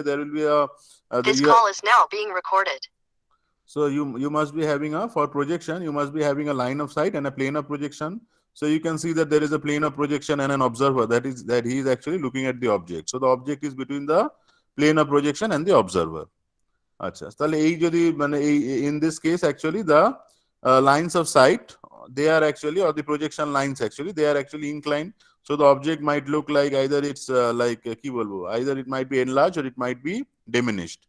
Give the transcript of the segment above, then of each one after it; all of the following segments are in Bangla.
there will be a This call is now being recorded. so you must be having a, for projection, you must be having a line of sight and a plane of projection. So you can see that there is a plane of projection and an observer, that he is actually looking at the object. So the object is between the plane of projection and the observer. আচ্ছা, তাহলে এই যদি মানে এই in this case actually the lines of sight, they are actually, or the projection lines actually, they are actually inclined. So the object might look like either it's like কি বলবো, either it might be enlarged or it might be diminished.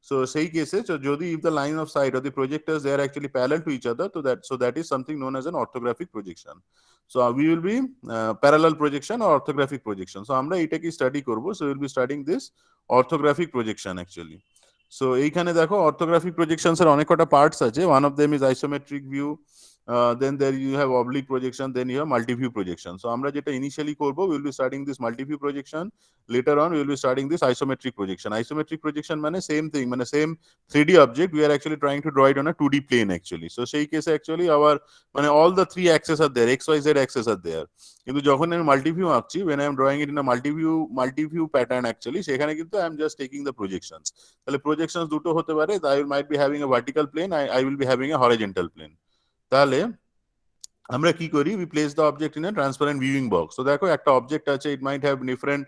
So সেই কেসে যদি if the line of sight or the projectors, they are actually parallel to each other, so that is something known as an orthographic projection. So we will be parallel projection or orthographic projection. So আমরা এটাকে স্টাডি করব. So we will be studying this orthographic projection actually. So এইখানে দেখো অর্থোগ্রাফিক প্রজেকশনস এর অনেক কটা পার্টস আছে. One of them is isometric view, then there you have oblique projection, then you have multiview projection. So আমরা যেটা ইনিশিয়ালি করবো, will be starting this multiview projection, later on will be starting this isometric projection. Isometric projection মানে সেম থিং, মানে same 3D object, we are actually trying to draw it on a 2D plane actually. So সেই কেসে অ্যাকচুয়ালি আওয়ার মানে all the 3 axes are there, x y z axes are there. কিন্তু যখন আমি মাল্টিভিউ আঁকছি, when I am drawing it in a multiview pattern actually, সেখানে কিন্তু I am just taking the projections. তাহলে projections দুটো হতে পারে. I might be having a vertical plane, I will be having a horizontal plane. তাহলে আমরা কি করি, we place the object in a transparent viewing box. So দেখো একটা object আছে, it might have different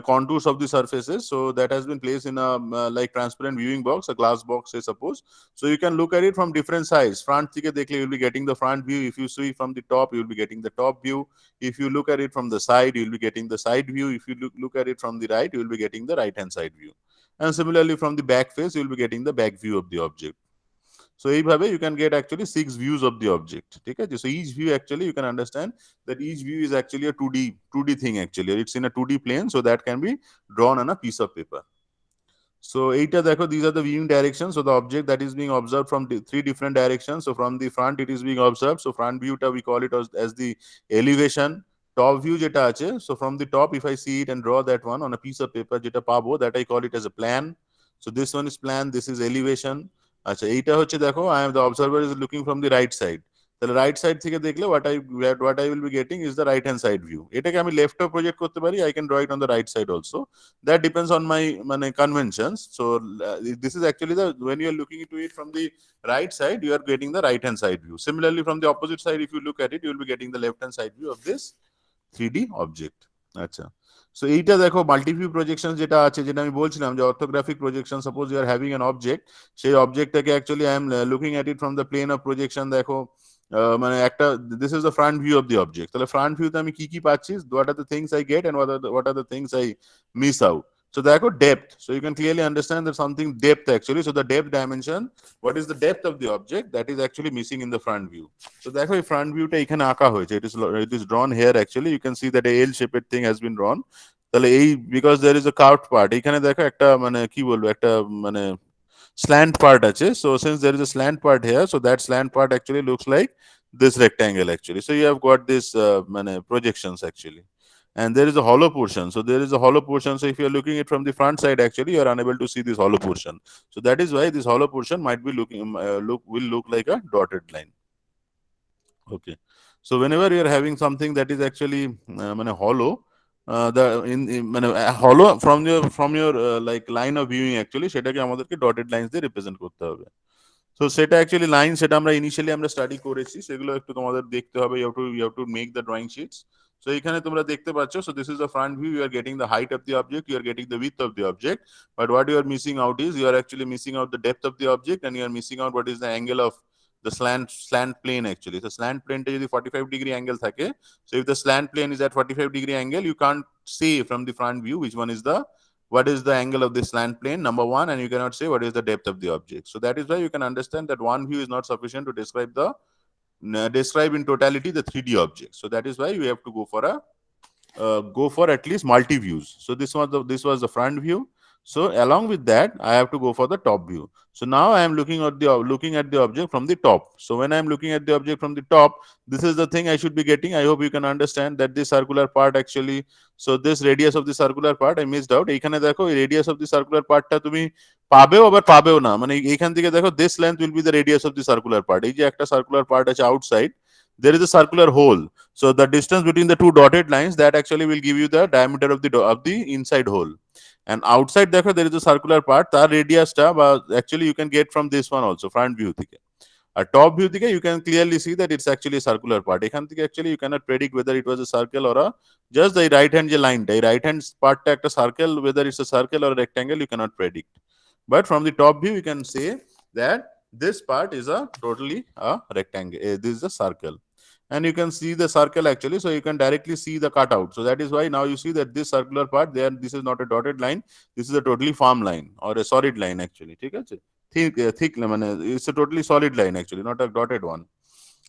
contours of the surfaces, so that has been placed in a like transparent viewing box, a glass box say suppose. So you can look at it from different sides. Front থেকে দেখলে you will be getting the front view. If you see from the top, you will be getting the top view. If you look at it from the side, you will be getting the side view. If you look at it from the right, you will be getting the right hand side view. And similarly from the back face, you will be getting the back view of the object. So এইভাবে you can get actually 6 views of the object. ঠিক আছে? So each view actually you can understand that each view is actually a 2D thing actually. It's in a 2D plane, so that can be drawn on a piece of paper. So এইটা দেখো, these are the viewing directions. So the object that is being observed from 3 different directions. So from the front it is being observed. So front view we call it as the elevation. Top view যেটা আছে, so from the top if I see it and draw that one on a piece of paper যেটা পাবো, that I call it as a plan. So this one is plan, this is elevation. আচ্ছা, এইটা হচ্ছে দেখো, I am the observer is looking from the right side. তাহলে রাইট সাইড থেকে দেখলে what I will be getting is the right hand side view. এটাকে আমি লেফটে প্রজেক্ট করতে পারি, I can draw it on the right side also. That depends on my মানে conventions. So this is actually the, when you are looking into it from the right side, you are getting the right hand side view. Similarly from the opposite side, if you look at it, you will be getting the left hand side view of this 3D object. আচ্ছা, সো এইটা দেখো মাল্টিভিউ প্রজেকশন যেটা আছে, যেটা আমি বলছিলাম যে orthographic projection, suppose you are having an object, সেই অবজেক্টটাকে actually I am looking at it from the plane of projection. দেখো মানে একটা, this is the front view of the object. তাহলে ফ্রন্ট ভিউতে আমি কি কি পাচ্ছি, what are the things I get and what are the things I miss out. So দেখো depth, so you can clearly understand that something depth actually. So the depth dimension, what is the depth of the object, that is actually missing in the front view. So দেখো এই front viewটা এখানে আঁকা হয়েছে, it is drawn here actually. You can see that a L shaped thing has been drawn. তাহলে এই because there is a curved part, এখানে দেখো একটা মানে কি বলবো, একটা মানে slant part আছে. So since there is a slant part here, so that slant part actually looks like this rectangle actually. So you have got this মানে projections actually. And there is a hollow portion. So there is a hollow portion. So if you are looking it from the front side, actually you are unable to see this hollow portion. So that is why this hollow portion might be will look like a dotted line. Okay. So whenever you are having something that is actually মানে hollow, the মানে hollow from your like line of viewing actually, সেটাকে আমাদেরকে dotted lines দিয়ে represent করতে হবে. So সেটা actually line, সেটা আমরা initially আমরা study করেছি, সেগুলো একটু তোমাদের দেখতে হবে. You have to make the drawing sheets. So এখানে তোমরা দেখতে পাচ্ছ, so this is the front view. You are getting the height of the object, you are getting the width of the object, but what you are missing out is you are actually missing out the depth of the object, and you are missing out what is the angle of the slant plane actually. So slant plane টা যদি 45-degree angle থাকে, so if the slant plane is at 45-degree angle, you can't see from the front view which one is the, what is the angle of this slant plane, number one, and you cannot say what is the depth of the object. So that is why you can understand that one view is not sufficient to describe in totality the 3D object. So that is why you have to go for at least multi views. So this was the front view. So along with that, I have to go for the top view. So now I am looking at the object from the top. So when I am looking at the object from the top, this is the thing I should be getting. I hope you can understand that this circular part actually, so this radius of the circular part I missed out. এখানে দেখো এই radius of the circular part টা তুমি পাবেও আবার পাবেও না, মানে এইখান থেকে দেখো this length will be the radius of the circular part. এই যে একটা circular part আছে outside, there is a circular hole. So the distance between the two dotted lines, that actually will give you the diameter of the inside hole. and outside দেখো there is a circular part, তার রেডিয়াসটা বা actually you can get from this one also, front view থেকে। আর টপ ভিউ থেকে you can clearly see that it's actually a circular part। এখান থেকে actually you cannot predict whether it was a circle or a just the right hand যে লাইনটা, এই right hand পার্টটা একটা circle, whether it's a circle or a rectangle you cannot predict, but from the top view you can say that this part is a totally a rectangle, this is a circle, and you can see the circle actually, so you can directly see the cutout, so that is why now you see that this circular part there, this is not a dotted line, this is a totally firm line or a solid line actually, ঠিক আছে, thick মানে it's a totally solid line actually, not a dotted one।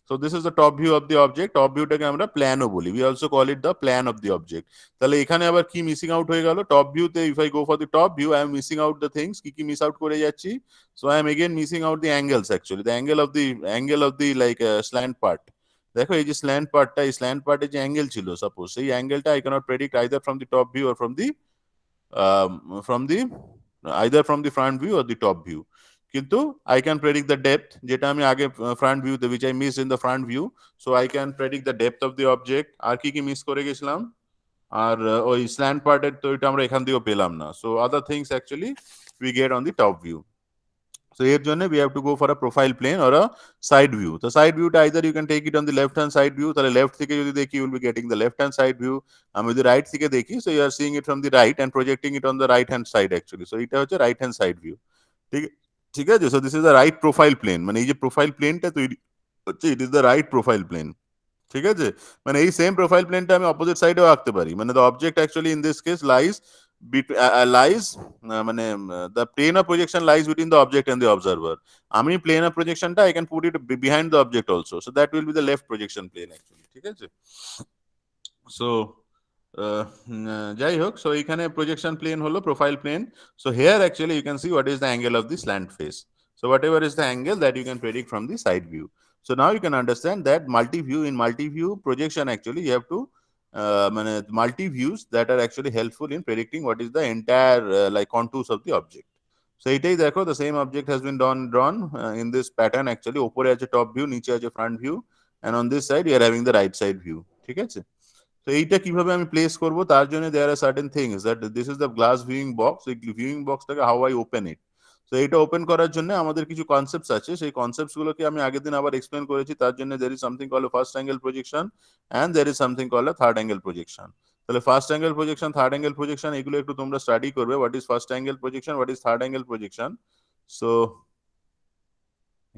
So this is the top view of the object, top view টাকে আমরা প্ল্যানও বলি, we also call it the plan of the object। তাহলে এখানে আবার কি মিসিং আউট হয়ে গেল, টপ ভিউতে if I go for the top view I am missing out the things, কি কি মিস আউট করে যাচ্ছি, so I am again missing out the angles actually, the angle of the like slant part। দেখো এই যে স্ল্যান্ট পার্টটা, এই স্ল্যান্ট পার্টে যে অ্যাঙ্গেল ছিল সাপোজ, সেই অ্যাঙ্গেলটা I cannot predict either from the top view or from the either from the front view or the top view, কিন্তু I can predict the depth, যেটা আমি আগে front view তে which I missed in the front view, so I can predict the depth of the object। আর কি কি মিস করে গেছিলাম, আর ওই স্ল্যান্ট পার্টের তো এটা আমরা এখান থেকেও পেলাম না, so other things actually we get on the top view। So এর জন্য we have to go for a profile plane or a side view। তো side view টা either you can take it on the left hand side view, তাহলে left থেকে যদি দেখি you will be getting the left hand side view। আমি যদি right থেকে দেখি, so you are seeing it from the right and projecting it on the right hand side actually, so এটা হচ্ছে right hand side view। ঠিক ঠিক আছে, so this is the right profile plane, মানে এই যে প্রোফাইল প্লেনটা তৈরি হচ্ছে, it is the right profile plane। ঠিক আছে, মানে এই সেম প্রোফাইল প্লেনটা আমি অপোজিট সাইডেও আঁকতে পারি, মানে the object actually in this case মানে the plane of projection lies between the object and the observer. আমি প্লেন অফ প্রজেকশনটা I can put it behind the object also, so that will be the left projection plane actually, ঠিক আছে। সো যাই হোক, সো এখানে প্রজেকশন প্লেন হলো profile plane. So here actually you can see what is the angle of the slant face, so whatever is the angle that you can predict from the side view। So now you can understand that multi-view projection actually you have to multi-views that are actually helpful in predicting what is the entire like contours of the object। So এটাই দেখো, the same object has been drawn in this pattern actually, উপরে আছে top view, নিচে আছে front view, and on this side you are having the right side view, ঠিক আছে। তো এইটা কিভাবে আমি প্লেস করব, তার জন্য there are certain things that this is the glass viewing box, এই viewing boxটাকে how I open it। তো এটা ওপেন করার জন্য আমাদের কিছু কনসেপ্টস আছে, সেই কনসেপ্টস গুলোকে আমি আগের দিন আবার এক্সপ্লেন করেছি। তার জন্য there is something called a first angle projection and there is something called a third angle projection। তাহলে first angle projection, third angle projection, এগুলো একটু তোমরা স্টাডি করবে, what is first angle projection, what is third angle projection. So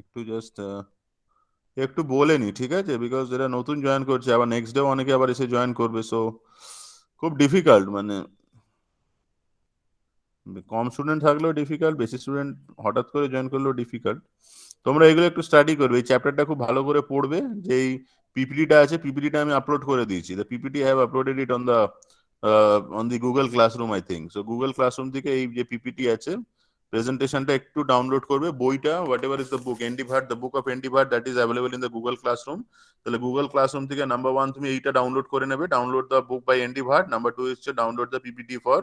একটু জাস্ট একটু বলে নি, ঠিক আছে, বিকজ এরা নতুন জয়েন করছে, আবার নেক্সট ডে অনেকে আবার এসে জয়েন করবে, সো খুব ডিফিকাল্ট, মানে কম স্টুডেন্ট থাকলেও ডিফিকাল্ট, বেশি স্টুডেন্ট হঠাৎ করে জয়েন করলেও ডিফিকাল্ট। তোমরা এগুলো একটু স্টাডি করবে, এই চ্যাপ্টারটা খুব ভালো করে পড়বে। যে এই পিপিটিটা আছে, পিপিটিটা আমি আপলোড করে দিয়েছি, the PPT have uploaded it on the Google classroom I think. So Google classroom থেকে এই যে পিপিটি আছে প্রেজেন্টেশনটা একটু ডাউনলোড করবে, বইটা whatever is the book, N D Bhatt, the book of N D Bhatt, that is available in the Google classroom. তাহলে গুগল ক্লাসরুম থেকে নাম্বার 1 তুমি এইটা ডাউনলোড করে নেবে, download the book by N D Bhatt. Number 2 হচ্ছে download the PPT for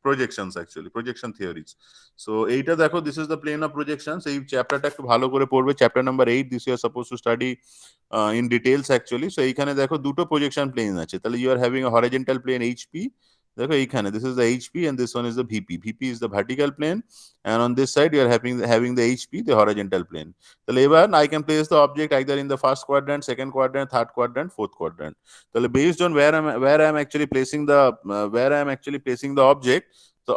projections actually, projection theories। So এইটা দেখো, this is the plane of projections। এই চ্যাপ্টারটা একটু ভালো করে পড়বে, chapter number 8, this you are supposed to study in details actually। So এইখানে দেখো দুটো প্রজেকশন প্লেন আছে, তাহলে you are having a horizontal plane HP, দেখো এইখানে this is the HP and this one is the VP। VP is the vertical plane and on this side you are having the HP, the horizontal plane। তাহলে এবার I can place the object either in the first quadrant, second quadrant, third quadrant, fourth quadrant। তাহলে based on where I am actually placing the object, so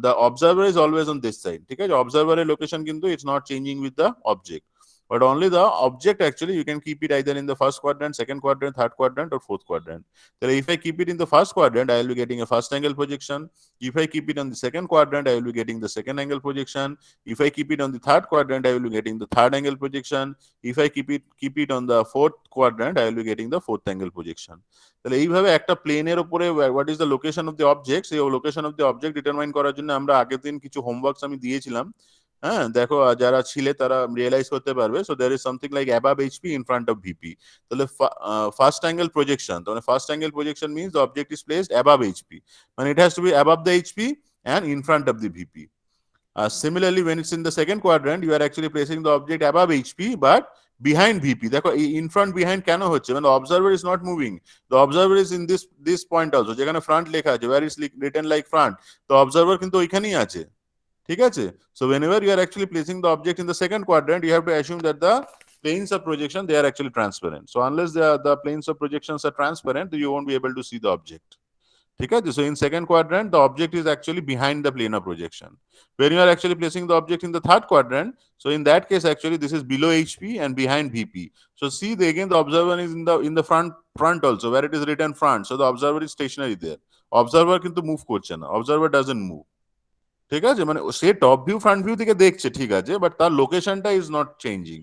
the observer is always on this side, ঠিক আছে। observer এর location কিন্তু it's not changing with the object, but only the object actually you can keep it either in the first quadrant, second quadrant, third quadrant or fourth quadrant। So if I keep it in the first quadrant I will be getting a first angle projection, if I keep it on the second quadrant I will be getting the second angle projection, if I keep it on the third quadrant I will be getting the third angle projection, if I keep it on the fourth quadrant I will be getting the fourth angle projection। তাহলে এইভাবে একটা প্লেনের উপরে what is the location of the object, সেই location of the object determine করার জন্য আমরা আগের দিন কিছু হোমওয়ার্কস আমি দিয়েছিলাম। হ্যাঁ দেখো, যারা ছিলে তারা রিয়েলাইজ করতে পারবে। So there is something like above HP in front of VP. তাহলে ফার্স্ট অ্যাঙ্গেল প্রজেকশন, তাহলে first angle projection means the object is placed above HP, মানে it has to be above the HP and in front of the VP. Similarly, when it's in the second quadrant, you are actually placing the object above HP, but behind VP. দেখো in front behind কেন হচ্ছে, মানে the observer is not moving, the observer is in this point also, যেখানে front লেখা আছে, where is written like front, the observer কিন্তু ওইখানেই আছে, ঠিক আছে? So whenever you are actually placing the object in the second quadrant, you have to assume that the planes of projection, they are actually transparent. So unless the planes of projections are transparent, you won't be able to see the object. Okay? So in second quadrant, the object is actually behind the plane of projection. When you are actually placing the object in the third quadrant, so in that case, actually this is below HP and behind VP. So see, again the observer is in the front also, where it is written front. So the observer is stationary there. Observer কিন্তু move করছে না. Observer doesn't move. ঠিক আছে, মানে সে টপ ভিউ ফ্রন্ট ভিউ থেকে দেখছে, ঠিক আছে, বাট তার লোকেশনটা ইজ নট চেঞ্জিং,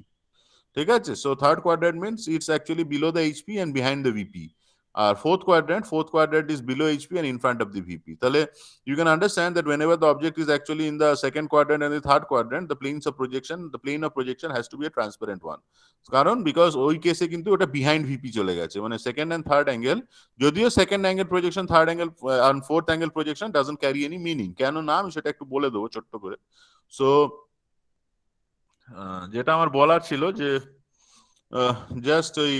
ঠিক আছে? So third quadrant means it's actually below the HP and behind the VP. আর fourth quadrant is below HP and in front of the VP. তাহলে you can understand that whenever the object is actually in the second quadrant and the third quadrant, the plane of projection has to be a transparent one. কারণ বিকজ ওই কেসে কিন্তু ওটা বিহাইন্ড ভিপি চলে গেছে, মানে সেকেন্ড অ্যান্ড থার্ড অ্যাঙ্গেল, যদিও second angle projection, third angle and fourth angle projection doesn't carry any meaning. কেন না আমি সেটা একটু বলে দেবো ছোট্ট করে। সো যেটা আমার বলার ছিল যে জাস্ট ওই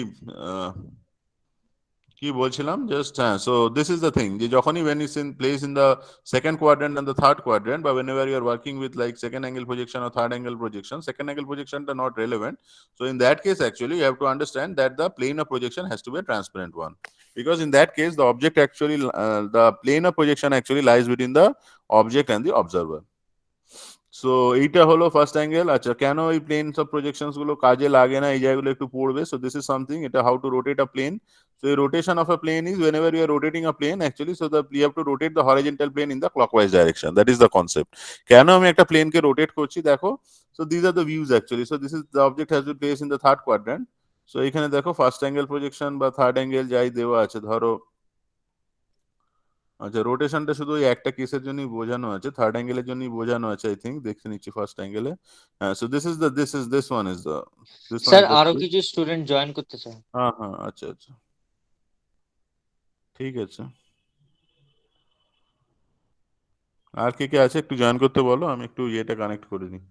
কি বলছিলাম, জাস্ট হ্যাঁ, so this is the thing যে যখনই when it's in place in the second quadrant and the third quadrant, but whenever you are working with like second angle projection or third angle projection, second angle projection are not relevant. So in that case, actually you have to understand that the plane of projection has to be a transparent one, because in that case the object actually the plane of projection actually lies between the object and the observer. So এইটা হলো ফার্স্ট অ্যাঙ্গেল। আচ্ছা, কেন এই প্লেনস অফ প্রজেকশনস গুলো কাজে লাগে না, এই জায়গাগুলো একটু পড়বে। সো দিস ইজ সামথিং, এটা how to rotate a plane. So the rotation of a plane is whenever you are rotating a plane, actually, so you have to rotate the horizontal plane in the clockwise direction. That is the concept. কেন আমি একটা প্লেনকে রোটেট করছি দেখো। So these are the views actually. So this is the object has been placed in the third quadrant. So এখানে দেখো ফার্স্ট অ্যাঙ্গেল প্রজেকশন বা থার্ড অ্যাঙ্গেল যাই দেওয়া আছে, ধরো আচ্ছা রোটেশনটা শুধু ওই একটা কেসের জন্যই বোঝানো আছে, থার্ড অ্যাঙ্গেলের জন্যই বোঝানো আছে, আই থিংক দেখে নিচ্ছি ফার্স্ট অ্যাঙ্গেলে। হ্যাঁ, so this one is the sir আরো কিছু স্টুডেন্ট জয়েন করতে চায়। হ্যাঁ হ্যাঁ, আচ্ছা আচ্ছা, ঠিক আছে। আর কে কে আছে একটু জয়েন করতে বলো, আমি একটু ইয়েটা কানেক্ট করে নিই।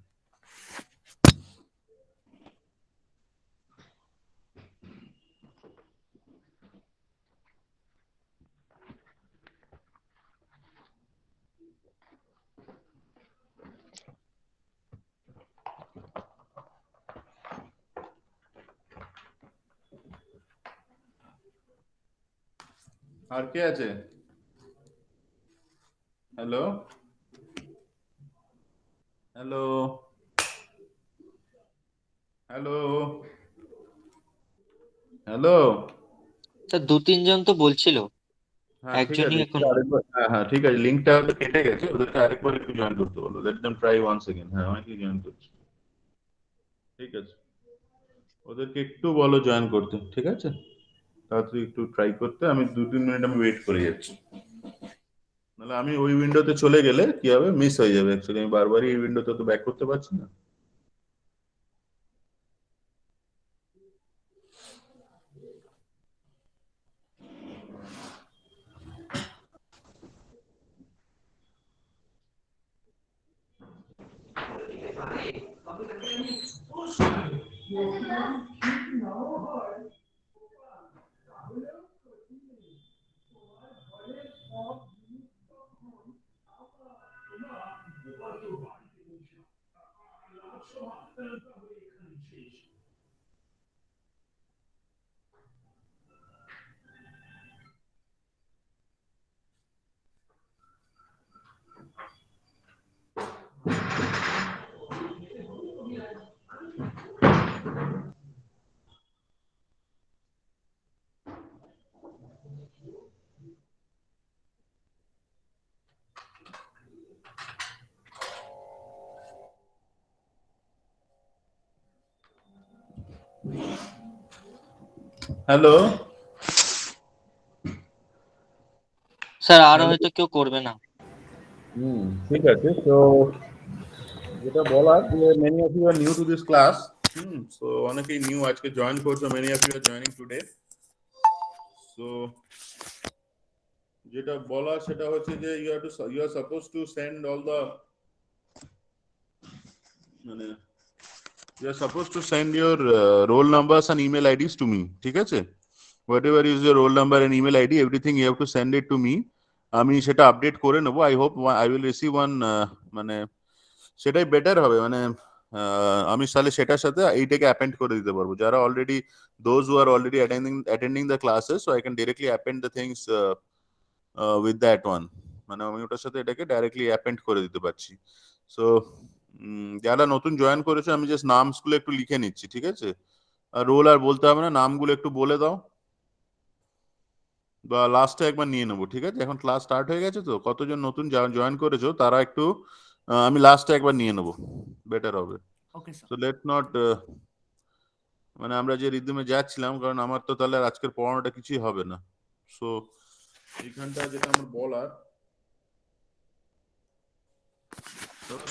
আর কে আছে? Hello hello hello hello. Sir দু তিনজন তো বলছিল, হ্যাঁ ঠিক একজনই আছে, এখন। হ্যাঁ হ্যাঁ ঠিক আছে, লিঙ্কটা হয়তো কেটে গেছে, ওদেরকে আরেকবার একটু জয়েন করতে বলো। Let them try once again. হ্যাঁ অনেকেই জয়েন করছে, ঠিক আছে, ওদেরকে একটু বলো জয়েন করতে, ঠিক আছে, তাড়াতাড়ি একটু ট্রাই করতে। আমি 2-3 মিনিট আমি ওয়েট করে যাচ্ছি, নাহলে আমি ওই উইন্ডোতে চলে গেলে কি হবে, মিস হয়ে যাবে। অ্যাকচুয়ালি আমি বারবারই এই উইন্ডোতে তো ব্যাক করতে পারছি না। হ্যালো স্যার আর হয়তো কেউ করবে না। ঠিক আছে। তো যেটা বলার যে many of you are new to this class, so অনেকেই নিউ আজকে জয়েন করছো, many of you are joining today. So যেটা বলা সেটা হচ্ছে যে you are suppose to send all the, মানে You are supposed to send your roll numbers and email IDs to me. ঠিক আছে? Whatever is your roll number and email ID, everything you have to send it to me. আমি সেটা আপডেট করে নেবো। I hope I will receive one মানে সেটাই বেটার হবে মানে আমি তাহলে সেটার সাথে এইটাকে অ্যাপেন্ড করে দিতে পারবো যারা already those who are already attending the classes, so I can directly append the things with that one. মানে আমি ওটার সাথে এটাকে ডাইরেক্টলি অ্যাপেন্ড করে দিতে পারছি। সো যারা নতুন জয়েন করেছে আমি জাস্ট নামগুলো একটু লিখে নিচ্ছি, ঠিক আছে? আর রোল আর বলতে হবে না, নামগুলো একটু বলে দাও বা লাস্টে একবার নিয়ে নেবো, ঠিক আছে? এখন ক্লাস স্টার্ট হয়ে গেছে তো কতজন নতুন জয়েন করেছো তারা একটু আমি লাস্টে একবার নিয়ে নেবো, বেটার হবে। Okay sir. So let not মানে আমরা যে রিদমে যাচ্ছিলাম, কারণ আমার তো তাহলে আজকের পড়ানোটা কিছুই হবে না। সো এইখানটা যেটা আমার বলার,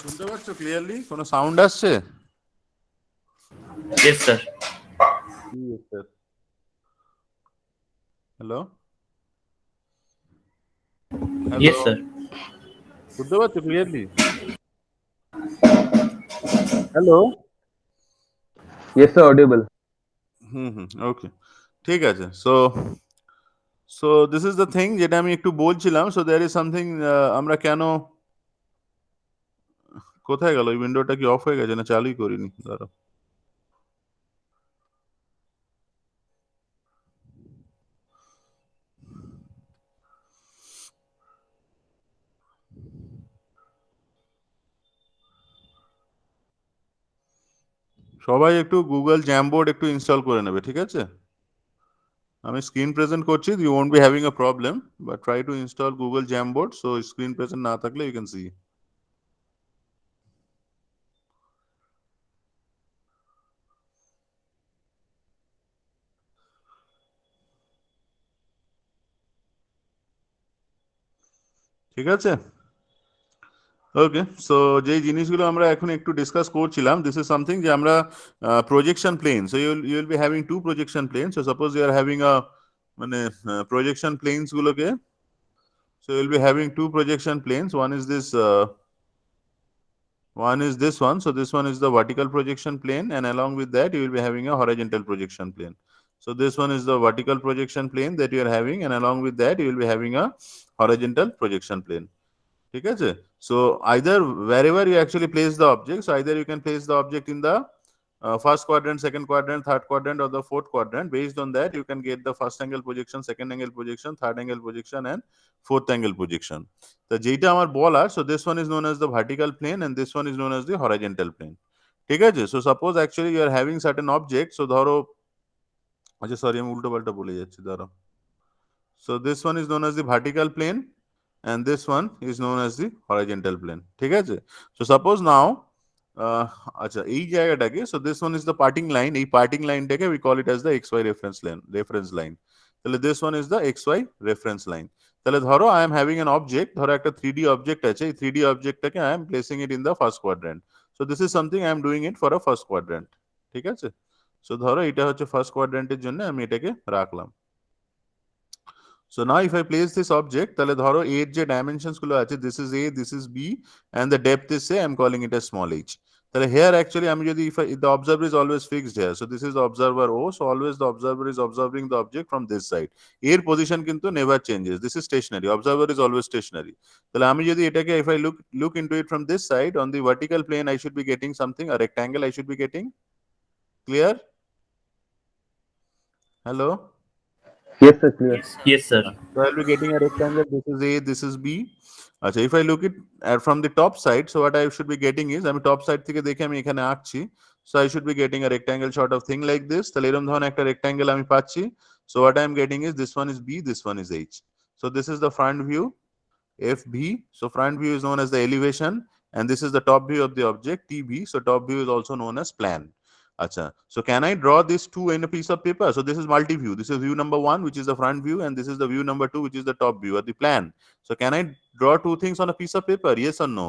শুনতে পাচ্ছ ক্লিয়ারলি? কোনো সাউন্ড আসছে? Yes, sir. Hello Yes, sir. শুনতে পাচ্ছ clearly? Hello Yes, sir, audible. ওকে, ঠিক আছে। So this is the thing যেটা আমি একটু বলছিলাম। সো দেয়ার ইজ সামথিং, আমরা কেন, কোথায় গেল ওই উইন্ডোটা? কি অফ হয়ে গেছে না চালুই করিনি? দাঁড়াও, সবাই একটু গুগল জ্যামবোর্ড একটু ইনস্টল করে নেবে, ঠিক আছে? আমি স্ক্রিন প্রেজেন্ট করছি, you won't be having a problem, but try to install Google Jamboard. So screen present না থাকলে ইউ ক্যান সি। ঠিক আছে, ওকে। সো যে জিনিসগুলো আমরা এখন একটু ডিসকাস করছিলাম, দিস ইজ সামথিং যে আমরা projection plane. So you will be having two projection plane. So suppose you are having a মানে প্রজেকশন প্লেনস গুলোকে, so you'll be having two projection planes. One is this one. So this one is the vertical projection plane, and along with that you will be having a horizontal projection plane. So this one is the vertical projection plane that you are having, and along with that you will be having a horizontal projection plane. ঠিক আছে? So either wherever you actually place the object, so either you can place the object in the first quadrant, second quadrant, third quadrant, or the fourth quadrant. Based on that you can get the first angle projection, second angle projection, third angle projection, and fourth angle projection. তো যেটা আমার বলার, so this one is known as the vertical plane and this one is known as the horizontal plane. ঠিক আছে? So suppose actually you are having certain object, so ধরো, আচ্ছা সরি আমি উল্টো পাল্টা বলে যাচ্ছি, দাঁড়াও। So this one is known as the vertical plane and this one is known as the horizontal plane. ঠিক আছে? So suppose now আচ্ছা এই জায়গাটাকে, so this one is the parting line, এই parting লাইনটাকে we call it as the xy reference line. তাহলে this one is the xy reference line. তাহলে ধরো I am having an object, ধরো একটা 3D object আছে, এই 3D objectটাকে I am placing it in the first quadrant. So this is something I am doing it for a first quadrant. ঠিক আছে? So ধরো এটা হচ্ছে ফার্স্ট কোয়াড্রেন্টের জন্য আমি এটাকে রাখলাম। So now if I place this object, তাহলে ধরো a এর যে dimensions গুলো আছে, this is a, this is b, and the depth is say I'm calling it as small h. তাহলে here actually আমি যদি if the observer is always fixed here, so this is the observer O, so always the observer is observing the object from this side. এর position কিন্তু never changes. This is stationary. Observer is always stationary. তাহলে আমি যদি এটাকে if I look into it from this side on the vertical plane, I should be getting something, a rectangle I should be getting. Clear? Hello? Yes, sir, clear. Yes, sir. So I'll be getting a rectangle. This is A, this is B. So if I look it from the top side, so what I should be getting is, আমি top side থেকে দেখে আমি এখানে আঁকছি, so I should be getting a rectangle sort of thing like this. তাহলে এরকম ধরনের একটা rectangle আমি পাচ্ছি. So what I am getting is this one is B, this one is H. So this is the front view, FB. So front view is known as the elevation, and this is the top view of the object, TB. So top view is also known as plan. Acha. So can I draw this two in a piece of paper? So this is multi-view. This is view number 1, which is the front view, and this is the view number 2, which is the top view or the plan. So can I draw two things on a piece of paper? Yes or no?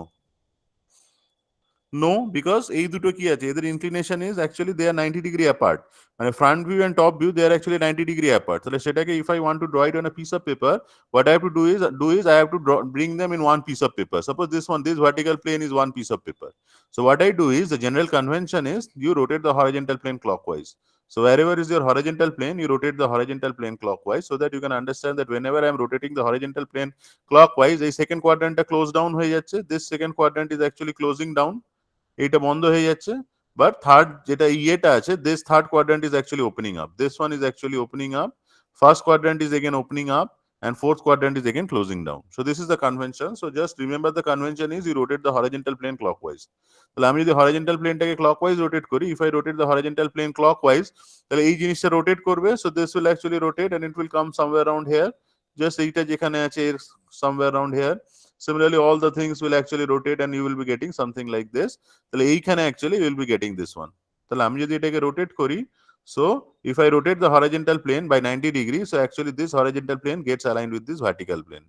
No, because এই দুটো কি আছে, এদের inclination is actually they are 90 degree apart. মানে front view and top view they are actually 90 degree apart. তাহলে সেটাকে if I want to draw it on a piece of paper, what I have to do is I have to bring them in one piece of paper. Suppose this vertical plane is one piece of paper. So what I do is, the general convention is you rotate the horizontal plane clockwise. So wherever is your horizontal plane, you rotate the horizontal plane clockwise, so that you can understand that whenever I am rotating the horizontal plane clockwise, এই second quadrant close down হয়ে যাচ্ছে, this second quadrant is actually closing down, এইটা বন্ধ হয়ে যাচ্ছে, বাট থার্ড যেটা ইয়েটা আছে, this third quadrant is actually opening up, this one is actually opening up, first quadrant is again opening up, and fourth quadrant is again closing down. So this is the convention. So just remember the convention is you rotate the horizontal plane clockwise. তাহলে আমি যদি horizontal planeটাকে clockwise rotate করি, if I rotate the horizontal plane clockwise, তাহলে এই জিনিসটা rotate করবে, so this will actually rotate and it will come somewhere around here, just এইটা যেখানে আছে somewhere around here. Similarly, all the things will actually rotate and you will be getting something like this. তাহলে এইখানে actually you will be getting this one. তাহলে আমি যদি এটাকে rotate করি, so if I rotate the horizontal plane by 90 degrees, so actually this horizontal plane gets aligned with this vertical plane.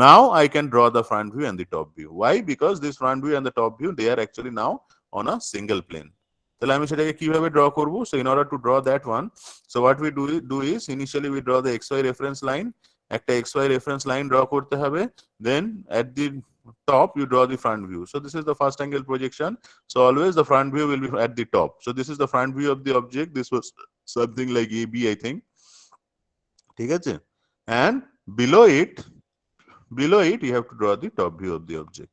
Now I can draw the front view and the top view. Why? Because this front view and the top view, they are actually now on a single plane. তাহলে আমি সেটাকে কিভাবে draw করব? So in order to draw that one, so what we do is initially we draw the xy reference line. একটা xy reference line draw করতে হবে, then at the top you draw the front view. So this is the first angle projection, so always the front view will be at the top. So this is the front view of the object, this was something like AB, I think, ঠিক আছে, and below it you have to draw the top view of the object,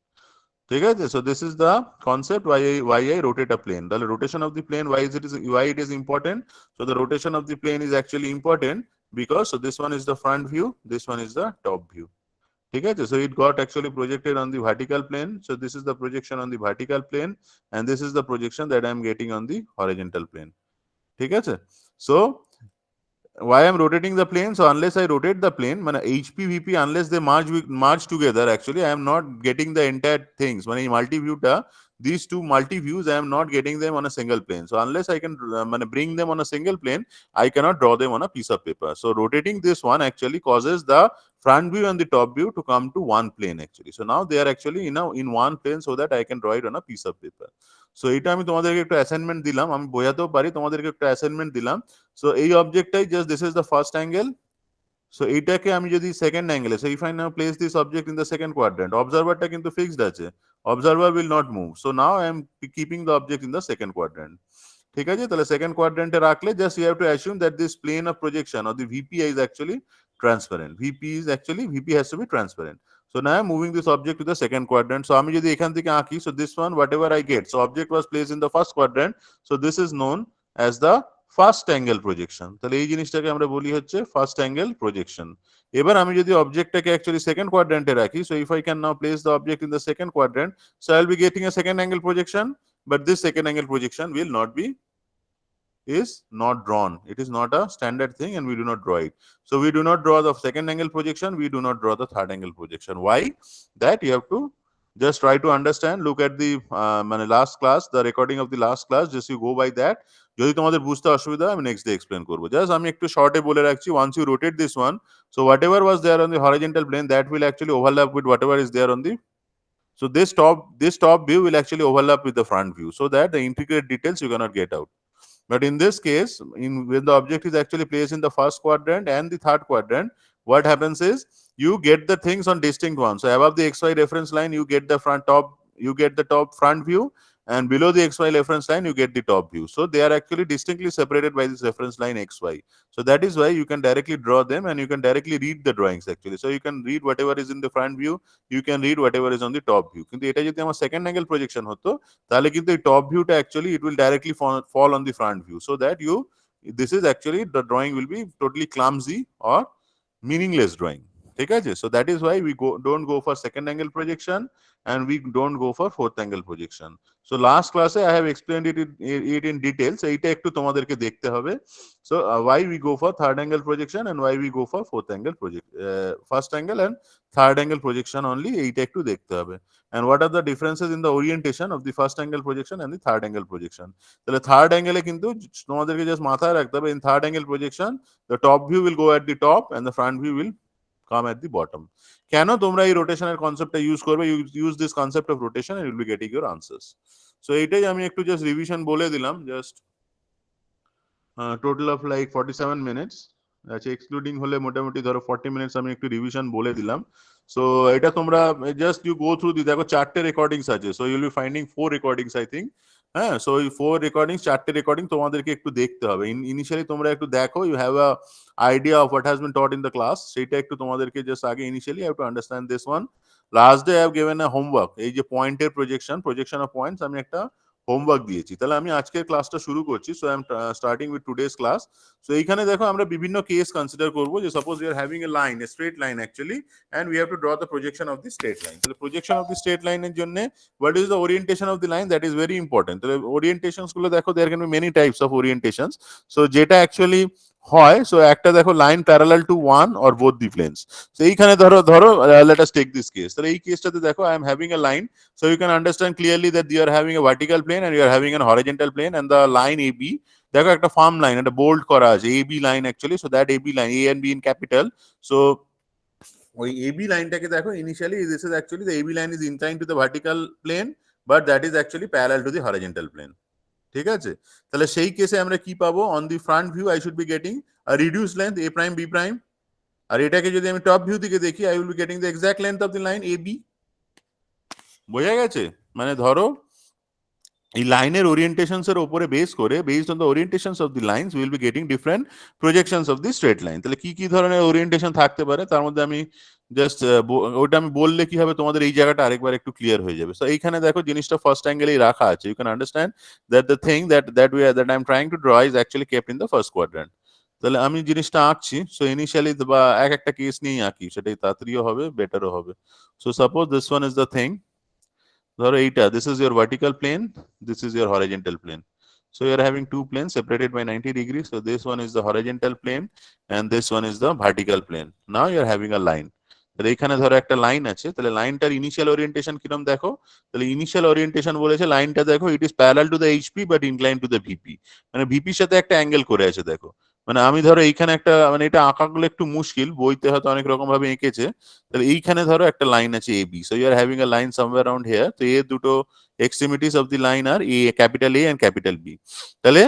ঠিক আছে. So this is the concept why I rotate a plane. The rotation of the plane, why it is important? So the rotation of the plane is actually important because, so this one is the front view, this one is the top view, ঠিক আছে. So it got actually projected on the vertical plane. So this is the projection on the vertical plane, and this is the projection that I am getting on the horizontal plane, ঠিক আছে. So why I'm rotating the plane? So unless I rotate the plane, মানে HP VP, unless they merge together, actually I am not getting the entire things. মানে এই multi view টা, these two multi views, I am not getting them on a single plane. So unless I can মানে bring them on a single plane, I cannot draw them on a piece of paper. So rotating this one actually causes the front view and the top view to come to one plane actually. So now they are actually in one plane, so that I can draw it on a piece of paper. So এটা আমি তোমাদেরকে একটা অ্যাসাইনমেন্ট দিলাম, আমি বোঝাতেও পারি, তোমাদেরকে একটা অ্যাসাইনমেন্ট দিলাম। So এই অবজেক্টটাই just this is the first angle. So এইটাকে আমি যদি সেকেন্ড অ্যাঙ্গেলে, so if I now place this object in the second quadrant, অবজারভারটা কিন্তু ফিক্সড আছে, observer will not move. So now I am keeping the object in the second quadrant, ঠিক আছে. তাহলে সেকেন্ড কোয়াড্রেন্টে রাখলে just you have to assume that this plane of projection or the VP is actually transparent. VP has to be transparent. So now I'm moving this object to the second quadrant. So আমি যদি এখান থেকে আঁকি, so this one whatever I get, so object was placed in the first quadrant, so this is known as the first angle projection. তাহলে এই জিনিসটাকে আমরা বলি হচ্ছে ফার্স্ট অ্যাঙ্গেল প্রজেকশন। এবার আমি যদি অবজেক্টটাকে অ্যাকচুয়ালি সেকেন্ড কোয়াড্রেন্টে রাখি, so if I can now place the object in the second quadrant, so I will be getting a second angle projection, but this second angle projection will not be is not drawn. It is not a standard thing and we do not draw it. So we do not draw the second angle projection, we do not draw the third angle projection. Why? That you have to just try to understand, look at the last class, the recording of the last class, just you go by that. যদি তোমাদের বুঝতে অসুবিধা আমি নেক্সট ডে এক্সপ্লেন করবো। জাস্ট আমি একটু শর্টে বলে রাখছি, once you rotate this one, so whatever was there on the horizontal plane, that will actually overlap with whatever is there on the, so this top view will actually overlap with the front view, so that the intricate details you cannot get out. But in this case, when the object is actually placed in the first quadrant and the third quadrant, what happens is you get the things on distinct ones. So above the XY reference line, you get the top front view, and below the XY reference line, you get the top view. So they are actually distinctly separated by this reference line XY. So that is why you can directly draw them and you can directly read the drawings actually. So you can read whatever is in the front view, you can read whatever is on the top view. কিন্তু এটা যদি আমার সেকেন্ড অ্যাঙ্গেল প্রজেকশন হতো, তাহলে কিন্তু এই টপ ভিউটা actually it will directly fall on the front view, so that this is actually the drawing will be totally clumsy or meaningless drawing, ঠিক আছে. So that is why we don't go for second angle projection and we don't go for fourth angle projection. So last class I have explained it in detail, so এটা একটু তোমাদেরকে দেখতে হবে. So why we go for third angle projection and why we go for fourth angle first angle and third angle projection only, এইটা একটু দেখতে হবে. And what are the differences in the orientation of the first angle projection and the third angle projection? তাহলে থার্ড অ্যাঙ্গেলে কিন্তু তোমাদেরকে জাস্ট মাথায় রাখতে হবে, in third angle projection the top view will go at the top and the front view will come at the bottom. কেন তোমরা এই রোটেশনের কনসেপ্টটা ইউজ করবে? use this concept of rotation and you will be getting your answers. So এইটাই আমি একটু জাস্ট রিভিশন বলে দিলাম, just total of like 47 minutes, আচ্ছা এক্সক্লুডিং হলে মোটামুটি ধরো 40 মিনিটস আমি একটু রিভিশন বলে দিলাম। সো এটা তোমরা জাস্ট ইউ গো থ্রু দেখো 4টে রেকর্ডিংস আছে, so you'll be finding 4 recordings I think. হ্যাঁ, সো ওই 4 রেকর্ডিংস 4টে রেকর্ডিং তোমাদেরকে একটু দেখতে হবে। ইনিশিয়ালি তোমরা একটু দেখো, you have a idea of what has been taught in the class, সেটা একটু তোমাদেরকে জাস্ট আগে initially have to understand this one. Last day I have given a homework, এই যে পয়েন্টের প্রজেকশন অফ পয়েন্টস, আমি একটা হোমওয়ার্ক দিয়েছি। তাহলে আমি আজকের ক্লাসটা শুরু করছি। So I am starting with today's class. So এইখানে দেখো আমরা বিভিন্ন কেস কনসিডার করবো, যে suppose you are having a line, a straight line actually, and we have to draw the projection of the straight line. তাহলে প্রজেকশন অফ দি স্ট্রেট লাইনের জন্য what is the orientation of the line, that is very important. তাহলে ওরিয়েন্টেশনস গুলো দেখো, there can be many types of ওরিয়েন্টেশনস। So যেটা অ্যাকচুয়ালি হয়, সো একটা দেখো line parallel to one or both the planes. So এইখানে ধরো let us take this case. তাহলে এই কেসটাতে দেখো I am having a line, so you can understand clearly that you are having a vertical plane and you are having a horizontal plane, and the line AB, দেখো একটা ফার্ম লাইন, একটা বোল্ড করা আছে AB line actually. So that AB line, A and B in capital, so ওই AB লাইনটাকে দেখো initially this is actually the AB line is inclined to the vertical plane, but that is actually parallel to the horizontal plane. ঠিক আছে, তাহলে সেই কেসে আমরা কি পাবো, on the front view I should be getting a reduce length A prime B prime, আর এটাকে যদি আমি টপ ভিউ থেকে দেখি, I will be getting the exact length of the line AB। বোঝা গেছে? মানে ধরো এই লাইনের ওরিয়েন্টেশনস এর উপরে বেস করে, based on the orientations of the lines will be getting different projections of the straight line. তাহলে কি কি ধরনের ওরিয়েন্টেশন থাকতে পারে, তার মধ্যে আমি জাস্ট ওটা আমি বললে কি হবে, তোমাদের এই জায়গাটা আরেকবার একটু ক্লিয়ার হয়ে যাবে। সো এইখানে দেখো জিনিসটা ফার্স্ট অ্যাঙ্গেলেই রাখা আছে, you can understand that the thing that I am trying to draw is actually kept in the first quadrant. তাহলে আমি জিনিসটা আঁকছি, সো ইনিশিয়ালি বা একটা কেস নিয়েই আঁকি, সেটাই তাড়াতাড়িও হবে, বেটারও হবে। So suppose this one is the thing, ধরো এইটা, this is your vertical plane, this is your horizontal plane. So you are having two planes separated by 90 degrees. So this one is the horizontal plane and this one is the vertical plane. Now you are having a line. তাহলে এখানে ধরো একটা লাইন আছে, তাহলে লাইনটার ইনিশিয়াল ওরিয়েন্টেশন কিরকম দেখো, তাহলে ইনিশিয়াল ওরিয়েন্টেশন বলেছে লাইনটা দেখো, it is parallel to the HP but incline two the VP, মানে ভিপির সাথে একটা অ্যাঙ্গেল করে আছে দেখো। মানে আমি ধরো এইখানে একটা, মানে এটা আঁকাগুলো একটু মুশকিল, বইতে হয়তো অনেক রকম ভাবে এঁকেছে। তাহলে এইখানে ধরো একটা লাইন আছে AB, so you are having a line somewhere around here. তো এর দুটো এক্সট্রিমিটিস অফ দি লাইন আর capital A and capital B। তাহলে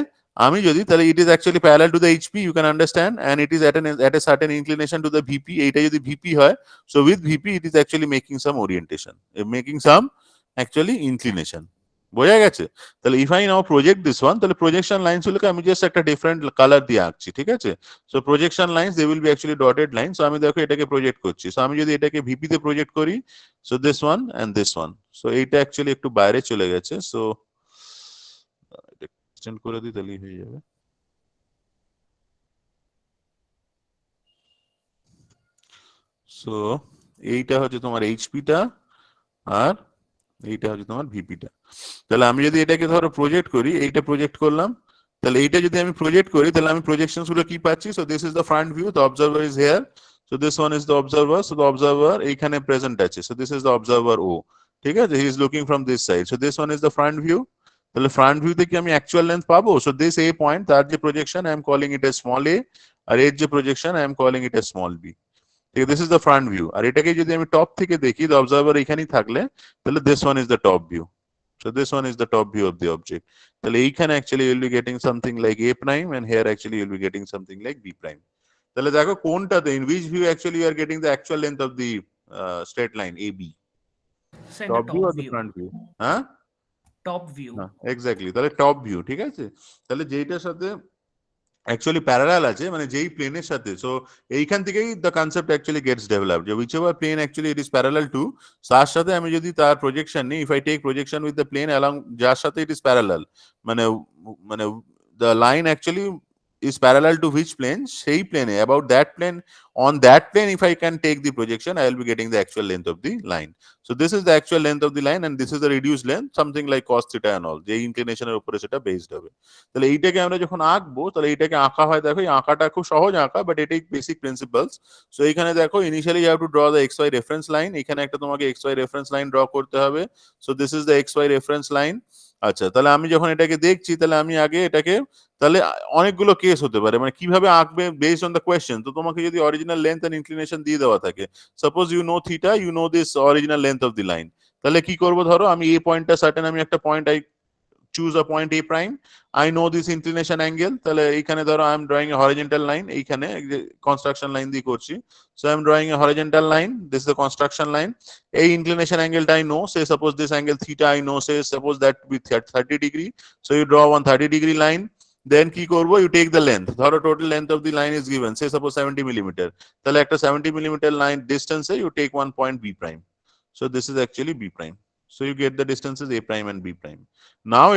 আমি যদি, তাহলে it is actually parallel to the HP, you can understand, and it is at a certain inclination to the VP. এইটা যদি ভিপি হয়, so with VP it is actually making some orientation, making some actually inclination. বোঝা গেছে? তাহলে if I now project this one, তাহলে প্রজেকশন লাইনস গুলোকে আমি জাস্ট একটা ডিফারেন্ট কালার দিয়ে আঁকছি, ঠিক আছে? So projection lines they will be actually dotted line. So আমি দেখো এটাকে প্রজেক্ট করছি, সো আমি যদি এটাকে ভিপি তে প্রজেক্ট করি, so this one and this one, so এইটা অ্যাকচুয়ালি একটু বাইরে চলে গেছে, সো এটা এক্সটেন্ড করে দিই, তাহলেই হয়ে যাবে। সো এইটা হচ্ছে তোমার এইচপিটা আর এইটা হচ্ছে তোমার ভিপিটা। তাহলে আমি যদি এটাকে ধরো প্রজেক্ট করি, এইটা প্রজেক্ট করলাম, তাহলে এইটা যদি আমি প্রজেক্ট করি, তাহলে আমি প্রজেকশনস গুলো কি পাচ্ছি, so this is the front view, the observer is here, so this one is the observer, so the observer এইখানে প্রেজেন্ট আছে, so this is the observer O, ঠিক আছে? He is looking from this side, so this one is the front view. তাহলে ফ্রন্ট ভিউতে কি আমি অ্যাকচুয়াল লেন্থ পাবো, সো দিস এ পয়েন্ট, তার যে projection I am calling it a small a, আর এর যে projection I am calling it a small b. This is the front view. আর এটাকে যদি আমি টপ থেকে দেখি, দ্য অবজারভার এখানেই থাকলে, তাহলে this one is the top view. So this one is the top view of the object. তাহলে এইখানে actually you'll be getting something like A prime, and here actually you'll be getting something like B prime. তাহলে দেখো কোনটাতে, in which view actually you are getting the actual length of the straight line AB? Send Top a view top or the view. front view? হ্যাঁ, Top view. এক্স্যাক্টলি, তাহলে টপ ভিউ, ঠিক আছে? তাহলে যেইটার সাথে অ্যাকচুয়ালি প্যারালাল আছে, মানে যেই প্লেনের সাথে, সো এইখান থেকেই the concept actually gets develop, যে whichever plane actually it is parallel to, তার সাথে আমি যদি তার প্রজেকশন নিই, if I take projection with the plane along, যার সাথে ইট ইজ প্যারালাল, মানে মানে the line actually is parallel to which plane, সেই plane, about that plane, on that plane if I can take the projection, I will be getting the actual length of the line. So this is the actual length of the line and this is the reduced length, something like cos theta and all, যে inclination এর উপরে সেটা based হবে। তাহলে এইটাকে আমরা যখন আঁকবো, তাহলে এইটাকে আঁকা হয়, দেখো এই আঁকাটা খুব সহজ আঁকা, বাট এটাই বেসিক প্রিন্সিপালস। সো এইখানে দেখো initially you have to draw the xy reference line, এখানে একটা তোমাকে xy রেফারেন্স লাইন ড্র করতে হবে। So this is the xy reference line. আচ্ছা, তাহলে আমি যখন এটাকে দেখছি, তাহলে আমি আগে এটাকে, তাহলে অনেকগুলো কেস হতে পারে, মানে কিভাবে আঁকবে বেসড অন দ্য কোয়েশ্চেন। তো তোমাকে যদি অরিজিনাল লেন্থ এন্ড ইনক্লিনেশন দিয়ে দেওয়া থাকে, suppose you know theta, you know this original length of the line, তাহলে কি করবো, ধরো আমি এই পয়েন্টটা সার্টেন, আমি একটা point choose a point A prime. I know this inclination angle. তাহলে এখানে ধরো I am drawing a horizontal line. এইখানে construction line দিয়ে করছি. So I am drawing a horizontal line. This is the construction line. এই inclination angle I know. Say suppose this angle theta I know. Say suppose that with 30 degree. So you draw one 30-degree line. Then কি করবো? You take the length. ধরো total length of the line is given. Say suppose 70 millimeter. তাহলে একটা 70 millimeter line distance you take one point B prime. So this is actually B prime. So you get the distances A prime and B prime. Now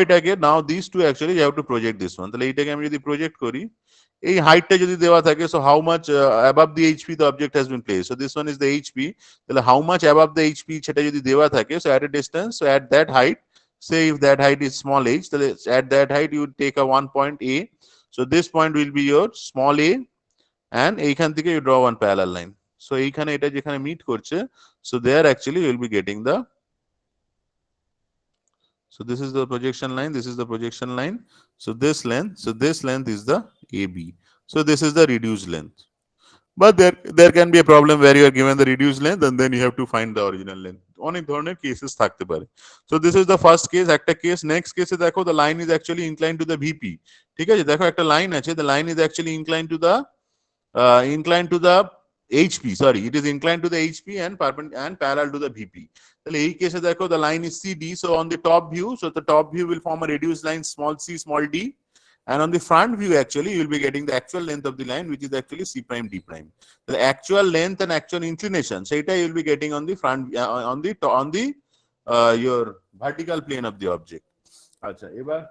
now these two actually you have to project this one. তাহলে এইটাকে আমি যদি project করি, এই হাইটটা যদি দেওয়া থাকে, so how much above the HP the object has been placed. So this one is the HP. তাহলে how much above the HP সেটা যদি দেওয়া থাকে, so at a distance, so at that height, say if that height is small h, তাহলে at that height you take a one point A. So this point will be your small a, and এইখান থেকে you draw one parallel line. So এইখানে এটা যেখানে meet করছে, so there actually you will be getting the, so this is the projection line, this is the projection line. So this length is the AB. So this is the reduced length. But there can be a problem where you are given the reduced length and then you have to find the original length. অনেক ধরনের cases থাকতে পারে. So this is the first case, একটা case. Next case দেখো, the line is actually inclined to the VP. ঠিক আছে, দেখো একটা line আছে, the line is actually inclined to the HP, sorry, it is inclined to the HP and parallel to the VP. তাহলে এই কেসে দেখো the line is CD, so on the top view, so the top view will form a reduced line small c small d, and on the front view actually you will be getting the actual length of the line, which is actually C prime D prime. The actual length and actual inclination, so you will be getting on the front on the your vertical plane of the object. আচ্ছা, এবার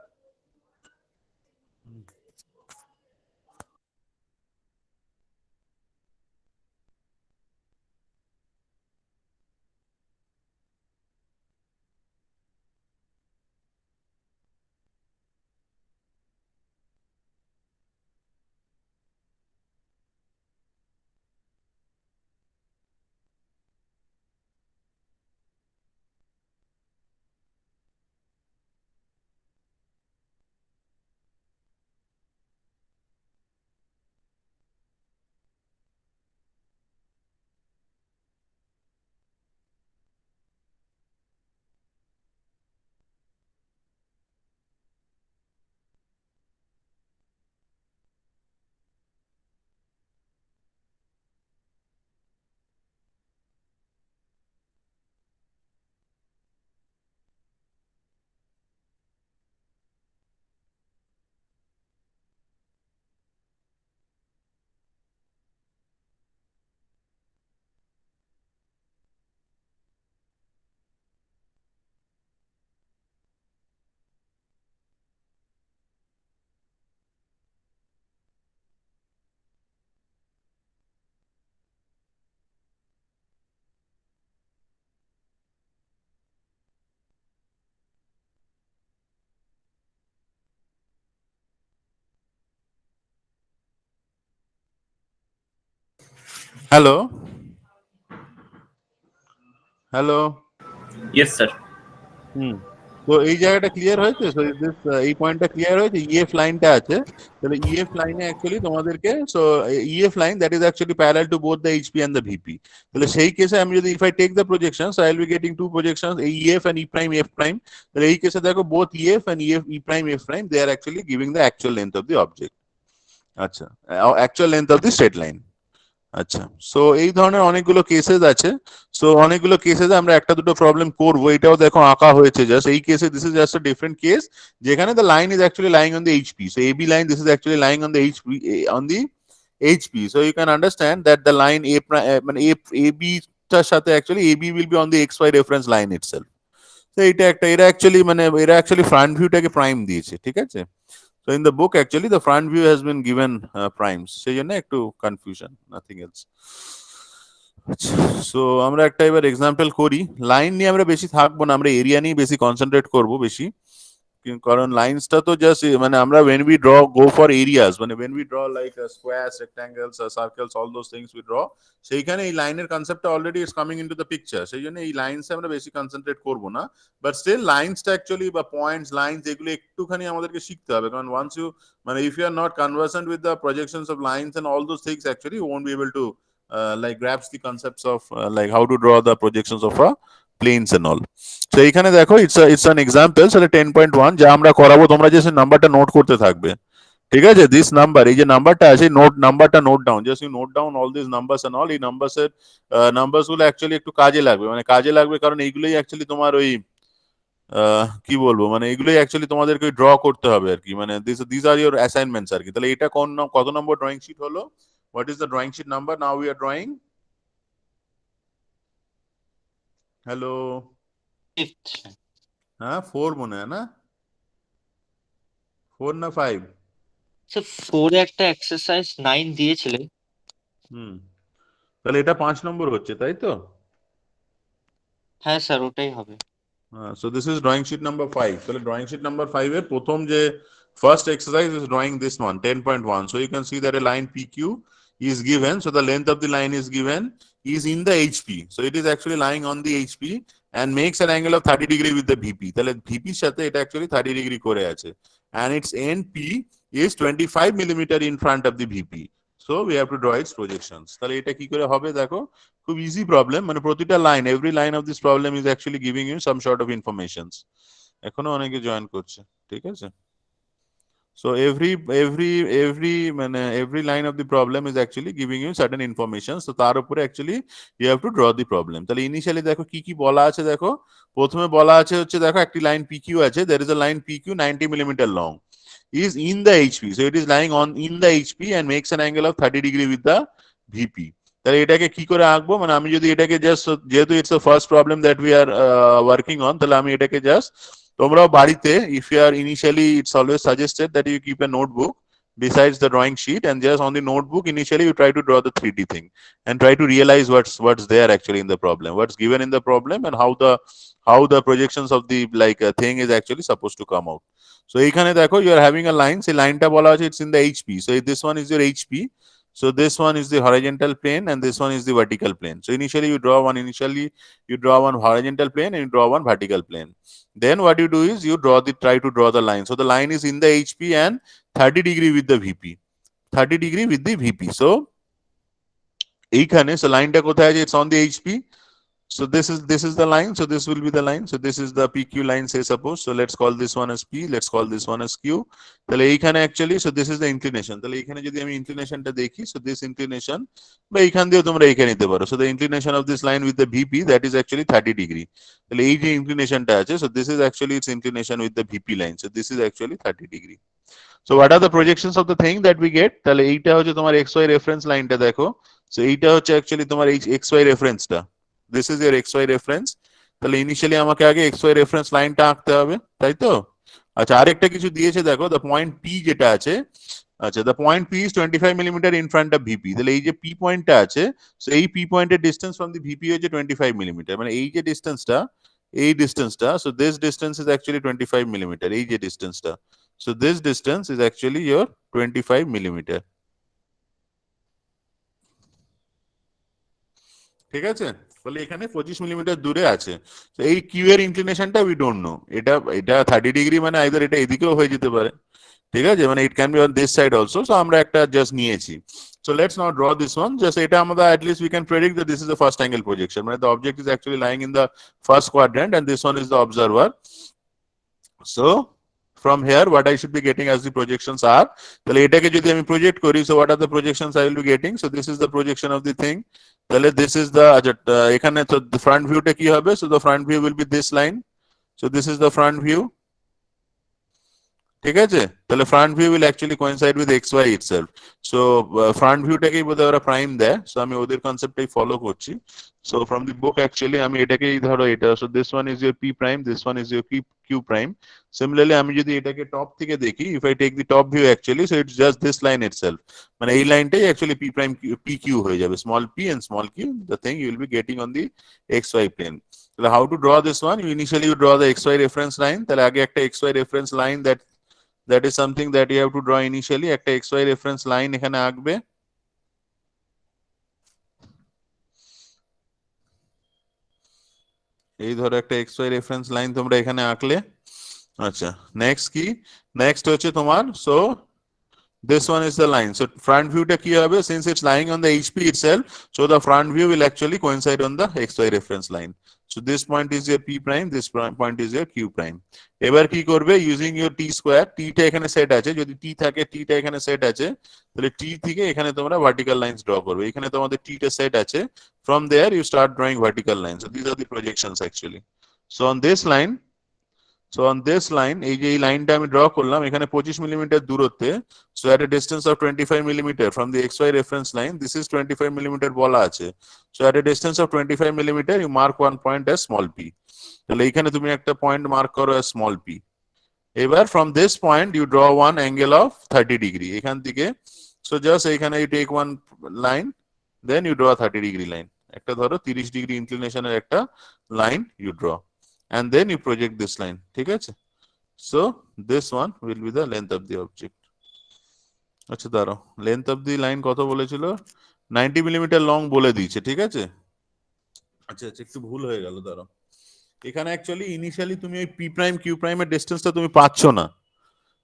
হ্যালো হ্যালো Yes, sir. তো এই জায়গাটা ক্লিয়ার হয়েছে, সো দিস এই পয়েন্টটা ক্লিয়ার হয়েছে, ইএফ লাইনটা আছে, তাহলে ইএফ লাইনে অ্যাকচুয়ালি তোমাদেরকে, so EF line that is actually parallel to both the HP and the VP. তাহলে সেই কেসে আমি যদি if I take the projection, so I will be getting two projections, EF and E prime F prime. তাহলে এই কেসে দেখো both EF and E prime F prime they are actually giving the actual length of the object. আচ্ছা, actual length of the straight line. আচ্ছা, সো এই ধরনের অনেকগুলো কেসেস আছে। সো অনেকগুলো কেসেস আমরা একটা দুটো প্রবলেম করব, এটাও দেখো আঁকা হয়েছে জাস্ট এই কেসে, this is just a different case যেখানে the line is actually lying on the HP. So AB line, this is actually lying on the HP, on the HP. So you can understand that the line a মানে এবি টার সাথে actually AB will be on the x Y reference line itself. তো এটা একটা, এরা অ্যাকচুয়ালি ফ্রন্ট ভিউটাকে প্রাইম দিয়েছে, ঠিক আছে। So in the book actually the front view has been given primes, সেই জন্য একটু কনফিউশন, নাথিং এলস। সো আমরা একটা এবার এক্সাম্পল করি, লাইন নিয়ে আমরা বেশি থাকবো না, আমরা এরিয়া নিয়ে বেশি কনসেন্ট্রেট করব বেশি, কারণ লাইন্সটা তো জাস্ট মানে আমরা when we draw go for areas, মানে when we draw like squares, rectangles, circles, all those things we draw, সেইখানে এই লাইনের কনসেপ্টটা already is coming into the picture, সেই জন্য এই লাইনসে আমরা বেশি কনসেন্ট্রেট করব না। বাট স্টিল লাইনসটা অ্যাকচুয়ালি বা পয়েন্টস লাইনস এগুলো একটুখানি আমাদেরকে শিখতে হবে, কারণ ওয়ান্স ইউ মানে if you are not conversant with the projections of lines and all those things actually you won't be able to like grasp the concepts of like how to draw the projections of a planes and all. So এখানে দেখো it's an example, so 10.1 যা আমরা করাবো, তোমরা যে নাম্বারটা নোট করতে থাকবে, ঠিক আছে? দিস নাম্বার, এই যে নাম্বারটা আছে, নাম্বারটা note down, just you note down all this numbers and all. এই নাম্বারস গুলো অ্যাকচুয়ালি একটু কাজে লাগবে, মানে কাজে লাগবে কারণ এইগুলোই অ্যাকচুয়ালি তোমার ওই কি বলবো, মানে এগুলোই অ্যাকচুয়ালি তোমাদেরকে ড্র করতে হবে আর কি, মানে দিস আর ইউর অ্যাসাইনমেন্টস আর কি। তাহলে এটা কত নম্বর ড্রয়িং শিট হলো? What is the drawing sheet number? Now we are drawing, hello, fifth. হ্যাঁ 4 মনে হয় না, 4 না 5? স্যার 4 এ একটা এক্সারসাইজ 9 দিয়েছিলেন। তাহলে এটা 5 নম্বর হচ্ছে, তাই তো? হ্যাঁ স্যার, ওটাই হবে। So this is drawing sheet number 5. তাহলে drawing sheet number 5 এর প্রথম যে first exercise is drawing this one, 10.1. So you can see that a line PQ is given. So the length of the line is given is in the HP. So it is actually lying on the HP and makes an angle of 30 degree with the VP. তাহলে VP এর সাথে এটা actually 30 degree করে আছে, and its NP is 25 millimeter in front of the VP. So we have to draw its projections. তাহলে এটা কি করে হবে দেখো, খুব ইজি প্রবলেম, মানে প্রতিটা line, every line of this problem is actually giving you some sort of informations. এখনো অনেকে জয়েন করছে, ঠিক আছে? সো এভরি মানে every line of the problem is actually giving you certain informations. তো তার উপরে actually you have to draw the problem. তাহলে ইনিশিয়ালি দেখো কি কি বলা আছে, দেখো প্রথমে বলা আছে হচ্ছে, দেখো একটি লাইন PQ আছে, there is a line PQ 90 millimeter long is in the HP, so it is lying on in the HP and makes an angle of 30 degree with the VP. তাহলে এটাকে কি করে আঁকবো, মানে আমি যদি এটাকে জাস্ট, যেহেতু it's a first problem that we are working on, তাহলে আমি এটাকে জাস্ট, তোমরাও বাড়িতে if you are initially, it's always suggested that you keep a notebook besides the drawing sheet, and just on the notebook initially you try to draw the 3D thing and try to realize what's there actually in the problem, what's given in the problem, and how the projections of the like thing is actually supposed to come out. So এখানে দেখো you are having a line, say line টা বলা আছে it's in the HP, so this one is your HP. So this one is the horizontal plane and this one is the vertical plane. So initially you draw one horizontal plane and you draw one vertical plane. Then what you do is you try to draw the line. So the line is in the HP and 30 degree with the VP. 30 degree with the VP. So এইখানে, so line টা কোথায় আছে? It's on the HP. So this is the line. So this will be the line. So this is the PQ line, say suppose. So let's call this one as P. Let's call this one as Q. তাহলে এইখানে actually, so this is the inclination. তাহলে এইখানে যদি আমি inclinationটা দেখি, so this inclination, বা এইখান দিয়েও তোমরা এইখানে নিতে পারো। So the inclination of this line with the VP, that is actually 30 degree. তাহলে এই যে inclinationটা আছে, so this is actually its inclination with the VP line. So this is actually 30 degree. So what are the projections of the thing that we get? তাহলে এইটা হচ্ছে তোমার XY reference লাইনটা দেখো। So এইটা হচ্ছে actually তোমার এই XY referenceটা। This is your XY reference. তাহলে ইনিশিয়ালি আমাকে আগে XY reference লাইনটা আঁকতে হবে, তাই তো? আচ্ছা, আরেকটা কিছু দিয়েছে দেখো, the point P যেটা আছে, আচ্ছা the point P is 25 millimeter in front of VP. তাহলে এই যে P পয়েন্টটা আছে, so এই P পয়েন্টের ডিসটেন্স from the VP হচ্ছে 25 millimeter, মানে এই যে ডিসটেন্সটা, so this distance is actually 25 millimeter, এই যে ডিসটেন্সটা, so this distance is actually your 25 millimeter. ঠিক আছে? তাহলে এখানে 25 মিলিমিটার দূরে আছে। তো এই কিউ এর ইনক্লিনেশনটা উই ডোন্ট নো, এটা 30 ডিগ্রি, মানে আইদার এটা এদিকেও হয়ে যেতে পারে, ঠিক আছে, মানে it can be on this side also. So আমরা একটা জাস্ট নিয়েছি। So let's now draw this one. Just এটা আমরা at least we can predict that this is the first angle projection. মানে the object is actually lying in the first quadrant and this one is the observer. So from here what I should be getting as the projections are, তাহলে এটাকে যদি আমি প্রজেক্ট করি, so what are the projections I will be getting? So this is the projection of the thing. তাহলে this is the, এখানে তো front view টা কি হবে? So the front view will be this line. So this is the front view. ঠিক আছে? তাহলে front view will actually coincide with XY itself. So front view টাকেই বোধহয় ওরা প্রাইম দেয়, so আমি ওদের কনসেপ্টটাই ফলো করছি। So from the book actually আমি এটাকেই ধরো এটা, so this one is your P prime, this one is your Q prime. Similarly আমি যদি এটাকে টপ থেকে দেখি, if I take the top view actually, so it's just this line itself, মানে এই লাইনটাই actually P prime PQ হয়ে যাবে, small p and small q, the thing you will be getting on the XY plane. তাহলে how to draw this one? You initially draw the XY reference line. তাহলে আগে একটা XY reference line, that is something that you have to draw initially. একটা XY reference line এখানে আঁকবে। এই ধরো একটা XY reference line তোমরা এখানে আঁকলে। আচ্ছা, নেক্সট কি? নেক্সট হচ্ছে তোমার, so this one is the line. So front view টা কি হবে? Since it's lying on the HP itself, so the front view will actually coincide on the XY reference line. So this point is your p prime, this point is your q prime. এবার কি করবে, using your t square, t টা এখানে সেট আছে, যদি t থাকে t টা এখানে সেট আছে, তাহলে t থেকে এখানে তোমরা ভার্টিক্যাল লাইনস ড্র করবে। এখানে তোমাদের t টা সেট আছে, from there you start drawing vertical lines. So these are the projections actually. So on this line, এই যে এই লাইনটা আমি ড্র করলাম এখানে 25 মিলিমিটার দূরত্বে, so at a distance of 25 millimeter from the xy reference line, this is 25 millimeter বলা আছে, so at a distance of 25 millimeter you mark one point as small p. তাহলে এখানে তুমি একটা পয়েন্ট মার্ক করো as small p. এবার from this point you draw one angle of 30 degree এখান থেকে, so just এখানে you take one line, then you draw a 30 degree line, একটা ধরো 30 ডিগ্রি ইনক্লিনেশনের একটা line you draw, and then you project this line, ঠিক আছে? So this one will be the length of the object. আচ্ছা দাঁড়াও, length of the line কত বলেছিল, 90 মিলিমিটার লং বলে দিয়েছে, ঠিক আছে? আচ্ছা একটু ভুল হয়ে গেল, দাঁড়াও, এখানে অ্যাকচুয়ালি ইনিশিয়ালি তুমি ওই পি প্রাইম কিউ প্রাইমের ডিসটেন্সটা তুমি পাচ্ছ না,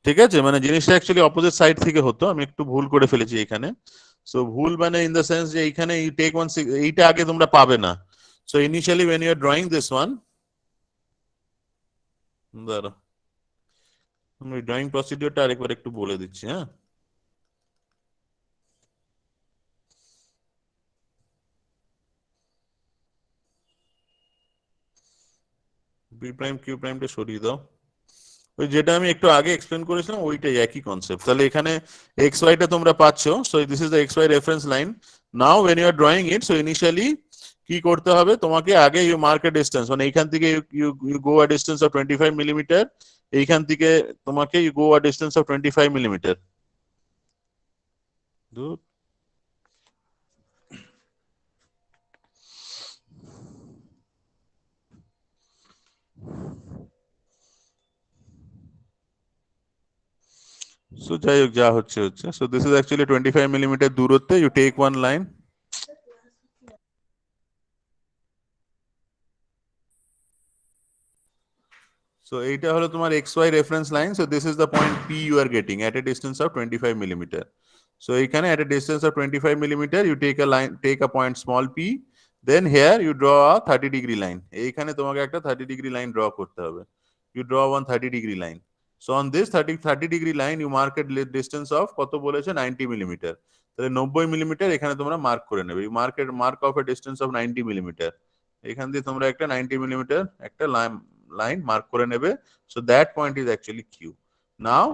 ঠিক আছে? মানে জিনিসটা অ্যাকচুয়ালি অপোজিট সাইড থেকে হতো, আমি একটু ভুল করে ফেলেছি এখানে। সো ভুল মানে ইন দ্য সেন্স যে এইখানে ইউ টেক ওয়ান, এইটা আগে তোমরা পাবে না। So initially when you are drawing this one, দাঁড়াও আমি ড্রয়িং প্রসিডিওরটা আরেকবার একটু বলে দিচ্ছি, হ্যাঁ? বি প্রাইম কিউ প্রাইমটা সরিয়ে দাও, ওই যেটা আমি একটু আগে এক্সপ্লেন করেছিলাম ওইটাই একই কনসেপ্ট। তাহলে এখানে এক্স ওয়াইটা তোমরা পাচ্ছ, so this is the x Y reference line. Now when you are drawing it, so initially কি করতে হবে তোমাকে, আগে ইউ মার্ক এ ডিসটেন্স, মানে এইখান থেকে you go a distance of 25 millimetre, এইখান থেকে তোমাকে you go a distance of 25 millimetre. So যাই হোক, যা হচ্ছে হচ্ছে। So this is actually 25 millimetre দূরত্বে you take one line, so এইটা হলো তোমার xy reference line. So this is the point P you are getting at a distance of 25 millimeter. So এইখানে at a distance of 25 millimeter you take a line, take a point small p, then here you draw a 30 degree line. এইখানে তোমাকে একটা 30 degree line draw করতে হবে, you draw one 30 degree line. So on this 30 degree line you mark a distance of কত বলেছে 90 millimeter. তাহলে 90 মিলিমিটার এখানে তোমরা মার্ক করে নেবে, you mark off a distance of 90 millimeter. এখান দিয়ে তোমরা একটা 90 মিলিমিটার একটা লাইন মার্ক করে নেবে, so that point is actually q. Now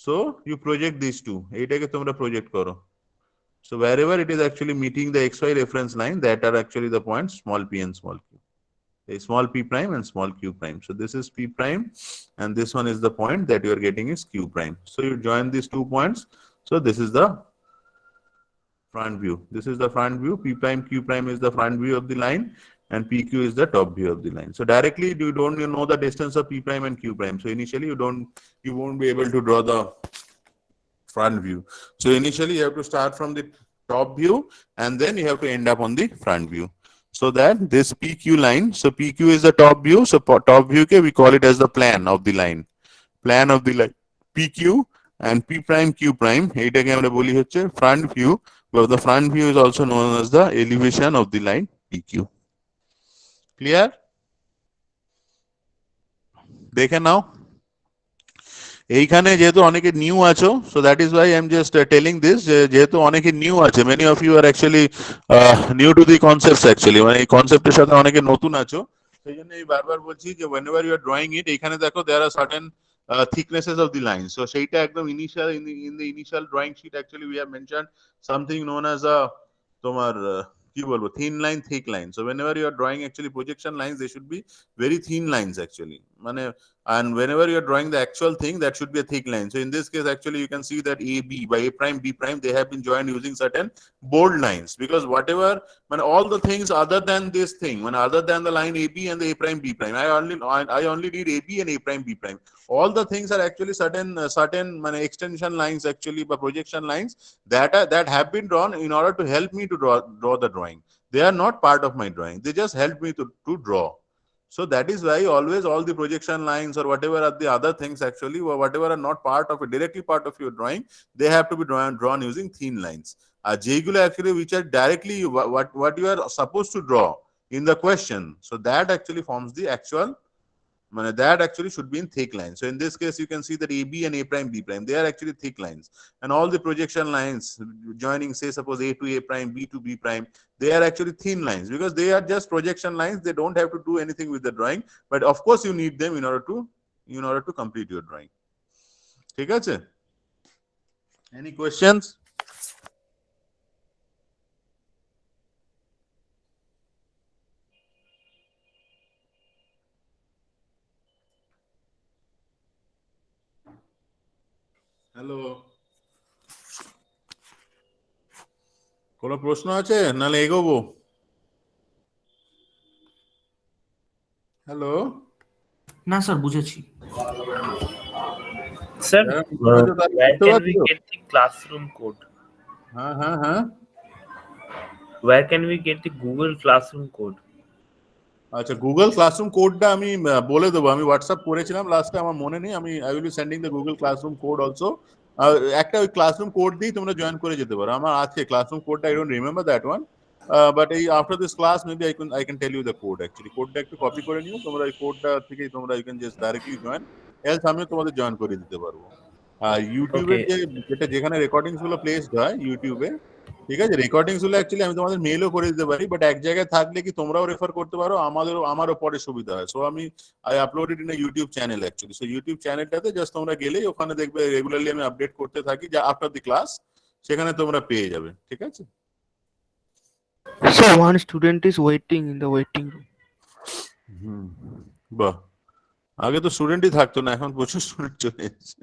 so you project these two, এইটাকে তোমরা প্রজেক্ট করো, so wherever it is actually meeting the xy reference line, that are actually the points small p and small q, a small p prime and small q prime. So this is p prime and this one is the point that you are getting is q prime. So you join these 2 points, so this is the front view, this is the front view, p prime q prime is the front view of the line and PQ is the top view of the line. So directly you don't know the distance of P prime and Q prime. So initially you won't be able to draw the front view. So initially you have to start from the top view and then you have to end up on the front view. So that this PQ line, so PQ is the top view. So top view we call it as the plan of the line. Plan of the line PQ and P prime Q prime. এইটাকে আমরা বলি হচ্ছে front view, but the front view is also known as the elevation of the line PQ. Clear? দেখে নাও, এইখানে যেহেতু অনেকে নিউ আছো, so that is why I am just telling this, যেহেতু অনেকে নিউ আছে, many of you are actually new to the concepts actually, মানে এই কনসেপ্টের সাথে অনেকে নতুন আছো, সেই জন্য এই বারবার বলছি যে whenever you are drawing it, এইখানে দেখো there are certain thicknesses of the line. So সেইটা একদম initial in the initial drawing sheet actually we have mentioned something known as a তোমার কি বলবো thin line thick line. So whenever you are drawing actually projection lines, they should be very thin lines actually, মানে, and whenever you are drawing the actual thing, that should be a thick line. So in this case actually you can see that AB by A prime B prime, they have been joined using certain bold lines, because whatever, when all the things other than this thing, when other than the line AB and the A prime B prime, I only need AB and A prime B prime, all the things are actually certain extension lines actually, by projection lines that have been drawn in order to help me to draw the drawing. They are not part of my drawing, they just help me to draw. So that is why always all the projection lines or whatever are the other things actually, or whatever are not part of it, directly part of your drawing, they have to be drawn using thin lines. যেগুলো actually which are directly what you are supposed to draw in the question. So that actually forms the actual, that actually should be in thick lines. So in this case, you can see that AB and A prime, B prime, they are actually thick lines. And all the projection lines joining, say, suppose A to A prime, B to B prime, they are actually thin lines because they are just projection lines. They don't have to do anything with the drawing. But of course, you need them in order to complete your drawing. ঠিক আছে? Any questions? হ্যালো, কোনো প্রশ্ন আছে নালে এগোবো? হ্যালো, না স্যার বুঝেছি। Sir, যারা where বুঝতে can we পারছো? get the classroom code? হ্যাঁ হ্যাঁ হ্যাঁ, Where can we get the Google Classroom code? আচ্ছা, গুগল ক্লাসরুম কোডটা আমি বলে দেবো। আমি হোয়াটসঅ্যাপ করেছিলাম লাস্টে, আমার মনে নেই। I will B sending the Google classroom code also. একটা ওই ক্লাসরুম কোড দিয়ে তোমরা জয়েন করে যেতে পারো। আমার আছে ক্লাসরুম কোডটা, I don't remember that one, but এই after this class maybe I can tell you the code. Actually কোডটা একটু কপি করে নিও তোমরা, এই কোডটা থেকেই তোমরা you can just directly join, else আমিও তোমাদের জয়েন করে দিতে পারবো। ইউটিউবে যেখানে রেকর্ডিংস গুলো প্লেসড হয় ইউটিউবে, ঠিক আছে, রেকর্ডিংস গুলো অ্যাকচুয়ালি আমি তোমাদের মেইলও করে দিতে পারি, বাট এক জায়গায় থাকলে কি তোমরাও রেফার করতে পারো, আমারও পরে সুবিধা হয়। So I uploaded in YouTube channel actually. So YouTube চ্যানেলটাতে জাস্ট তোমরা গেলেই ওখানে দেখবে রেগুলারলি আমি আপডেট করতে থাকি, যা আফটার দি ক্লাস সেখানে তোমরা পেয়ে যাবে। ঠিক আছে? So one student is waiting in the waiting room. বাহ, আগে তো স্টুডেন্টই থাকতো না, এখন প্রচুর স্টুডেন্ট চলে এসেছে।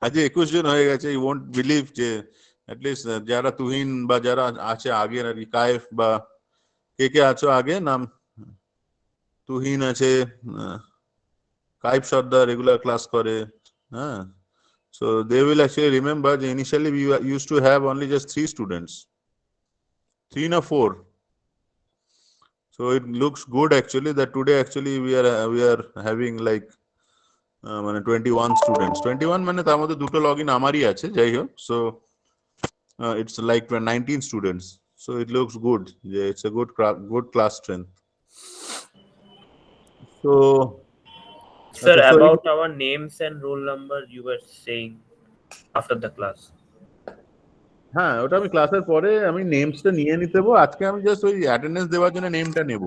আজকে 21 জন হয়ে গেছে। ইউ ওয়ন্ট বিলিভ যে অ্যাটলিস্ট যারা তুহিন বা যারা আছে আগের আর কি, কায়েফ বা কে আছো আগে, নাম তুহিন আছে, কায়েফ সর্দার রেগুলার ক্লাস করে। হ্যাঁ, so they will actually remember যে initially we used to have only just 3 students, 3 or 4. So it looks good actually that today actually we are having like 21 students. 21 মানে তার মধ্যে দুটো লগইন আমারই আছে, যাই হোক। So it's like 19 students. So it looks good. Yeah, it's a good class strength. So Sir, okay, so about our names and roll number you were saying after the class. হ্যাঁ, ওটা আমি ক্লাসের পরে আমি নেমসটা নিয়ে নিতে দেবো। আজকে আমি জাস্ট ওই অ্যাটেন্ডেন্স দেওয়ার জন্য নেমটা নেব।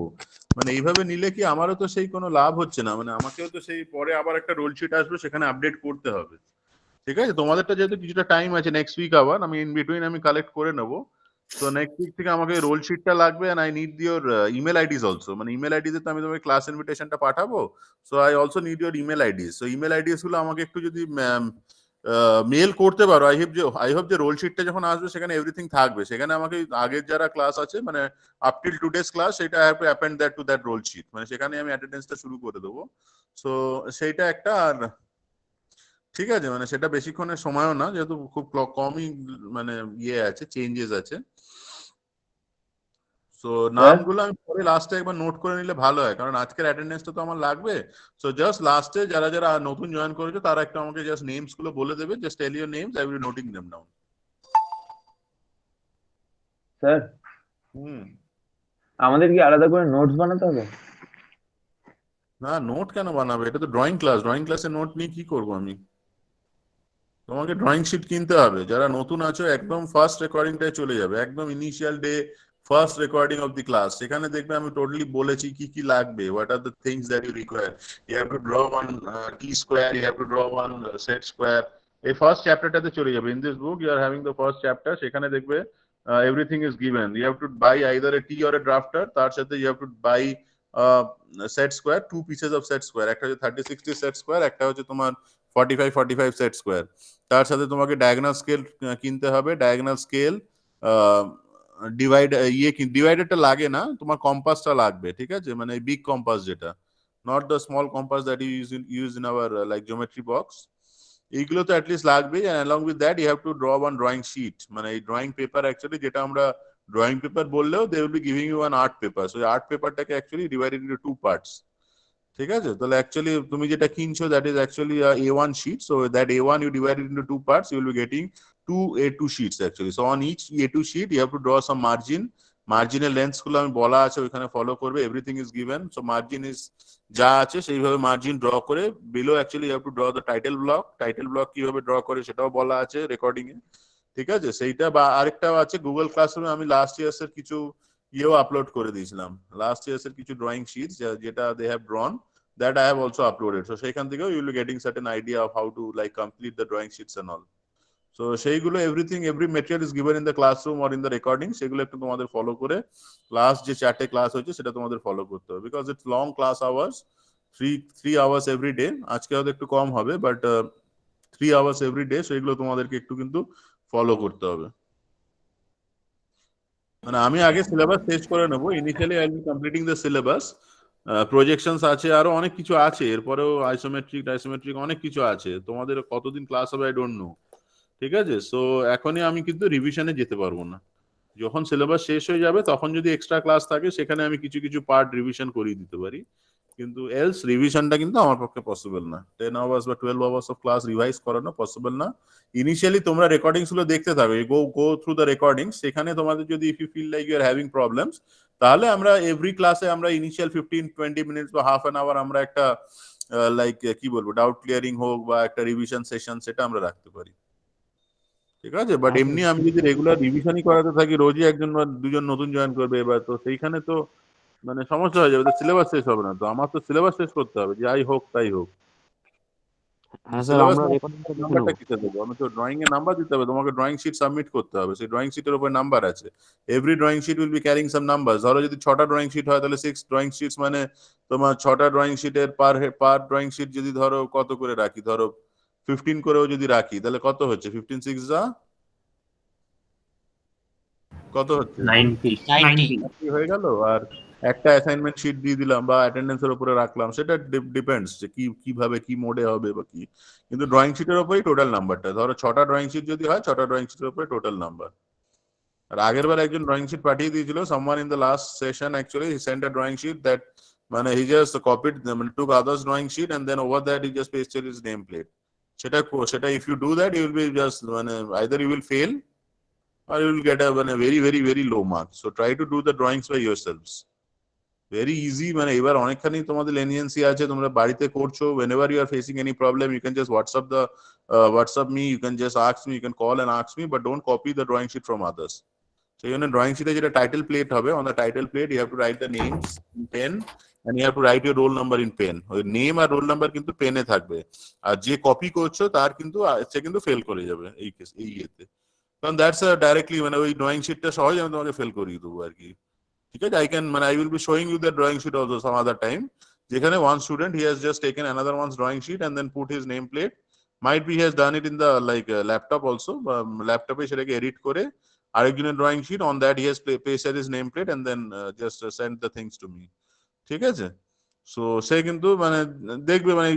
এইভাবে নিলে কি আমারও তো সেই কোনো লাভ হচ্ছে না, আমাকেও তো সেই পরে আবার একটা রোল শিট আসবে, সেখানে আপডেট করতে হবে। ঠিক আছে? তোমাদেরটা যেহেতু কিছুটা টাইম আছে, নেক্সট উইক আবার আমি ইন বিটুইন আমি কালেক্ট করে নেবো। তো নেক্সট উইক থেকে আমাকে রোল শিটটা লাগবে, and I need your email IDs also. Email আইডিতে তো আমি তোমাকে ক্লাস ইনভিটেশনটা পাঠাবো। So I also need your email IDs. So email IDs গুলো আমাকে একটু যদি মেল করতে পারো, আই হোপ যে রোল শিটটা যখন আসবে সেখানে এভরিথিং থাকবে। সেখানে আমাকে আগের যারা ক্লাস আছে আপ টিল টুডেস ক্লাস, সেটা I have to append that to that roll sheet. সেখানে আমি অ্যাটেন্ডেন্সটা শুরু করে দেবো। সো সেইটা একটা, আর ঠিক আছে, সেটা বেশিক্ষণের সময়ও না, যেহেতু খুব কমই ইয়ে আছে, চেঞ্জেস আছে। সো নামগুলো আমি পরে লাস্টে একবার নোট করে নিলে ভালো হয়, কারণ আজকের অ্যাটেন্ডেন্সটা তো আমার লাগবে। সো জাস্ট লাস্টে যারা যারা নতুন জয়েন করেছে তারা একটু আমাকে জাস্ট নেমস গুলো বলে দেবে। Just tell your names, I will be noting them down. Sir, আমাদের কি আলাদা করে নোটস বানাতে হবে? না, নোট কেন বানাবে? এটা তো ড্রয়িং ক্লাস। ড্রয়িং ক্লাসে নোট নিয়ে কি করবো আমি? তোমাকে ড্রয়িং শিট কিনতে হবে। যারা নতুন আছো একদম ফার্স্ট রেকর্ডিংটায় চলে যাবে, একদম initial day first recording of the class. সেখানে দেখবে আমি টোটালি বলেছি কি কি লাগবে, what are the things that you require. You have to draw one T square, you have to draw one set square. এই ফার্স্ট চ্যাপ্টারটাতে চলে যাবে। In this book you are having the first chapter, সেখানে দেখবে everything is given. You have to buy either a T or a drafter. তার সাথে you have to buy set square, 2 pieces of set square. একটা হচ্ছে 30-60 সেট স্কোয়ার, একটা হচ্ছে তোমার 45-45 সেট স্কোয়ার। তার সাথে তোমাকে ডায়াগোনাল স্কেল কিনতে হবে। ডায়াগোনাল স্কেল, ডিভাইডারটা লাগে না, তোমার কম্পাসটা লাগবে। ঠিক আছে? বিগ কম্পাস যেটা, not the small compass that use in our like geometry box. এইগুলো তো অ্যাটলিস্ট লাগবে। And along with that you have to draw one drawing sheet. এই ড্রয়িং পেপার অ্যাকচুয়ালি, যেটা আমরা ড্রয়িং পেপার বললেও they will be giving you one art paper. So art পেপারটাকে অ্যাকচুয়ালি ডিভাইডেড ইনটু 2 parts। ঠিক আছে? তাহলে অ্যাকচুয়ালি তুমি যেটা কিনছো that is actually A1 sheet. So that A1 you divide it into 2 parts, you will be getting 2 A2 sheets actually. So on each A2 sheet you have to draw some margin, মার্জিনের লেন্থস গুলো আমি বলা আছে ওইখানে ফলো করবে, everything is given. So margin is যা আছে সেইভাবে মার্জিন ড্র করে, below actually you have to draw the title block কিভাবে ড্র করে সেটাও বলা আছে রেকর্ডিং এ, ঠিক আছে? সেইটা বা আরেকটাও আছে গুগল ক্লাসরুমে আমি লাস্ট ইয়ার্স এর কিছু ইয়েও আপলোড করে দিয়েছিলাম, লাস্ট ইয়ার্স এর কিছু ড্রয়িং শিটস যেটা they have drawn, that I have also uploaded. So সেইখান থেকেও you will be getting certain idea of how to like complete the drawing sheets and all. So সেইগুলো every material is given in the classroom or in the recording, সেগুলো একটু তোমাদের ফলো করে লাস্ট যে 4টে ক্লাস হচ্ছে সেটা তোমাদের ফলো করতে হবে, because it's long class hours, 3 hours every day, আজকে হয়তো একটু কম হবে but 3 hours every day, so এগুলো তোমাদেরকে একটু কিন্তু ফলো করতে হবে। মানে আমি আগে সিলেবাস শেষ করে নেব, initially I will B completing the syllabus, projections আছে, আরো অনেক কিছু আছে, এরপরেও আইসোমেট্রিক অনেক কিছু আছে, তোমাদের কতদিন ক্লাস হবে আই ডোন্ট নো, ঠিক আছে? সো এখনই আমি কিন্তু রিভিশনে যেতে পারবো না, যখন সিলেবাস শেষ হয়ে যাবে তখন যদি এক্সট্রা ক্লাস থাকে সেখানে আমি কিছু কিছু পার্ট রিভিশন করিয়ে দিতে পারি, কিন্তু এলস রিভিশনটা কিন্তু আমার পক্ষে পসিবল না, 10 আওয়ার্স বা 12 আওয়ার্স অফ ক্লাস রিভাইজ করানো পসিবল না। ইনিশিয়ালি তোমরা রেকর্ডিংস গুলো দেখতে থাকো, গো থ্রু দ্য রেকর্ডিংস, সেখানে তোমাদের যদি if you feel like you are having problems, তাহলে আমরা এভরি ক্লাসে আমরা ইনিশিয়াল 15-20 মিনিটস বা হাফ অ্যান আওয়ার আমরা একটা লাইক কি বলবো ডাউট ক্লিয়ারিং হোক বা একটা রিভিশন সেশন সেটা আমরা রাখতে পারি, ঠিক আছে? বাট এমনি আমি যদি রেগুলার রিভিশনই করাতে থাকি, রোজই একজন বা দুজন নতুন জয়েন করবে এবার, তো সেইখানে তো মানে সমস্যা হয়ে যাবে, তো সিলেবাস শেষ হবে না, তো আমার তো সিলেবাস শেষ করতে হবে, যাই হোক তাই হোক। হ্যাঁ স্যার, সিলেবাস আমরা রেকর্ডিংটা দেখে নাম্বারটা নেব। কিসে দেবো? আমি তো ড্রয়িং এর নাম্বার দিতে হবে, তোমাকে ড্রয়িং শিট সাবমিট করতে হবে, সেই ড্রয়িং শিটের উপর নাম্বার আছে, every drawing sheet will be carrying some number. ধরো যদি 6টা ড্রয়িং শিট হয় তাহলে 6 ড্রয়িং শিটস, মানে তোমার 6টা ড্রয়িং শিটের পার ড্রয়িং শিট যদি ধরো কত করে রাখি, ধরো 15 করেও যদি রাখি তাহলে কত হচ্ছে, 15 6 যা কত হচ্ছে, 90 90 হয়ে গেল। আর একটা অ্যাসাইনমেন্ট শিট দিয়ে দিলাম বা অ্যাটেন্ডেন্সের উপরে রাখলাম, সেটা ডিপেন্ডস যে কিভাবে কি মোডে হবে বা কি, কিন্তু ড্রয়িং শিটের উপরেই টোটাল নাম্বারটা, ধরো 6টা ড্রয়িং শিট যদি হয় 6টা ড্রয়িং শিটের উপরে টোটাল নাম্বার। আর আগের বার একজন ড্রয়িং শিট পাঠিয়ে দিয়েছিল, someone in the last session actually he sent a drawing sheet that মানে হি জাস্ট কপিড মানে took others drawing sheet and then over that he just pasted his name plate. সেটা if you do that you will be just মানে either you will fail or you will get a very low mark. So try to do the drawings by yourselves. Very easy, মানে এবার অনেকখানি তোমাদের লেনিয়েন্সি আছে, তোমরা বাড়িতে করছো, whenever you are facing any problem you can just WhatsApp me, you can just ask me, you can call and ask me, but don't copy the drawing sheet from others. So you know drawing sheet যেটা টাইটেল প্লেট হবে, on the title plate you have to write the names in pen and you have to write your roll number in pen. ওই নেম আর রোল নাম্বার কিন্তু পেনে থাকবে, আর যে কপি করছো তার কিন্তু সে কিন্তু ফেল করে যাবে এই ইয়েতে, কারণ দ্যাটস ডাইরেক্টলি মানে ওই ড্রয়িং শিটটা সহজে আমি তোমাকে ফেল করিয়ে দেবো আর কি, ঠিক আছে? I will be showing you the drawing sheet also some other time, যেখানে one student he has just taken another one's drawing sheet and then put his name plate, might be he has done it in the like laptop also, laptop এ সেটাকে এডিট করে আরেকজনের drawing sheet, on that he has pasted his name plate and then just sent the things to me, ঠিক আছে? So সে কিন্তু মানে দেখবে মানে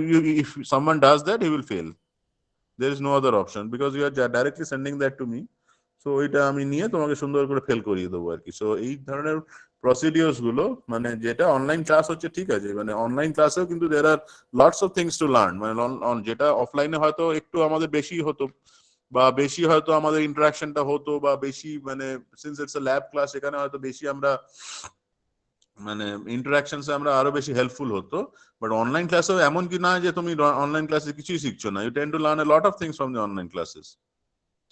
if someone does that he will fail, there is no other option because you are directly sending that to me. So এটা আমি নিয়ে তোমাকে সুন্দর করে ফেল করিয়ে দেবো আর কি। সো এই ধরনের প্রসিডিওর্স গুলো মানে যেটা অনলাইন ক্লাস হচ্ছে, ঠিক আছে, মানে অনলাইন ক্লাসেও কিন্তু there are lots of things to learn, মানে যেটা অফলাইনে হয়তো একটু আমাদের বেশি হতো বা বেশি হয়তো আমাদের ইন্টারাকশনটা হতো বা বেশি মানে since it's a lab class এখানে হয়তো বেশি আমরা মানে ইন্টারাকশনস আমরা আরো বেশি হেল্পফুল হতো, বাট অনলাইন ক্লাসেও এমন কি না যে তুমি অনলাইন ক্লাসে কিছুই শিখছো না, you tend to learn a lot of things from the online classes,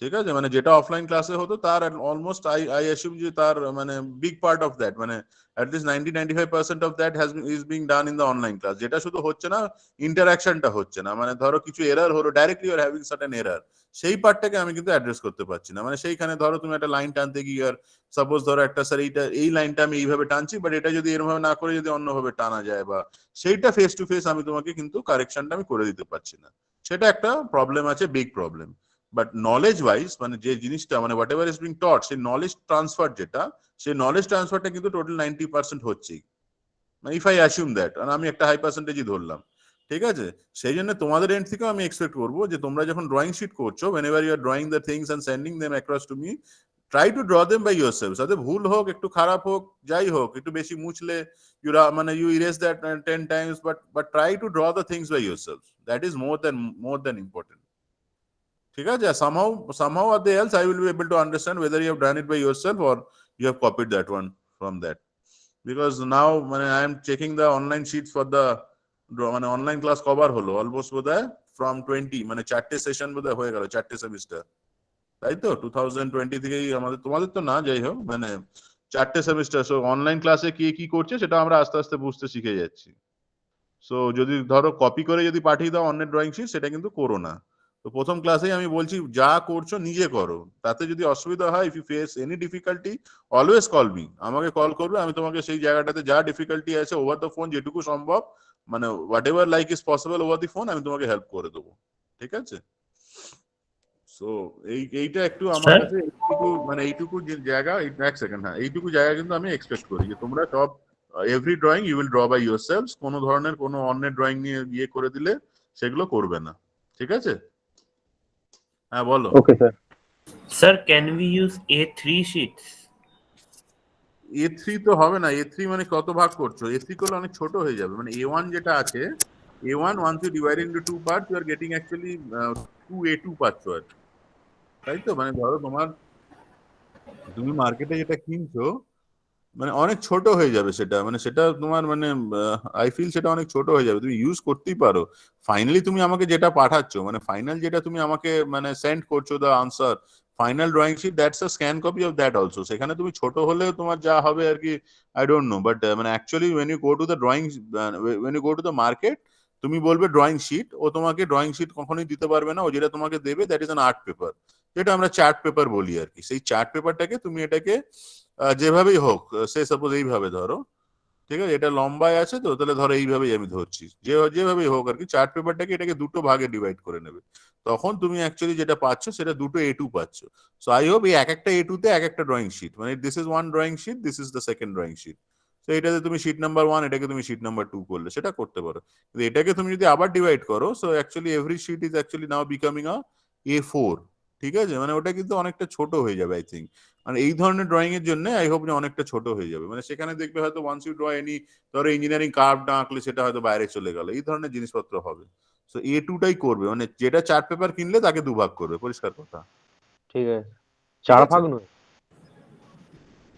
ঠিক আছে? মানে যেটা অফলাইন ক্লাসে হতো তার অলমোস্ট আই অ্যাসিউম যে তার মানে বিগ পার্ট অফ দ্যাট মানে at least 90-95% of that is being done in the online class, যেটা শুধু হচ্ছে না ইন্টারাকশনটা হচ্ছে না, মানে ধরো কিছু এরর হলো directly you are having certain error, সেই পার্টটাকে আমি কিন্তু অ্যাড্রেস করতে পারছি না, মানে সেইখানে ধরো তুমি একটা লাইন টানতে গিয়ে আর সাপোজ ধরো একটা স্যার এই লাইনটা আমি এইভাবে টানছি বাট এটা যদি এরভাবে না করে যদি অন্যভাবে টানা যায় বা সেইটা ফেস টু ফেস আমি তোমাকে কিন্তু কারেকশনটা আমি করে দিতে পারছি না, সেটা একটা প্রবলেম আছে, big problem. But knowledge wise মানে যে জিনিসটা মানে হোয়াট এভার ইজ বিং টট, সেই নলেজ ট্রান্সফার যেটা, সেই নলেজ ট্রান্সফারটা কিন্তু টোটাল 90% হচ্ছেই, মানে ইফ আই অ্যাসিউম দ্যাট, আর আমি একটা হাই পার্সেন্টেজই ধরলাম, ঠিক আছে? সেই জন্য তোমাদের এন্ড থেকেও আমি এক্সপেক্ট করবো যে তোমরা যখন ড্রয়িং শিট করছো, whenever you are drawing the things and sending them across to me, try to draw them by yourself. সাথে ভুল হোক, একটু খারাপ হোক, যাই হোক, একটু বেশি মুছলে মানে you erase that 10 times, but try to draw the things by yourself. That is more than important. ঠিক আছে? Somehow or the else I will be able to understand whether you have done it by yourself or you have copied that one from that. Because now when I am checking the online sheets for the মানে অনলাইন ক্লাস কভার হলো অলমোস্ট বোধহয় ফ্রম 20 মানে 4টে সেশন বোধহয় হয়ে গেল 4টে সেমিস্টার, তাই তো 2020 থেকেই আমাদের, তোমাদের তো না, যাই হোক মানে 4টে সেমিস্টার। সো অনলাইন ক্লাসে কি কি করছে সেটা আমরা আস্তে আস্তে বুঝতে শিখে যাচ্ছি। সো যদি ধরো কপি করে যদি পাঠিয়ে দাও অন্যের ড্রয়িং শিট, সেটা কিন্তু করো না। তো প্রথম ক্লাসেই আমি বলছি যা করছো নিজে করো, তাতে যদি অসুবিধা হয়, if you face any difficulty always call me, আমাকে কল করবে, আমি তোমাকে সেই জায়গাটাতে যা ডিফিকাল্টি আছে ওভার দ্য ফোন যেটুকু সম্ভব, মানে what ever like is possible over the phone, আমি তোমাকে হেল্প করে দেবো, ঠিক আছে? সো এইটা একটু আমার কাছে এইটুকু মানে এইটুকু যে জায়গা, এক সেকেন্ড, হ্যাঁ এইটুকু জায়গা কিন্তু আমি এক্সপেক্ট করি যে তোমরা সব every drawing you will draw by yourselves, কোনো ধরনের কোনো অন্যের ড্রয়িং নিয়ে ইয়ে করে দিলে সেগুলো করবে না, ঠিক আছে? হ্যাঁ বলো। Okay sir. Sir, can we use A3 sheets? A3 তো হবে না, A3 মানে কত ভাগ করছো? A3 করলে অনেক ছোট হয়ে যাবে, মানে A1 যেটা আছে, A1 once you divide into two parts you are getting actually 2A2 পাচ্ছ আর কি, তাই তো? মানে ধরো তুমি মার্কেটে যেটা কিনছো মানে অনেক ছোট হয়ে যাবে সেটা, মানে সেটা তোমার মানে আই ফিল সেটা অনেক ছোট হয়ে যাবে, তুমি ইউজ করতেই পারো। ফাইনালি তুমি আমাকে যেটা পাঠাচ্ছ, মানে ফাইনাল যেটা তুমি আমাকে মানে সেন্ড করছো the answer final drawing sheet, that's a scan copy of that also. সেখানে তুমি ছোট হলেও তোমার যা হবে আর কি আই ডোন্ট নো, বাট মানে actually when you go to the drawing, when you go to the market, তুমি বলবে ড্রয়িং শিট, ও তোমাকে ড্রয়িং শিট কখনোই দিতে পারবে না, ও যেটা তোমাকে দেবে that is an art paper, যেটা আমরা চার্ট পেপার বলি আর কি। সেই চার্ট পেপারটাকে তুমি এটাকে যেভাবেই হোক, সে সাপোজ এইভাবে ধরো, ঠিক আছে, এটা লম্বায় আছে তো তাহলে ধরো এইভাবেই আমি ধরছি, যেভাবেই হোক আর কি, চার্ট পেপারটাকে এটাকে দুটো ভাগে ডিভাইড করে নেবে, তখন তুমি অ্যাকচুয়ালি যেটা পাচ্ছ সেটা দুটো A2 পাচ্ছ। সো আই হোপ এই এক একটা A2 তে এক একটা ড্রয়িং শিট, মানে this is one drawing sheet, this is the second drawing sheet. তো এটাতে তুমি শিট নাম্বার 1, এটাকে তুমি শিট নাম্বার 2 করলে সেটা করতে পারো, কিন্তু এটাকে তুমি যদি আবার ডিভাইড করো, so actually every sheet is actually now becoming a A4, ঠিক আছে? মানে ওটা কিন্তু অনেকটা ছোট হয়ে যাবে আই থিঙ্ক, মানে এই ধরনের ড্রয়িং এর জন্য আই হোপ যে অনেকটা ছোট হয়ে যাবে, মানে সেখানে দেখবে হয়তো ওয়ান্স ইউ ড্র এনি, ধরো ইঞ্জিনিয়ারিং কার্ভ না আঁকলে সেটা হয়তো বাইরে চলে গেল, এই ধরনের জিনিসপত্র হবে। সো A2 টাই করবে, মানে যেটা চার্ট পেপার কিনলে তাকে দুভাগ করবে, পরিষ্কার কথা। ঠিক আছে, 4 আছে? ভাগ নয়।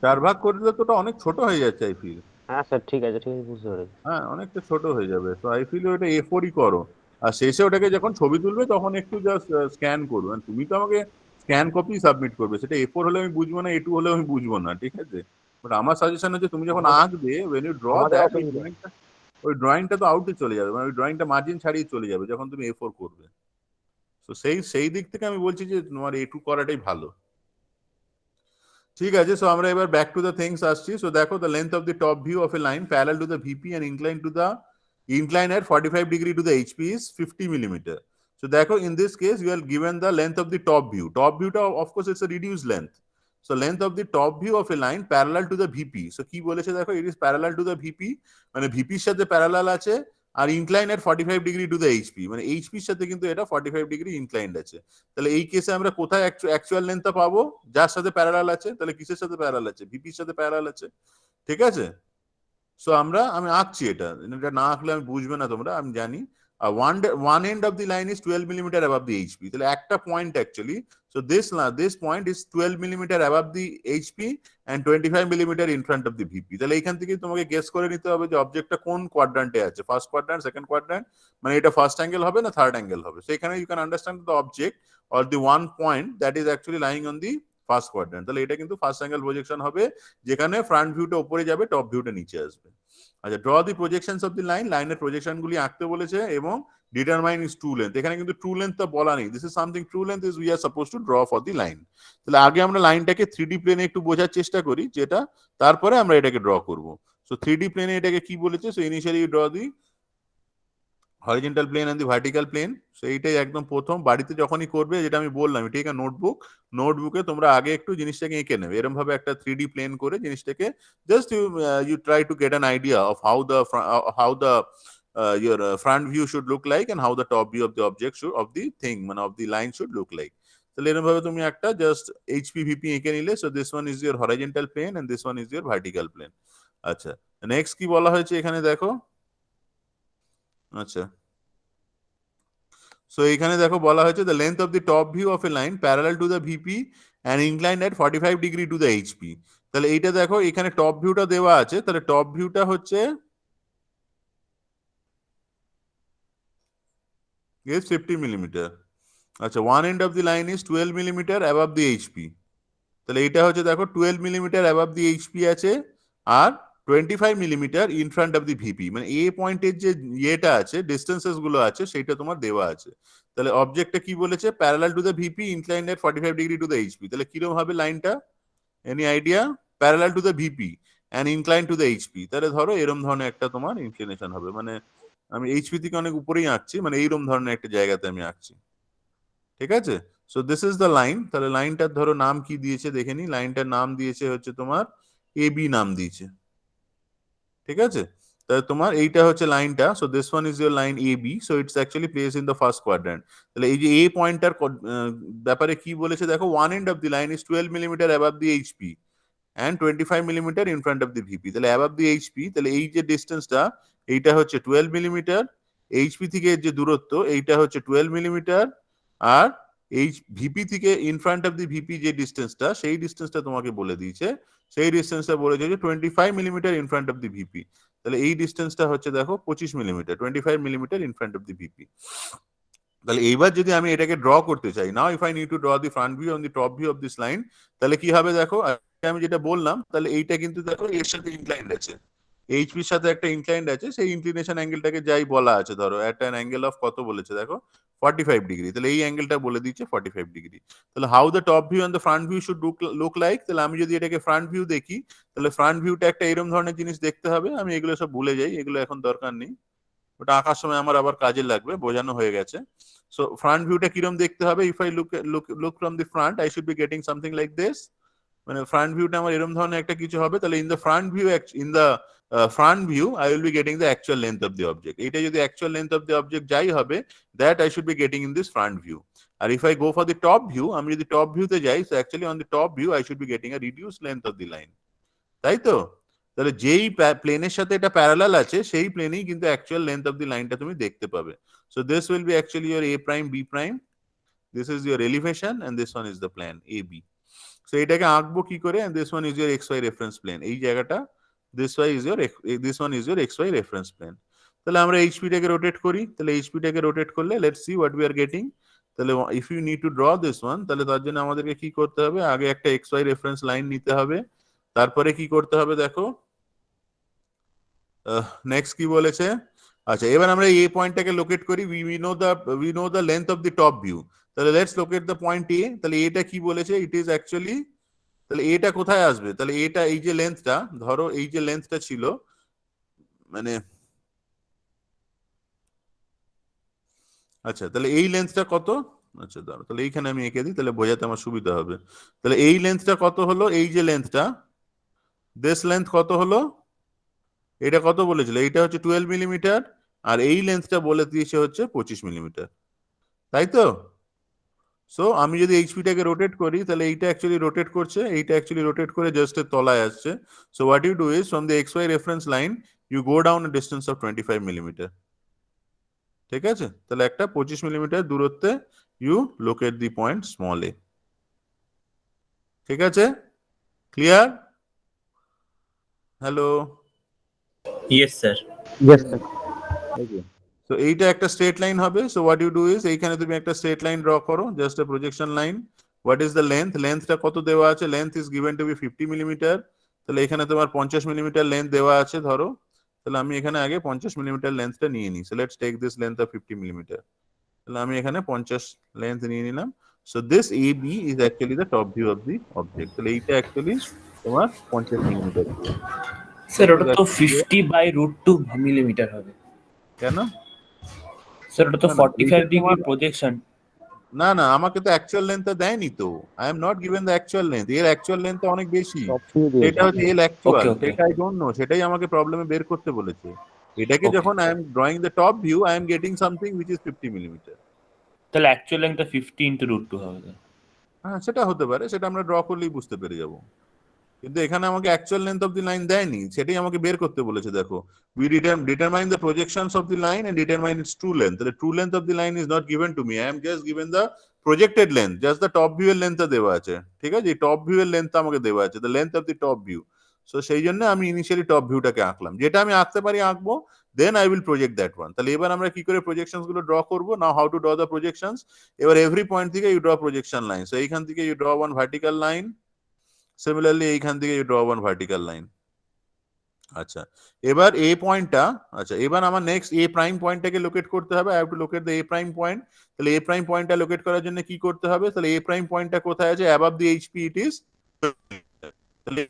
4 ভাগ করলে তো ওটা অনেক ছোট হয়ে যাচ্ছে আই ফিল। হ্যাঁ স্যার, ঠিক আছে বুঝতে পেরেছি। হ্যাঁ অনেকটা ছোট হয়ে যাবে, তো আই ফিল ওটা A4ই করো, আর শেষে ওটাকে যখন ছবি তুলবে তখন একটু জাস্ট স্ক্যান করবে, মানে তুমি তো আমাকে স্ক্যান কপি সাবমিট করবে, সেটা A4 হলে আমি বুঝবো না, A2 হলে আমি বুঝবো না, ঠিক আছে? বাট আমার সাজেশন হচ্ছে তুমি যখন আঁকবে, when you draw আমাদের that, অসুবিধা। ওই ড্রয়িংটা তো আউটে চলে যাবে, মানে ওই ড্রয়িংটা মার্জিন ছাড়িয়ে চলে যাবে যখন তুমি A4 করবে। তো সেই দিক থেকে আমি বলছি যে তোমার A2 করাটাই ভালো, ঠিক আছে? সো আমরা এবার ব্যাক টু দ্য থিংস আসছি। সো দেখো, the length of the top view of a line parallel to the VP and incline at 45 degree to the HP is 50 millimeter. So দেখো, in this case you are given the length of the top view. Top view টা of course it's a reduced length. So length of the top view of a line parallel to the VP. So কি বলেছে দেখো, it is parallel to the VP, মানে VP এর সাথে প্যারালাল আছে, আর incline at 45 degree to the HP, মানে এইচপি এর সাথে কিন্তু এটা 45 ডিগ্রি ইনক্লাইন্ড আছে। তাহলে এই কেসে আমরা কোথায় অ্যাকচুয়াল লেন্থটা পাবো? যার সাথে প্যারালাল আছে, তাহলে কিসের সাথে প্যারালাল আছে? ভিপির সাথে প্যারালাল আছে, ঠিক আছে? সো আমি আঁকছি এটা না আঁকলে আমি বুঝবে না তোমরা, আমি জানি। one end of the line is 12 millimeter above the HP, তাহলে একটা point actually, so this point is 12 millimeter above the HP and 25 millimeter in front of the VP. তাহলে এইখান থেকে তোমাকে গেস করে নিতে হবে যে অবজেক্টটা কোন কোয়াড্রান্টে আছে, ফার্স্ট কোয়াড্রান্ট, সেকেন্ড কোয়াড্রান্ট, মানে এটা ফার্স্ট অ্যাঙ্গেল হবে না থার্ড অ্যাঙ্গেল হবে। সেখানে you can understand the object or the one point that is actually lying on the first quadrant. তাহলে এটা কিন্তু ফার্স্ট অ্যাঙ্গেল প্রজেকশন হবে, যেখানে ফ্রন্ট ভিউটা উপরে যাবে, টপ ভিউটা নিচে আসবে। আচ্ছা, draw the projections of the line, লাইনের প্রজেকশন গুলি আঁকতে বলেছে, এবং ডিটারমাইন ইজ ট্রু লেন্থ। এখানে কিন্তু ট্রু লেন্থটা বলা নেই, this is something true length is we are suppose to draw for the line. তাহলে আগে আমরা লাইনটাকে 3D প্লেনে একটু বোঝার চেষ্টা করি, যেটা তারপরে আমরা এটাকে ড্র করব। সো 3D প্লেনে এটাকে কি বলেছে? So initially you draw the horizontal plane and the vertical plane. So এইটাই একদম প্রথম, বাড়িতে যখনই করবে, যেটা আমি বললাম, টেক আ নোটবুকে তোমরা আগে একটু জিনিসটাকে এঁকে নেবে, এরকম ভাবে একটা 3D প্লেন করে জিনিসটাকে just you try to get an idea of how the your front view should look like and how the top view of the object should, of the thing, মানে of the line should look like. তাহলে এরকম ভাবে তুমি একটা জাস্ট HPVP এঁকে নিলে। So this one is your horizontal plane and this one is your vertical plane. আচ্ছা, নেক্সট কি বলা হয়েছে এখানে দেখো। আচ্ছা, সো এখানে দেখো বলা হয়েছে the length of the top view of a line parallel to the VP and inclined at 45 degree to the HP. তাহলে এইটা দেখো এখানে টপ ভিউটা দেওয়া আছে, তাহলে টপ ভিউটা হচ্ছে is 50 millimeter. আচ্ছা, one end of the line is 12 millimeter above the HP. তাহলে এটা হচ্ছে দেখো 12 millimeter above the HP আছে আর 25 millimeter in front of the VP, মানে এ পয়েন্টের যে ইয়েটা আছে, ডিস্টেন্সেস গুলো আছে সেটা তোমার দেওয়া আছে। তাহলে অবজেক্টটা কি বলেছে, parallel to the VP inclined at 45 degree to the HP. তাহলে কিরকম হবে লাইনটা, any idea? Parallel to the VP and inclined to the HP. তাহলে ধরো এরকম ধরনের একটা তোমার ইনক্লিনেশন হবে, মানে আমি এইচপি থেকে অনেক উপরেই আঁকছি, মানে এইরকম ধরনের একটা জায়গাতে আমি আঁকছি, ঠিক আছে? So this is the line. তাহলে লাইনটার ধরো নাম কি দিয়েছে দেখে নি, লাইনটার নাম দিয়েছে হচ্ছে তোমার এবি নাম দিয়েছে, ঠিক আছে? তাহলে তোমার এইটা হচ্ছে লাইনটা, so this one is your line AB, so it's actually place in the first quadrant. তাহলে এই যে এ পয়েন্টটার ব্যাপারে কি বলেছে দেখো, one end of the line is 12 millimetre above the HP and 25 millimeter in front of the VP. তাহলে above the HP, তাহলে এই যে ডিসটেন্সটা এইটা হচ্ছে 12 মিলিমিটার, এইচপি থেকে যে দূরত্ব এইটা হচ্ছে 12 মিলিমিটার, আর এই ভিপি থেকে in front of the VP যে ডিসটেন্সটা, সেই ডিসটেন্সটা তোমাকে বলে দিয়েছে, সেই ডিসটেন্সটা বলেছে যে 25 millimetre in front of the VP. তাহলে এই ডিসটেন্সটা হচ্ছে দেখো 25 millimetre, 25 millimetre in front of the VP. তাহলে এইবার যদি আমি এটাকে ড্র করতে চাই, নাও if I need to draw the front view on the top view of this line, তাহলে কি হবে দেখো, আমি যেটা বললাম, তাহলে এইটা কিন্তু দেখো এর সাথে ইনক্লাইন্ড আছে, এইচপির সাথে একটা ইনক্লাইন্ড আছে, সেই ইনক্লিনেশন অ্যাঙ্গেলটাকে যাই বলা আছে, ধরো একটা অ্যাঙ্গেল অফ কত বলেছে দেখো 45 ডিগ্রি, তাহলে এই অ্যাঙ্গেলটা বলে দিচ্ছে 45 ডিগ্রি। তাহলে how the top view and the front view should look like, তাহলে আমি যদি এটাকে ফ্রন্ট ভিউ দেখি, তাহলে ফ্রন্ট ভিউটা একটা এরকম ধরনের জিনিস দেখতে হবে। আমি এগুলো সব ভুলে যাই, এগুলো এখন দরকার নেই, ওটা আঁকার সময় আমার আবার কাজে লাগবে, বোঝানো হয়ে গেছে। সো ফ্রন্ট ভিউটা কিরকম দেখতে হবে, if I look from the front I should be getting something like this, মানে ফ্রন্ট ভিউটা আমার এরকম ধরনের একটা কিছু হবে। তাহলে in the front view I will be getting the actual length of the object, এটা যদি actual length of the object যাই হবে, that I should be getting in this front view. আর if I go for the top view, আমি যদি টপ ভিউতে যাই, so actually on the top view I should be getting a reduce length of the line, তাই তো? তাহলে যেই প্লেনের সাথে এটা প্যারালাল আছে, সেই প্লেনেই কিন্তু অ্যাকচুয়াল লেন্থ অফ দি লাইনটা তুমি দেখতে পাবে। So this will be actually your A prime B prime, this is your elevation and this one is the plan A B. সো এটাকে আঁকবো কি করে, and this one is your X Y reference plane, এই জায়গাটা this Y is your this one is your X Y reference plane. তাহলে আমরা এইচপিটাকে রোটেট করি, তাহলে এইচপিটাকে রোটেট করলে let's see what we are getting. তাহলে if you need to draw this one, তাহলে তার জন্য আমাদেরকে কি করতে হবে, আগে একটা এক্স ওয়াই রেফারেন্স লাইন নিতে হবে, তারপরে কি করতে হবে দেখো, নেক্সট কি বলেছে, আচ্ছা এবার আমরা এই পয়েন্টটাকে লোকেট করি, we know the length of the top view, তাহলে লেটস লোকেট দ্য পয়েন্ট এ। তাহলে এটা কি বলেছে, ইট ইজ অ্যাকচুয়ালি, তাহলে এটা কোথায় আসবে, তাহলে এটা এই যে লেন্থটা, ধরো এই যে লেন্থটা ছিল, মানে আচ্ছা তাহলে এই লেন্থটা কত, আচ্ছা ধরো তাহলে এইখানে আমি এঁকে দিই, তাহলে বোঝাতে আমার সুবিধা হবে। তাহলে এই লেন্থটা কত হলো, এই যে লেন্থটা, দিস লেন্থ কত হলো, এটা কত বলেছিল, এইটা হচ্ছে 12 মিলিমিটার, আর এই লেন্থটা বলে দিয়েছে হচ্ছে 25 মিলিমিটার, তাই তো? সো আমি যদি এইচপিটাকে রোটেট করি, তাহলে এইটা অ্যাকচুয়ালি রোটেট করছে, এইটা অ্যাকচুয়ালি রোটেট করে জাস্ট এর তলায় আসছে। So what you do is from the x Y reference line you go down a distance of 25 millimetre, ঠিক আছে? তাহলে একটা 25 মিলিমিটার দূরত্বে you locate the point small a, ঠিক আছে? Clear? Hello, Yes, sir. Yes sir. তো এইটা একটা স্ট্রেট লাইন হবে। So what you do is, এইখানে তুমি একটা স্ট্রেট লাইন ড্র করো, just a projection line. What is the length, লেন্থটা কত দেওয়া আছে, length is given to be 50 millimetre. তাহলে এখানে তোমার 50 মিলিমিটার লেন্থ দেওয়া আছে ধরো, তাহলে আমি এখানে আগে 50 মিলিমিটার লেন্থটা নিয়ে নিই। So let's take this length of 50 millimetre, তাহলে আমি এখানে 50 লেন্থ নিয়ে নিলাম। So this A B is actually the top view of the object, তাহলে এইটা অ্যাকচুয়ালি তোমার 50 মিলিমিটার। স্যার ওটা তো 50/√2 মিলিমিটার হবে। কেন? স্যার ওটা তো না, না, 45 এইটা ডিগ্রি তোমার- প্রজেকশন। না না, আমাকে তো অ্যাকচুয়াল লেন্থটা দেয়নি তো, I am not given the actual length, এর অ্যাকচুয়াল লেন্থ অনেক বেশি, টপ ভিউ দিয়েছে। এটা হচ্ছে এল অ্যাকচুয়াল, Okay, okay. সেটা আই ডোন্ট নো, সেটাই আমাকে প্রবলেমে বের করতে বলেছে। এটাকে Okay. যখন I am drawing the top view I am getting something which is 50 millimetre. তাহলে অ্যাকচুয়াল লেন্থটা 50 × √2 হবে। হ্যাঁ সেটা হতে পারে, সেটা আমরা ড্র করলেই বুঝতে পেরে যাব। কিন্তু এখানে আমাকে actual length of the line দেয়নি, সেটাই আমাকে বের করতে বলেছে। দেখো, we determine the projections of the line and determine its true length. The true length of the line is not given to me. I am just given the projected length, just the top view এর লেন্থটা দেওয়া আছে, ঠিক আছে? এই টপ ভিউ এর লেন্থটা আমাকে দেওয়া আছে, the length of the top view. So সেই জন্য আমি ইনিশিয়ালি টপ ভিউটাকে আঁকলাম, যেটা আমি আঁকতে পারি আঁকবো, then I will project that one. তাহলে এবার আমরা কি করে প্রজেকশনস গুলো ড্র করবো? Now how to draw the projections. এবার এভরি পয়েন্ট থেকে you draw projection line. So এইখান থেকে you draw one vertical line, similarly এইখান থেকে you draw one vertical line. আচ্ছা, এবার এ পয়েন্টটা, আচ্ছা এবার আমার নেক্সট এ প্রাইম পয়েন্টটাকে লোকেট করতে হবে। I have to locate the A prime point. তাহলে এ প্রাইম পয়েন্টটা লোকেট করার জন্য কি করতে হবে? তাহলে এ প্রাইম পয়েন্টটা কোথায় আছে? Above the HP it is. তাহলে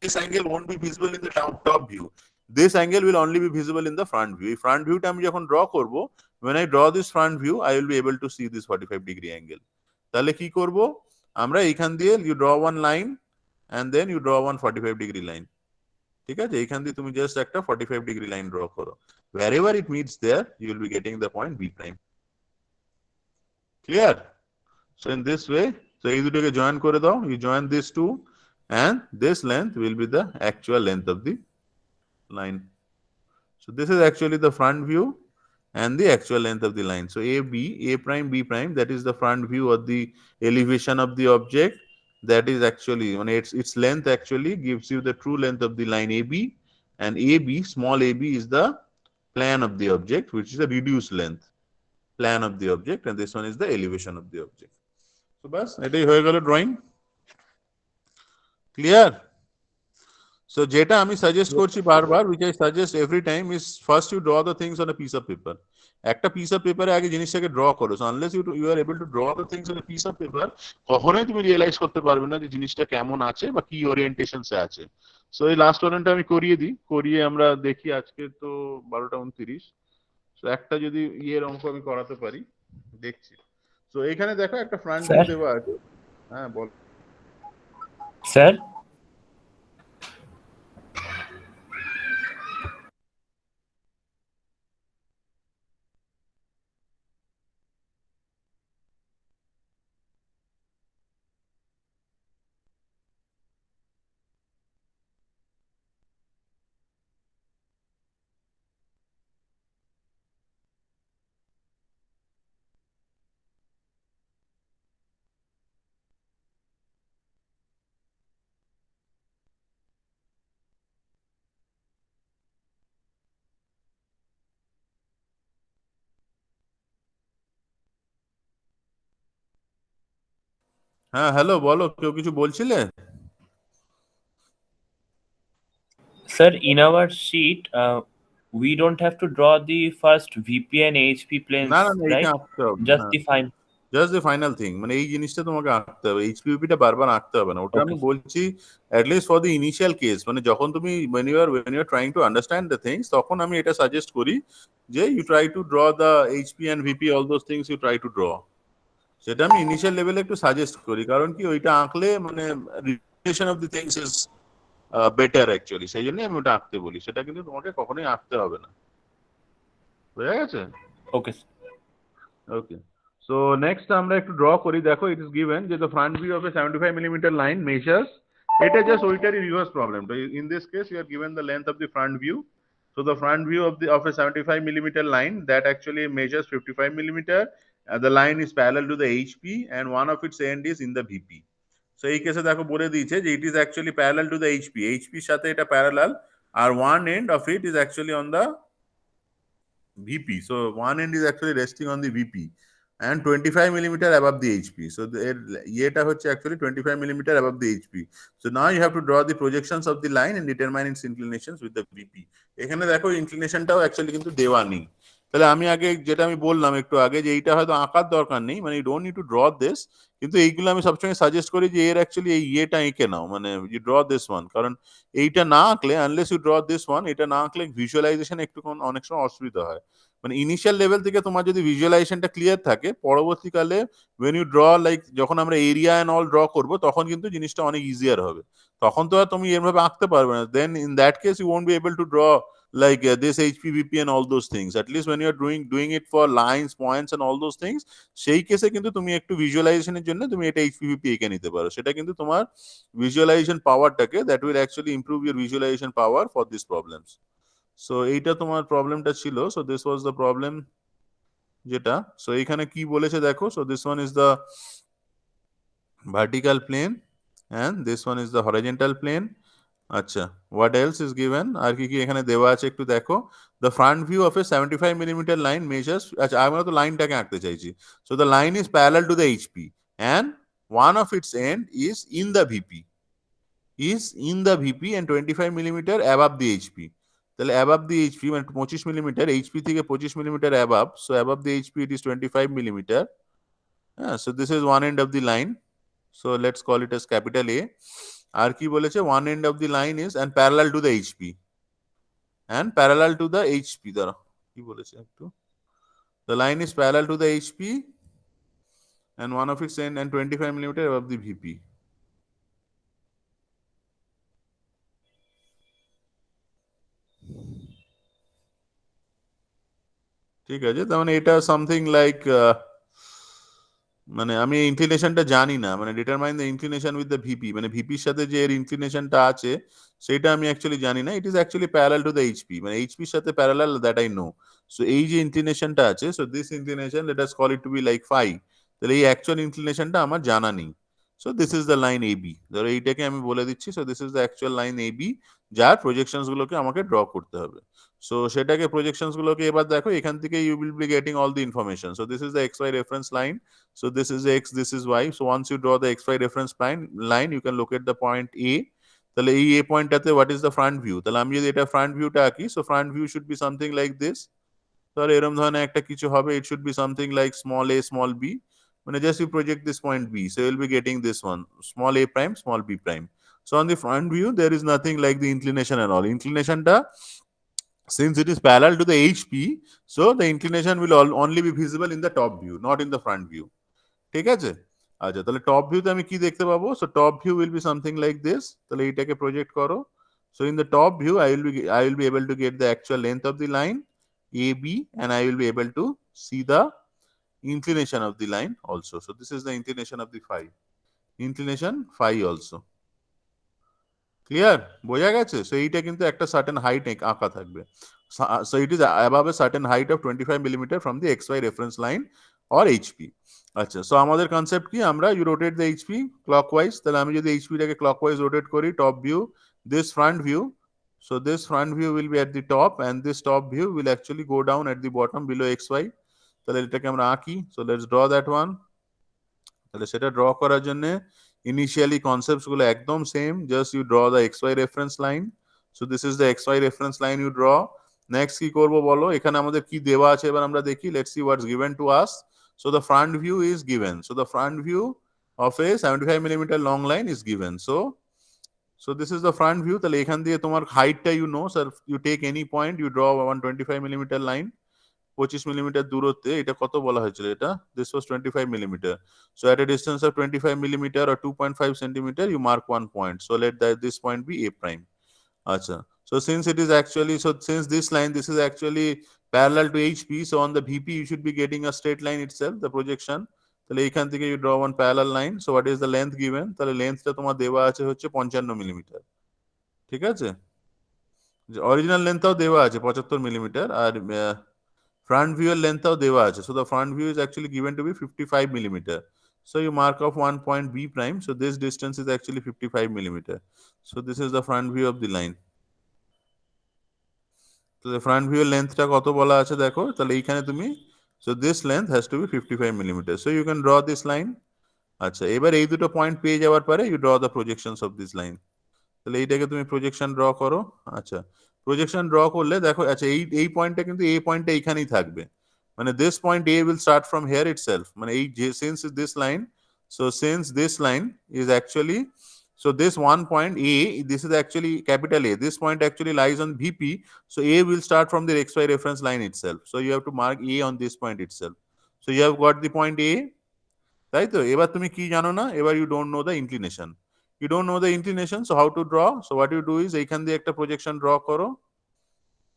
this angle won't be visible in the top view. This angle will only be visible in the front view. এই front view টা আমি যখন draw করব, when I draw this front view, I will be able to see this 45 degree angle. তাহলে কি করব? আমরা এইখান দিয়ে you draw one line and then you draw one 45 degree line. ঠিক আছে? এইখান দিয়ে তুমি just একটা 45 degree line draw করো. Wherever it meets there, you will be getting the point B prime. Clear? So in this way, so এই দুটোকে join করে দাও, you join these two, and this length will be the actual length of the line. So this is actually the front view and the actual length of the line. So A prime, B prime, that is the front view of the elevation of the object. That is actually, when its length actually gives you the true length of the line AB, and AB, small AB is the plan of the object, which is a reduced length plan of the object, and this one is the elevation of the object. So bas, এটাই হয়ে গেল drawing. Clear? So যেটা আমি সাজেস্ট করছি বারবার, which I suggest every time, is first you draw the things on a piece of paper. একটা piece of paper এ আগে জিনিসটাকে ড্র করো। So unless you are able to draw the things on a piece of paper, কখনোই তুমি রিয়েলাইজ করতে পারবে না যে জিনিসটা কেমন আছে বা কি ওরিয়েন্টেশনসে আছে। সো এই লাস্ট ওয়ানটা আমি করিয়ে দিই, করিয়ে আমরা দেখি। আজকে তো 12:29। সো একটা যদি ইয়ের অঙ্ক আমি করাতে পারি, দেখছি। সো এখানে দেখো একটা ফ্রন্ট ভিউ দেওয়া আছে। হ্যাঁ বল স্যার। হ্যাঁ হ্যালো, বলো, কেউ কিছু বলছিলে? Sir, in our sheet, we don't have to draw the first VP and HP planes, না না না, right? এটা আঁকতে হবে। Just the final. Just the final thing, মানে এই জিনিসটা তোমাকে আঁকতে হবে। এইচপিউপিটা বারবার আঁকতে হবে না, ওটা আমি Okay. বলছি at least for the initial case. মানে যখন তুমি when you are trying to understand the things, তখন আমি এটা সাজেস্ট করি যে you try to draw the HP and VP, all those things you try to draw. সেটা আমি ইনিশিয়াল লেভেলে একটু সাজেস্ট করি, কারণ কি ওইটা আঁকলে মানে relation of the things is better actually. সেই জন্য আমি ওটা আঁকতে বলি, সেটা কিন্তু তোমাকে কখনোই আঁকতে হবে না। বুঝা গেছে? Okay. Sir. Okay, so next আমরা একটু ড্র করি। দেখো, ইট ইজ গিভেন যে the front view of a 75 millimetre line measures, এটা জাস্ট ওইটারই রিভার্স প্রবলেম। তো in this case you are given the length of the front view. So the front view of a 75 millimeter line that actually measures 55 millimeter. The line is parallel to the HP and one of its end is in the VP. So এই কেসে দেখো বলে দিয়েছে যে it is actually parallel to the HP. HP এর সাথে এটা parallel, R one end of it is actually on the VP. So one end is actually resting on the VP and 25 millimeter above the HP. So এটা হচ্ছে actually 25 millimeter above the HP. So now you have to draw the projections of the line and determine its inclinations with the VP. এখানে দেখো ইনক্লিনেশনটাও অ্যাকচুয়ালি কিন্তু দেওয়া নেই, তাহলে আমি আগে যেটা আমি বললাম একটু আগে যে এইটা হয়তো আঁকার দরকার নেই, মানে you don't need to draw this, কিন্তু এইগুলো আমি সবসময় সাজেস্ট করি যে এর অ্যাকচুয়ালি এই ইয়েটা এঁকে নাও, মানে ইউ ড্র দিস ওয়ান, কারণ এইটা না আঁকলে, unless you draw this one, এটা না আঁকলে ভিজুয়ালাইজেশন একটু অনেক সময় অসুবিধা হয়। মানে ইনিশিয়াল লেভেল থেকে তোমার যদি ভিজুয়ালাইজেশনটা ক্লিয়ার থাকে, পরবর্তীকালে when you draw like যখন আমরা এরিয়া এন্ড অল ড্র করব তখন কিন্তু জিনিসটা অনেক ইজিয়ার হবে। তখন তো আর তুমি এরভাবে আঁকতে পারবে না, then in that case you won't be able to draw like this HPVP and all those things. At least when you are doing it for lines, points and all those things, সেই কেসে কিন্তু তুমি একটু ভিজুয়ালাইজেশনের জন্য তুমি এটা HPVP এঁকে নিতে পারো, সেটা কিন্তু তোমার ভিজুয়ালাইজেশন পাওয়ারটাকে, that will actually improve your visualisation power for this problems. So এইটা তোমার প্রবলেমটা ছিল, so this was the problem যেটা। সো এখানে কি বলেছে দেখো, so this one is the vertical plane and this one is the horizontal plane. আচ্ছা, what else is given? আর কি কি এখানে দেওয়া আছে একটু দেখো। The front view of a 75 millimeter line measures, আচ্ছা আমরা তো লাইনটাকে আঁকতে চাইছি। So the line is parallel to the HP and one of its end is in the VP and 25 millimeter above the HP. তাহলে above the HP মানে 25 millimeter, HP থেকে 25 millimeter above, so above the HP it is 25 millimeter. So this is one end of the line. So let's call it as capital A. আর কি বলেছে, one end of the line is and parallel to the HP and parallel to the HP, দ্বারা কি বলেছে একটু, the line is parallel to the HP and one of its end and 25 millimeter above the VP. ঠিক আছে, তার মানে এটা সামথিং লাইক, মানে আমি ইনক্লিনেশনটা জানি না, মানে determine the inclination with the VP, মানে ভিপির সাথে যে এর ইনক্লিনেশনটা আছে সেটা আমি অ্যাকচুয়ালি জানি না। It is actually parallel to the HP, মানে এইচপির সাথে parallel, that I know. So এই যে ইনক্লিনেশনটা আছে, so this inclination let us call it to be like phi, তাহলে এই অ্যাকচুয়াল ইনক্লিনেশনটা আমার জানা নেই। So this is the line AB, ধরো এইটাকে আমি বলে দিচ্ছি। So this is the actual line AB, যার প্রজেকশনস গুলোকে আমাকে ড্র করতে হবে। সো সেটাকে প্রজেকশনস গুলোকে এবার দেখো, এখান থেকে you will be getting all the information. So this is the XY reference line, so this is X, this is Y. So once you draw the XY reference line, you can locate the point A. তাহলে এই A পয়েন্টটাতে what is the front view? তাহলে আমি যদি এটা front viewটা আঁকি, so front view should be something like this. তাহলে এরকম ধরনের একটা কিছু হবে, it should be something like small a, small b. মানে just you project this point B, so you'll be getting this one, small a prime, small b prime. So on the front view, there is nothing like the inclination and all. Inclinationটা, since it is parallel to the HP, so the inclination will only be visible in the top view, not in the front view. ঠিক আছে, আচ্ছা তাহলে টপ ভিউতে আমি কি দেখতে পাবো? So top view will be something like this. তাহলে এইটাকে প্রজেক্ট করো। So in the top view I will be able to get the actual length of the line AB and I will be able to see the inclination of the line also. So this is the inclination of the phi, inclination phi also. Clear, বোঝা গেছে? সো এইটা কিন্তু একটা সার্টেন হাইট আঁকা থাকবে। So it is above a certain height of 25 millimeter from the XY reference line or HP. আচ্ছা, সো আমাদের কনসেপ্ট কি, আমরা you rotate the HP clockwise. তাহলে আমি যদি এইচপিটাকে ক্লকওয়াইজ রোটেট করি, top view, this front view, so this front view will be at the top and this top view will actually go down at the bottom below XY। তাহলে এটাকে আমরা আঁকি। So let's draw that one. তাহলে সেটা ড্র করার জন্য ইনিশিয়ালি কনসেপ্টস গুলো একদম same, just you draw the XY reference line. So this is the XY reference line you draw. Next কি করবো বলো, এখানে আমাদের কি দেওয়া আছে এবার আমরা দেখি। Let's see what's given to us. So the front view is given. So the front view of a 75 millimeter long line is given. So this is the front view. তাহলে এখান দিয়ে তোমার হাইটটা you know, sir, you take any point, you draw 125 millimeter line, 25 millimeter দূরত্বে। এটা কত বলা হয়েছিল এটা? This was 25 millimeter. So at a distance of 25 millimeter or 2.5 centimeter, you mark one point. So let this point be A prime. আচ্ছা, so since it is actually, so since this line, this is actually parallel to HP, so on the VP you should be getting a straight line itself, the projection. তাহলে এখান থেকে you draw one parallel line. So what is the length given? তাহলে লেন্থটা তোমার দেওয়া আছে হচ্ছে 55 মিলিমিটার। ঠিক আছে, অরিজিনাল লেন্থটাও দেওয়া আছে 75 মিলিমিটার, আর ফ্রন্ট ভিউ এর লেন্থটাও দেওয়া আছে। So the front view is actually given to be 55 millimeter. So you mark off one point B prime. So this distance is actually 55 millimeter. So this is the front view of the line. তো ফ্রন্ট ভিউ এর লেন্থটা কত বলা আছে দেখো। তাহলে এইখানে তুমি, so this length has to be 55 millimetre. So you can draw this line. আচ্ছা, এবার এই দুটো পয়েন্ট পেয়ে যাওয়ার পরে you draw the projections of this line. তাহলে এইটাকে তুমি প্রজেকশন ড্র করো। আচ্ছা, প্রজেকশন ড্র করলে দেখো আচ্ছা এই পয়েন্টটা কিন্তু এই পয়েন্টটা এইখানেই থাকবে, মানে this point A will start from here itself, মানে এই since this line, so since this line is actually, so this one point A, this is actually capital A, this point actually lies on VP, so A will start from the XY reference line itself, so you have to mark A on this point itself, so you have got the point A, তাই তো? এবার তুমি কি জানো না, এবার you don't know the inclination, you don't know the inclination, so how to draw? So what you do is এইখান দিয়ে একটা প্রজেকশন ড্র করো,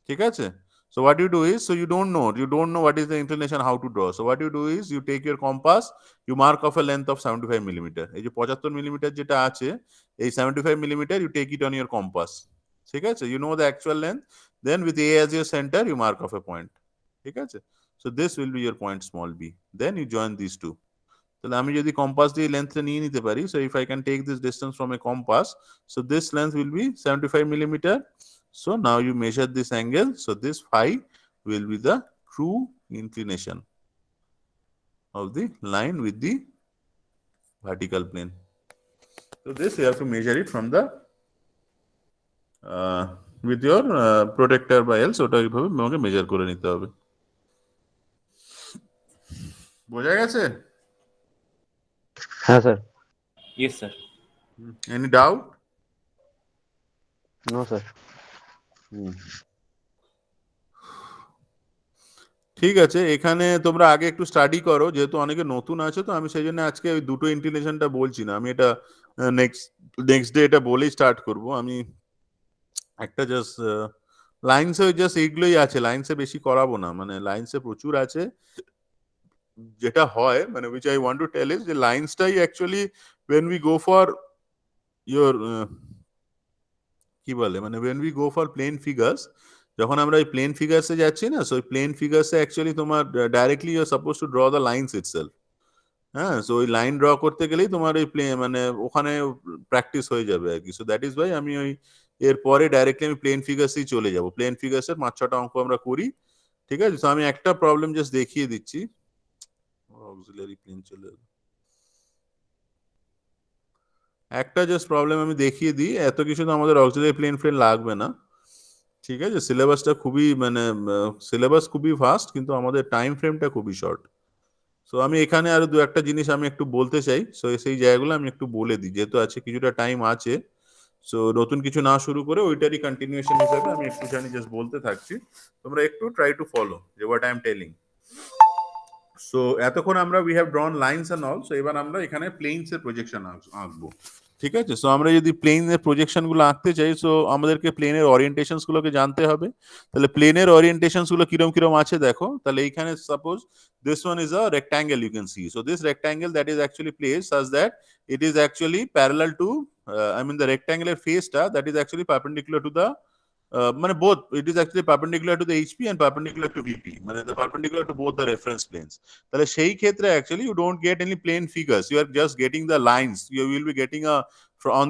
ঠিক আছে? So what you do is, so you don't know what is the inclination, how to draw. So what you do is, you take your compass, you mark off a length of 75 millimeter. এই যে 75 মিলিমিটার যেটা আছে, এই 75 millimeter you take it on your compass. ঠিক আছে? You know the actual length. Then with A as your center, you mark off a point. ঠিক আছে? So this will be your point small b. Then you join these two. তাহলে আমি যদি কম্পাস দিয়ে লেন্থটা নিয়ে নিতে পারি, so if I can take this distance from a compass, so this length will be 75 millimeter. So now you measure this angle, so this phi will be the true inclination of the line with the vertical plane. So this you have to measure it from the with your protector by else, ওটা এইভাবে আমাকে মেজার করে নিতে হবে। বোঝা গেছে? হ্যাঁ sir. Yes, sir. Any doubt? No sir. ঠিক আছে, এখানে তোমরা আগে একটু স্টাডি করো, যেহেতু অনেকে নতুন আছে, তো আমি সেই জন্য আজকে ওই দুটো ইন্টিগ্রেশনটা বলছি না, আমি এটা নেক্সট ডে এটা বলেই স্টার্ট করব। আমি একটা জাস্ট লাইনসে জাস্ট এইগুলোই আছে, লাইনসে বেশি করাবো না, মানে লাইনসে প্রচুর আছে। যেটা হয় মানে which I want to tell is যে লাইনসটাই actually when we go for your কি বলে মানে when we go for plane figures, যখন আমরা এই প্লেন ফিগার্সে যাচ্ছি না, সো ওই প্লেন ফিগার্সে অ্যাকচুয়ালি তোমার directly you are suppose to draw the lines itself. হ্যাঁ, সো ওই লাইন ড্র করতে গেলেই তোমার ওই মানে ওখানে প্র্যাকটিস হয়ে যাবে আর কি। সো দ্যাট ইজ ওয়াই আমি ওই এরপরে ডাইরেক্টলি আমি প্লেন ফিগার্সেই চলে যাব। প্লেন ফিগার্সের 5-6টা অঙ্ক আমরা করি, ঠিক আছে? সো আমি একটা প্রবলেম জাস্ট দেখিয়ে দিচ্ছি। অক্সিলারি প্লেন চলে যাবে, একটা জাস্ট প্রবলেম আমি দেখিয়ে দিই, এত কিছু তো আমাদের অক্সিলারি প্লেন লাগবে না, ঠিক আছে? সিলেবাসটা খুবই মানে সিলেবাস খুবই ফাস্ট, কিন্তু আমাদের টাইম ফ্রেমটা খুবই শর্ট। সো আমি এখানে আরো দু একটা জিনিস আমি একটু বলতে চাই, সো সেই জায়গাগুলো আমি একটু বলে দিই, যেহেতু আছে কিছুটা টাইম আছে। সো নতুন কিছু না শুরু করে ওইটারই কন্টিনিউশন হিসাবে আমি একটুখানি জাস্ট বলতে থাকছি, তোমরা একটু ট্রাই টু ফলো যে what I am telling. So এতক্ষণ আমরা we have drawn lines and all, so এবার আমরা এখানে প্লেনস এর প্রজেকশন আঁকবো, ঠিক আছে? সো আমরা যদি প্লেনের প্রজেকশন গুলো আঁকতে চাই, সো আমাদেরকে প্লেনের ওরিয়েন্টেশনস গুলোকে জানতে হবে। তাহলে প্লেনের ওরিয়েন্টেশনস গুলো কিরম কিরম আছে দেখো। তাহলে এইখানে suppose this one is a rectangle, you can see. So this rectangle that is actually placed such that it is actually parallel to I mean the rectangular face that is actually perpendicular to the মানে both, it is actually perpendicular to the HP and perpendicular to VP, মানে the perpendicular to both the reference planes. তাহলে সেই ক্ষেত্রে actually you don't get any plane figures, you are just getting the lines. You will be getting a on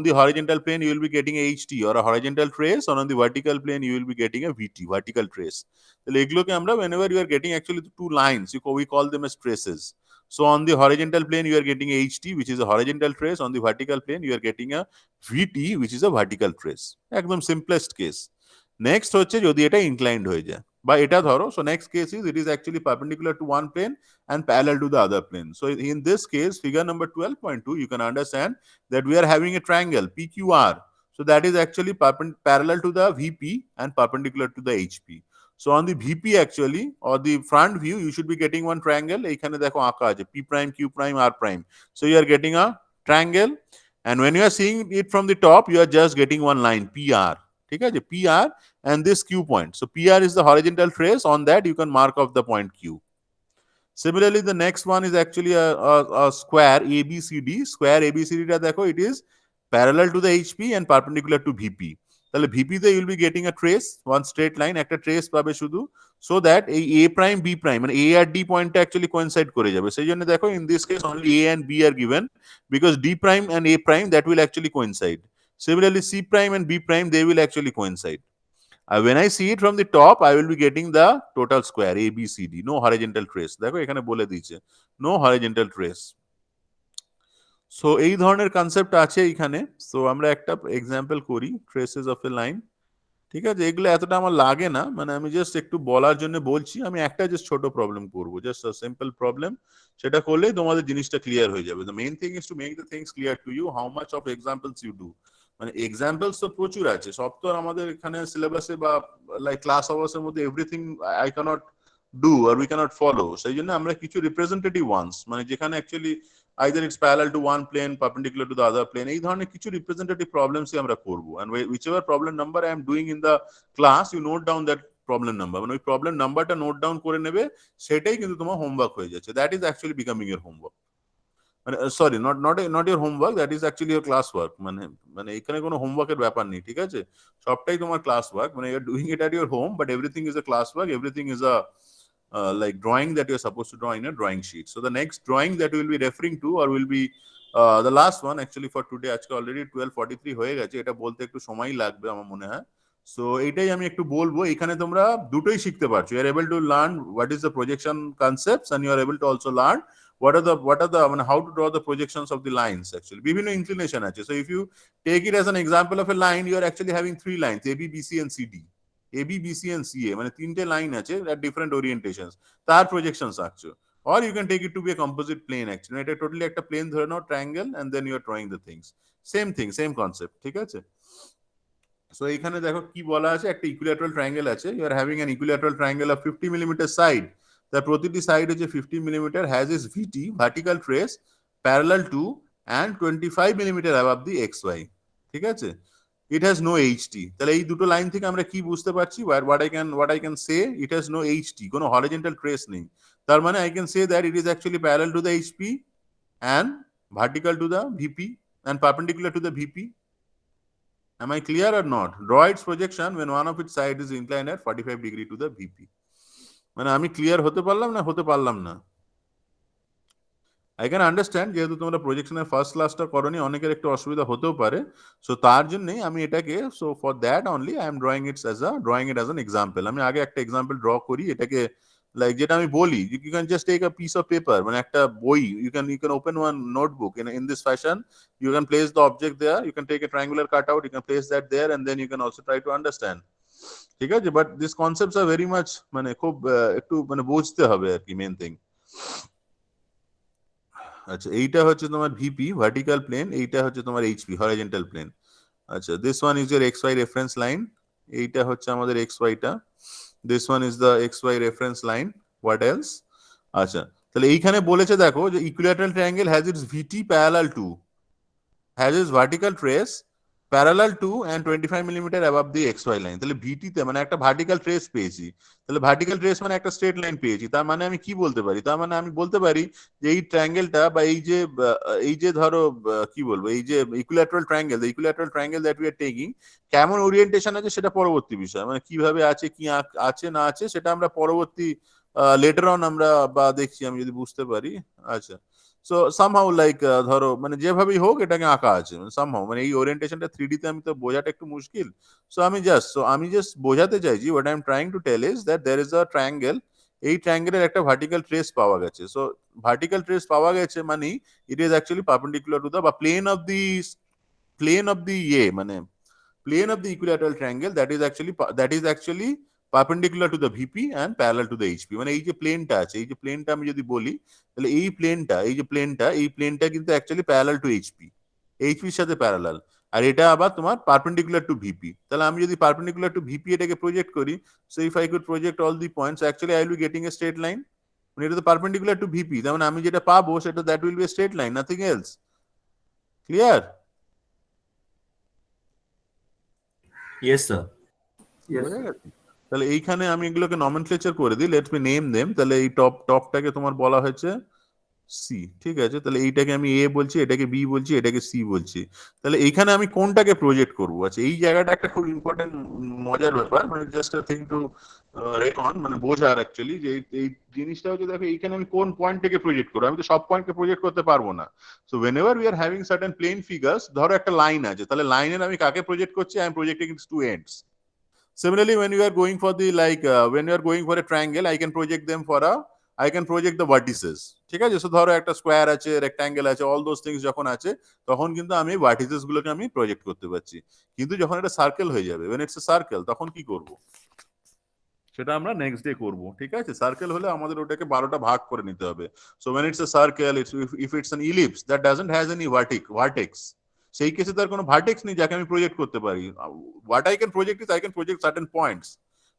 the horizontal plane you will be getting a HT or a horizontal trace, or on the vertical plane you will be getting a VT, vertical trace. তাহলে এগুলোকে আমরা whenever you are getting actually two lines, we call them as traces. So on the horizontal plane you are getting a HT, which is a horizontal trace. On the vertical plane you are getting a VT, which is a vertical trace. একদম simplest case. Next হচ্ছে যদি এটা inclined হয়ে যায় বা এটা ধরো, so next case is it is actually perpendicular to one plane and parallel to the other plane. So in this case, figure number 12.2, you can understand that we are having a triangle PQR. So that is actually parallel to the VP and perpendicular to the HP. So on the VP actually, or the front view, you should be getting one triangle. এইখানে দেখো আঁকা আছে P prime, Q prime, R prime. So you are getting a triangle, and when you are seeing it from the top, you are just getting one line PR. ঠিক আছে? PR and this Q point. So PR is the horizontal trace. On that you can mark off the point Q. Similarly, the next one is actually a square ABCD. Square ABCD টা দেখো, it is parallel to the HP and perpendicular to VP. তাহলে VP তে you will be getting a trace, one straight line, একটা trace পাবে শুধু, so that এই A prime B prime মানে A আর D পয়েন্টটা actually coincide করে যাবে। সেই জন্য দেখো in this case only A and B are given, because D prime and A prime that will actually coincide. Similarly, C prime and B prime they will actually coincide. When I see it from the top, I will be getting the total square ABCD, no horizontal trace. দেখো এখানে বলে দিয়েছে no horizontal trace. সো এই ধরনের কনসেপ্ট আছে এখানে। সো আমরা একটা এক্সাম্পল করি, ট্রেসেস অফ এ লাইন, ঠিক আছে, এগুলো এতটা আমার লাগে না, মানে আমি জাস্ট একটু বলার জন্য বলছি। আমি একটা জাস্ট ছোট প্রবলেম করবো, জাস্ট সিম্পল প্রবলেম, সেটা করলেই তোমাদের জিনিসটা ক্লিয়ার হয়ে যাবে। The main thing is to make the things clear to you, how much of examples you do. মানে এক্সাম্পলস তো প্রচুর আছে, সব তো আর আমাদের এখানে সিলেবাসে বা লাইক ক্লাস আওয়ার্সের মধ্যে এভরিথিং আই ক্যানট ডু আর উই ক্যানট ফলো। সেই জন্য আমরা কিছু রিপ্রেজেন্টেটিভ ওয়ান্স, মানে যেখানে actually either it's parallel to one plane, perpendicular to the other plane, এই ধরনের কিছু রিপ্রেজেন্টেটিভ প্রবলেমসই আমরা করব। and whichever problem number I am doing in the class, you note down that problem number, মানে ওই প্রবলেম নাম্বারটা নোট ডাউন করে নেবে, সেটাই কিন্তু তোমার হোমওয়ার্ক হয়ে যাচ্ছে। That is actually becoming your homework, মানে sorry, not your homework, that is actually your class work। মানে মানে এখানে কোনো হোমওয়ার্কের ব্যাপার নেই, ঠিক আছে, সবটাই তোমার ক্লাস ওয়ার্ক। মানে you are doing it at your home, but everything is a class work, everything is a like drawing that you're supposed to draw in a drawing sheet. So the next drawing that we will be referring to, or will be the last one actually for today, আজকে already 12:43 হয়ে গেছে, এটা বলতে একটু সময় লাগবে আমার মনে হয়। সো এটাই আমি একটু বলবো, এখানে তোমরা দুটোই শিখতে পারছো। You are able to learn what is the projection concepts, and you are able to also learn what are the মানে how to draw the projections of the lines actually. বিভিন্ন inclination আছে। So if you take it as an example of a line, you are actually having 3 lines, AB, BC and CD. AB, BC and CA, মানে তিনটে লাইন আছে at different orientations, তার projections আঁকছো। Or you can take it to be a composite plane actually, এটা টোটালি একটা প্লেন ধরে নাও, triangle, and then you are drawing the things, same thing, same concept, ঠিক আছে। সো এখানে দেখো কি বলা আছে, একটা ইকুইল্যাটারাল ট্রায়াঙ্গেল আছে। You are having an equilateral triangle of 50 millimetre side, তার প্রতিটি সাইড হচ্ছে 50 millimetre, has its VT vertical trace parallel to and 25 millimetre above the XY, ঠিক আছে। It has no HT। তাহলে এই দুটো লাইন থেকে আমরা কি বুঝতে পারছি, what I can say, it has no HT, কোনো হরিজন্টাল ট্রেস নেই। তার মানে I can say that it is actually parallel to the HP and vertical to the VP and perpendicular to the VP. Am I clear or not? Draw its projection when one of its sides is inclined at 45 degree to the VP. মানে আমি ক্লিয়ার হতে পারলাম না? I can understand, যেহেতু তোমরা প্রজেকশনের ফার্স্ট ক্লাসটা করনি, অনেকের একটু অসুবিধা হতেও পারে। সো তার জন্যই আমি এটাকে, so for that only I am drawing it as an example. আমি আগে একটা এক্সাম্পল ড্র করি, এটাকে লাইক যেটা আমি বলি, you can just take a piece of paper, মানে একটা বই, you can open one notebook in this fashion, you can place the object there, you can take a triangular cutout, you can place that there, and then you can also try to understand, ঠিক আছে। But this concepts are very much, মানে খুব একটু মানে বুঝতে হবে আর কি, মেন থিং। আচ্ছা, এইটা হচ্ছে তোমার ভিপি ভার্টিক্যাল প্লেন, এইটা হচ্ছে তোমার এইচপি হরিজন্টাল প্লেন। আচ্ছা, this one is your XY reference line, এইটা হচ্ছে আমাদের XY টা, this one is the XY reference line, what else. আচ্ছা, তাহলে এইখানে বলেছে দেখো যে equilateral triangle has its VT parallel to, has its vertical trace parallel to and 25 millimetre above the XY line. তাহলে ভিটিতে মানে একটা ভার্টিক্যাল ট্রেস পেয়েছি, তাহলে ভার্টিক্যাল ট্রেস মানে একটা স্ট্রেট লাইন পেয়েছি। তার মানে আমি কি বলতে পারি, তার মানে আমি বলতে পারি যে এই ট্রায়াঙ্গেলটা বা এই যে ধরো কি বলবো, এই যে equilateral triangle that we are taking, কেমন ওরিয়েন্টেশন আছে সেটা পরবর্তী বিষয়, মানে কিভাবে আছে, কি আছে না আছে সেটা আমরা পরবর্তী লেটার অন আমরা বা দেখছি, আমি যদি বুঝতে পারি। আচ্ছা, সো সামহাউ লাইক ধরো মানে যেভাবেই হোক এটাকে আঁকা আছে সামহাউ, মানে এই ওরিয়েন্টেশনটা 3D তে আমি তো বোঝাটা একটু মুশকিল। সো আমি জাস্ট বোঝাতে চাইছি, what I am trying to tell is that there is a triangle, এই ট্রায়াঙ্গেলের একটা ভার্টিক্যাল ট্রেস পাওয়া গেছে। সো ভার্টিক্যাল ট্রেস পাওয়া গেছে মানে ইট is actually perpendicular to the বা প্লেন অফ দি মানে plane of the equilateral triangle that is actually perpendicular to the VP and parallel to the HP। মানে এই যে প্লেনটা আছে, এই যে প্লেনটা আমি যদি বলি, তাহলে এই প্লেনটা কিন্তু অ্যাকচুয়ালি প্যারালাল টু এইচপি এর সাথে প্যারালাল, আর এটা আবার তোমার পারপেন্ডিকুলার টু ভিপি। তাহলে আমি যদি পারপেন্ডিকুলার টু ভিপি এটাকে প্রজেক্ট করি, so if I could project all the points, actually I will be getting a straight line, মানে এটা তো পারপেন্ডিকুলার টু ভিপি, তার মানে আমি যেটা পাবো সেটা that will B A straight line, nothing else. Clear? Yes, sir. তাহলে এইখানে আমি এগুলোকে নমেনক্লেচার করে দিই, লেটস মি নেম দেম। তাহলে এই টপটাকে তোমার বলা হয়েছে সি, ঠিক আছে। তাহলে এইটাকে আমি এ বলছি, এটাকে বি বলছি, এটাকে সি বলছি। তাহলে এইখানে আমি কোনটাকে প্রজেক্ট করবো? আচ্ছা, এই জায়গাটা একটা খুব ইম্পর্টেন্ট মজার ব্যাপার, মানে just a thing to recon, মানে বোঝার অ্যাকচুয়ালি যে এই জিনিসটা হচ্ছে, দেখো এইখানে আমি কোন পয়েন্ট থেকে প্রজেক্ট করবো, আমি তো সব পয়েন্টকে প্রজেক্ট করতে পারবো না। So whenever we are having certain plane figures, ধরো একটা লাইন আছে, তাহলে লাইনের আমি কাকে প্রজেক্ট করছি? I am projecting its two ends. Similarly, when you are going for the when you are going for a triangle, I can project them for a I can project the vertices. ঠিক আছে? So ধরো একটা স্কোয়ার আছে, রেক্ট্যাঙ্গেল আছে, all those things যখন আছে তখন কিন্তু আমি ভার্টিসেস গুলোকে আমি প্রজেক্ট করতে পারছি। কিন্তু যখন এটা সার্কেল হয়ে যাবে, when it's a circle, তখন কি করব? সেটা আমরা নেক্সট ডে করব। ঠিক আছে? সার্কেল হলে আমাদের ওটাকে 12টা ভাগ করে নিতে হবে। So when it's a circle, if it's an ellipse that doesn't has any vertex, সেই কেসে তার কোনো ভার্টেক্স নেই যাকে আমি প্রজেক্ট করতে পারি। What I can project is I can project certain points.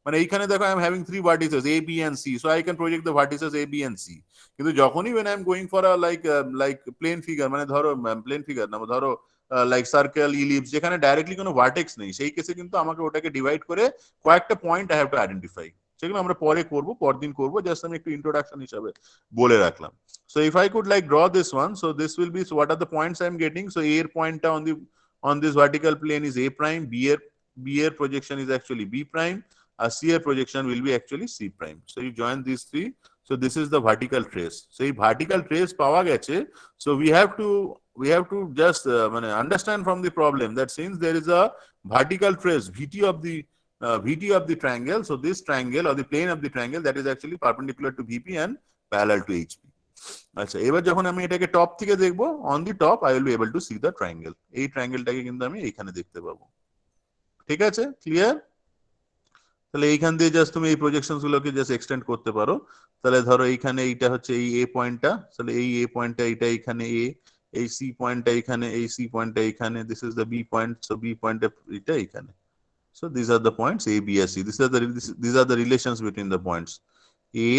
মানে এইখানে দেখো I am having 3 vertices A, B and C, so I can project the vertices A, B and C. কিন্তু যখনই when I am going for a like plane figure, মানে ধরো প্লেন ফিগার না, ধরো লাইক সার্কেল, ইলিপস, যেখানে ডাইরেক্টলি কোনো ভার্টেক্স নেই, সেই কেসে কিন্তু আমাকে ওটাকে ডিভাইড করে কয়েকটা point I have to identify. সেগুলো আমরা পরে করব, পরদিন করব, জাস্ট আমি একটু ইন্ট্রোডাকশন হিসাবে বলে রাখলাম। So if I could like draw this one, so this will be, so what are the points I am getting? So A point on this vertical plane is A prime, B projection is actually B prime, C projection will be actually C prime. So you join these three. So this is the vertical trace. So এই vertical trace পাওয়া গেছে, so we have to just understand from the problem that since there is a vertical trace VT of the triangle, so this triangle or the plane of the triangle that is actually perpendicular to VP and parallel to HP. আচ্ছা, এবার যখন আমি এটাকে টপ থেকে দেখব, on the top I will be able to see the triangle. এই ট্রায়াঙ্গেলটাকে কিন্তু আমি এইখানে দেখতে পাবো। ঠিক আছে? ক্লিয়ার? তাহলে এইখান দিয়ে জাস্ট তুমি এই প্রজেকশনস গুলোকে জাস্ট এক্সটেন্ড করতে পারো। তাহলে ধরো এইখানে এইটা হচ্ছে এই এ পয়েন্টটা, তাহলে এই এ পয়েন্টটা এইটা এইখানে এ, এই সি পয়েন্টটা এইখানে, এই সি পয়েন্টটা এইখানে, this is the B point, so B পয়েন্টটা এটা এইখানে। So these are the points A, B, and C. These are the relations between the points A.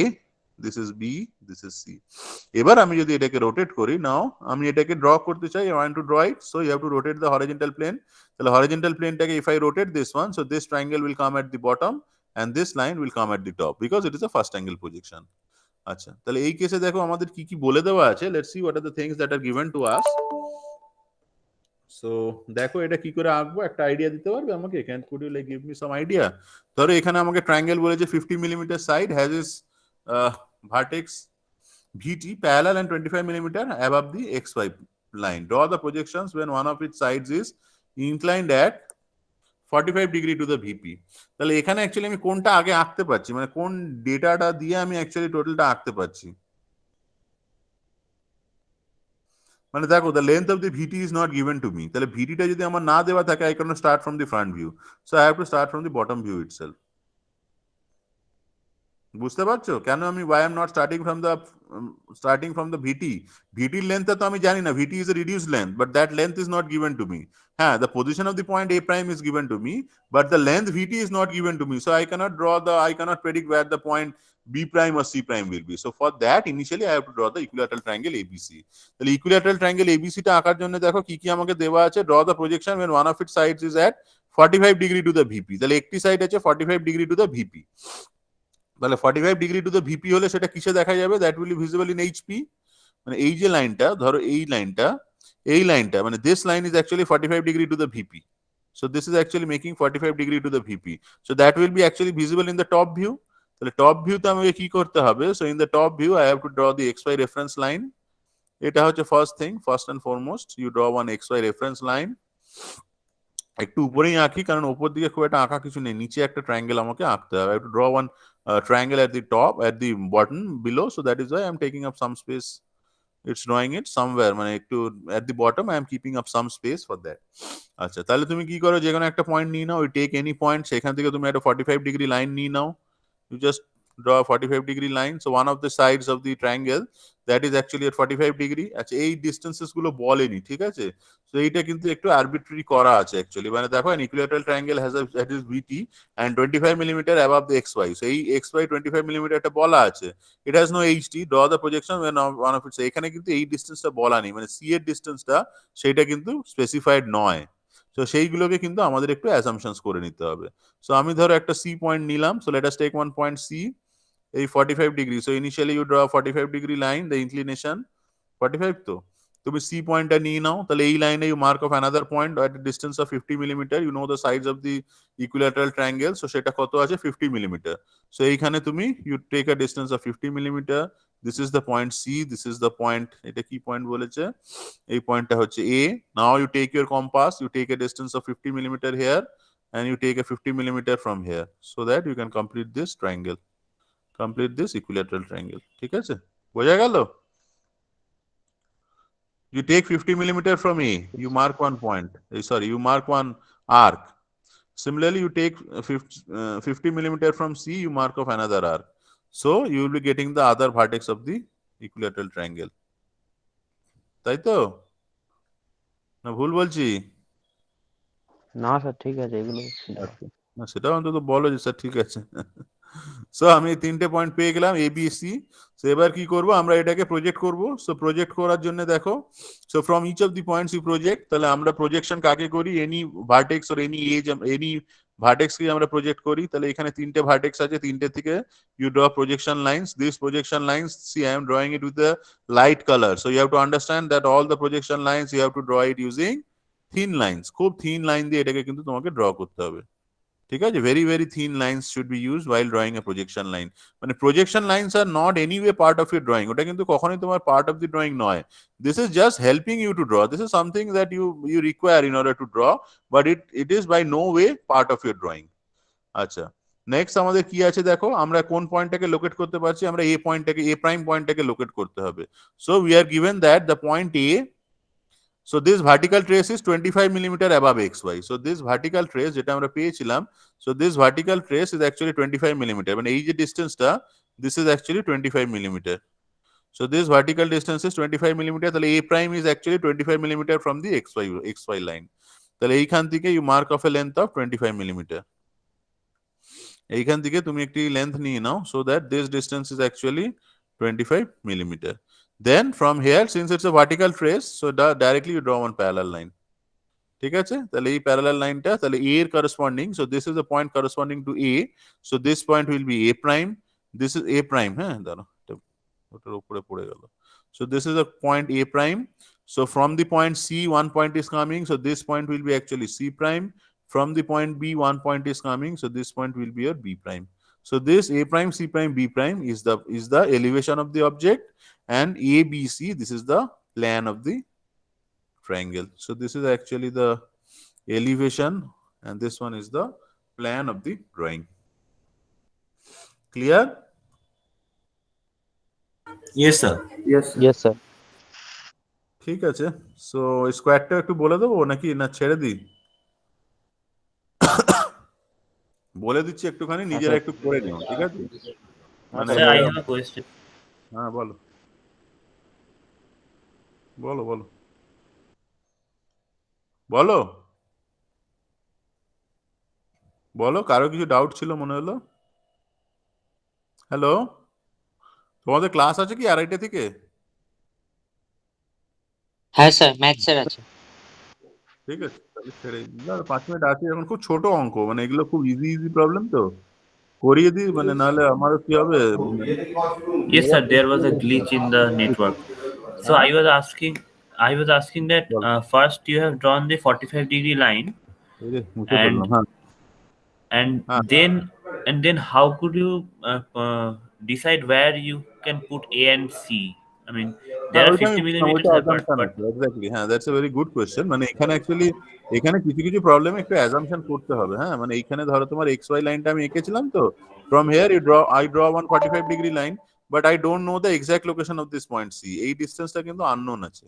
This is B, this is C. এবার আমি যদি এটাকে রোটেট করি, নাও আমি এটাকে ড্র করতে চাই, I want to draw it, so you have to rotate the horizontal plane. তাহলে horizontal planeটাকে if I rotate this one, so this triangle will come at the bottom and this line will come at the top because it is a first angle projection. আচ্ছা, তাহলে এই কেসে দেখো আমাদের কি কি বলে দেওয়া আছে, let's see what are the things that are given to us. So দেখো এটা কি করে আঁকবো, একটা আইডিয়া দিতে পারবে আমাকে? Can could you like give me some idea? ধরো এখানে আমাকে ট্রায়াঙ্গেল বলেছে 50 millimetre side has its vertex VT parallel and 25 millimeter above the XY line. Draw the projections when one of its sides is inclined at 45 degree to the VP. তাহলে এখানে অ্যাকচুয়ালি আমি কোনটা আগে আঁকতে পারছি, মানে কোন ডেটাটা দিয়ে আমি অ্যাকচুয়ালি টোটালটা আঁকতে পারছি? মানে দেখো the length of the VT is not given to me. তাহলে VT টা যদি আমার না দেওয়া থাকে, I cannot start from the front view, so I have to start from the bottom view itself. বুঝতে পারছো কেন আমি why I am not starting from the VT? VT length তো আমি জানি না, VT is a reduced length, but that length is not given to me. হ্যাঁ, the position of the point A prime is given to me, but the length VT is not given to me, so I cannot predict where the point B prime or C prime will be. So for that initially I have to draw the equilateral triangle ABC. তাহলে equilateral triangle ABC টা আঁকার জন্য দেখো কি কি আমাকে দেওয়া আছে। Draw the projection when one of its sides is at 45 degree to the VP. তাহলে একটি সাইড আছে 45 degree to the VP। তাহলে 45 ডিগ্রি টু দ্য ভিপি হলে সেটা কিসে দেখা যাবে? That will be visible in HP. মানে এই যে লাইনটা, ধরো এই লাইনটা মানে this line is actually 45 degree to the VP, so this is actually making 45 degree to the VP, so that will be actually visible in the top view. তাহলে টপ ভিউতে আমাকে কি করতে হবে? So in the top view I have to draw the XY reference line. এটা হচ্ছে first and foremost, you draw one XY reference line. একটু উপরেই আঁকি কারণ উপর দিকে খুব একটা আঁকা কিছু নেই, নিচে একটা ট্রায়াঙ্গেল আমাকে আঁকতে হবে। I have to draw one triangle at the top, at the bottom, below, so that is why I am taking up some space. It's drawing it somewhere, মানে একটু at the bottom I am keeping up some space for that. আচ্ছা, তাহলে তুমি কি করো, যে কোনো একটা পয়েন্ট নিয়ে নাও, you take any point, সেখান থেকে তুমি একটা 45 ডিগ্রি লাইন নিয়ে নাও, you just draw a 45 degree line, so one of the sides of the triangle that is actually at 45 degree. আচ্ছা, এই ডিসটেন্সেস গুলো বলেনি, ঠিক আছে? সো এইটা কিন্তু একটু আরবিট্রারি করা আছে অ্যাকচুয়ালি, মানে দেখো an equilateral triangle has that is VT and 25 millimeter above the XY, so এই XY 25 millimeter এটা বলা আছে, it has no HT. Draw the projection when one of its, এখানে কিন্তু এই ডিসটেন্সটা বলা নেই, মানে C এর ডিসটেন্সটা সেটা কিন্তু স্পেসিফাইড নয়, তো সেইগুলোকে কিন্তু আমাদের একটু অ্যাসাম্পশনস করে নিতে হবে। সো আমি ধরো একটা C পয়েন্ট নিলাম, so let us take one point C, এই 45 degree, so initially you draw 45 degree line, the inclination 45, তো তুমি C পয়েন্টটা নিয়ে নাও, তাহলে এই লাইনে you mark off another point at a distance of 50 millimetre, you know the size of the equilateral triangle, so সেটা কত আছে 50 মিলিমিটার, সো এইখানে তুমি you take a distance of 50 millimetre, this is the point C, this is the point, এটা কি পয়েন্ট বলেছে, এই পয়েন্টটা হচ্ছে A। Now you take your compass, you take a distance of 50 millimetre here and you take a 50 millimeter from here so that you can complete this triangle. complete this equilateral triangle. ঠিক আছে, বোঝা গেল? You take 50 millimeter from A, you mark one point. You mark one arc. Similarly, you take 50 millimeter from C, you mark off another arc. So you will be getting the other vertex of the equilateral triangle. তাই তো? না ভুল বলছি? না স্যার ঠিক আছে এগুলো না সেটাও অন্তত বলো যে স্যার ঠিক আছে। সো আমি তিনটে পয়েন্ট পেয়ে গেলাম এ বি সি। সো এবার কি করব, আমরা এটাকে প্রজেক্ট করব। সো প্রজেক্ট করার জন্য দেখো, so from each of the points you project, তাহলে আমরা প্রজেকশন কাকে করি, any vertex or any edge, any vertex কে আমরা প্রজেক্ট করি। তাহলে এখানে তিনটে ভার্টেক্স আছে, তিনটে থেকে you draw projection lines. This projection lines, see I am drawing it with the light colour. So you have to understand that all the projection lines you have to draw it using thin lines. খুব থিন লাইন দিয়ে এটাকে কিন্তু তোমাকে ড্র করতে হবে। ঠিক আছে, very very thin lines should be used while drawing a projection line. মানে projection lines are not anyway part of your drawing, ওটা কিন্তু কখনোই তোমার part of the drawing নয়। This is just helping you to draw. This is something that you require in order to draw, but it is by no way part of your drawing. আচ্ছা, নেক্সট আমাদের কি আছে দেখো, আমরা কোন পয়েন্টটাকে লোকেট করতে পারছি, আমরা a পয়েন্টটাকে, a প্রাইম পয়েন্টটাকে লোকেট করতে হবে। So we are given that the point A, so this vertical trace is 25 millimeter above xy. So this vertical trace যেটা আমরা পেয়েছিলাম, so this vertical trace is actually 25 millimeter. মানে এই যে ডিসটেন্সটা, this is actually 25 millimeter. So this vertical distance is 25 millimeter. তাহলে a prime is actually 25 millimeter from the xy line. তাহলে এইখান থেকে you mark off a length of 25 millimeter. এইখান থেকে তুমি একটি লেন্থ নিয়ে নাও, so that this distance is actually 25 millimeter. Then from here, since it's a vertical trace, so directly you draw one parallel line. ঠিক আছে, তাহলে এই প্যারালাল লাইনটা, তাহলে A এর corresponding, so this is the point corresponding to A, so this point will be A prime, this is A prime, হ্যাঁ দাঁড়াও ওটার উপরে পড়ে গেল। So this is a point A prime. So from the point C, one point is coming, so this point will be actually C prime. From the point B, one point is coming, so this point will be your B prime. So this A prime, C prime, B prime is the elevation of the object, and ABC, this is the plan of the triangle. So this is actually the elevation, and this one is the plan of the drawing. Clear? Yes, sir. Yes sir ঠিক আছে, সো স্কোয়ারটা একটু বলে দেবো নাকি না ছেড়ে দিই? বলে দিচ্ছি একটুখানি, নিজেরা একটু করে নিও, ঠিক আছে? মানে Sir, I have a question. হ্যাঁ বলো বলো বলো বলো বলো, কারো কিছু ডাউট ছিল মনে হলো? হ্যালো, তোমাদের ক্লাস আছে কি আড়াইটা থেকে? হ্যাঁ স্যার, ম্যাথসের আছে। ঠিক আছে, তাহলে ছেড়ে দিই, 5 মিনিট আছে এখন। খুব ছোট অঙ্ক, মানে এগুলো খুব ইজি প্রবলেম, তো করিয়ে দিই, মানে নাহলে আমারও কি হবে। Yes, sir. There was a glitch in the network. So I was asking that first you have drawn the 45-degree line, এই যে মুছে And- ফেললাম, হ্যাঁ and Ah. then how could you decide where you can put A and C? I mean, there are 50 millimeters apart, but exactly, হ্যাঁ, that's a very good question. মানে এখানে অ্যাকচুয়ালি এখানে কিছু কিছু প্রবলেমে একটু অ্যাজাম্পশন করতে হবে, হ্যাঁ। মানে এইখানে ধরো তোমার এক্স ওয়াই লাইনটা আমি এঁকেছিলাম, তো from here I draw 145 degree line, but I don't know the exact location of this point C. এই ডিসটেন্সটা কিন্তু আননোন আছে,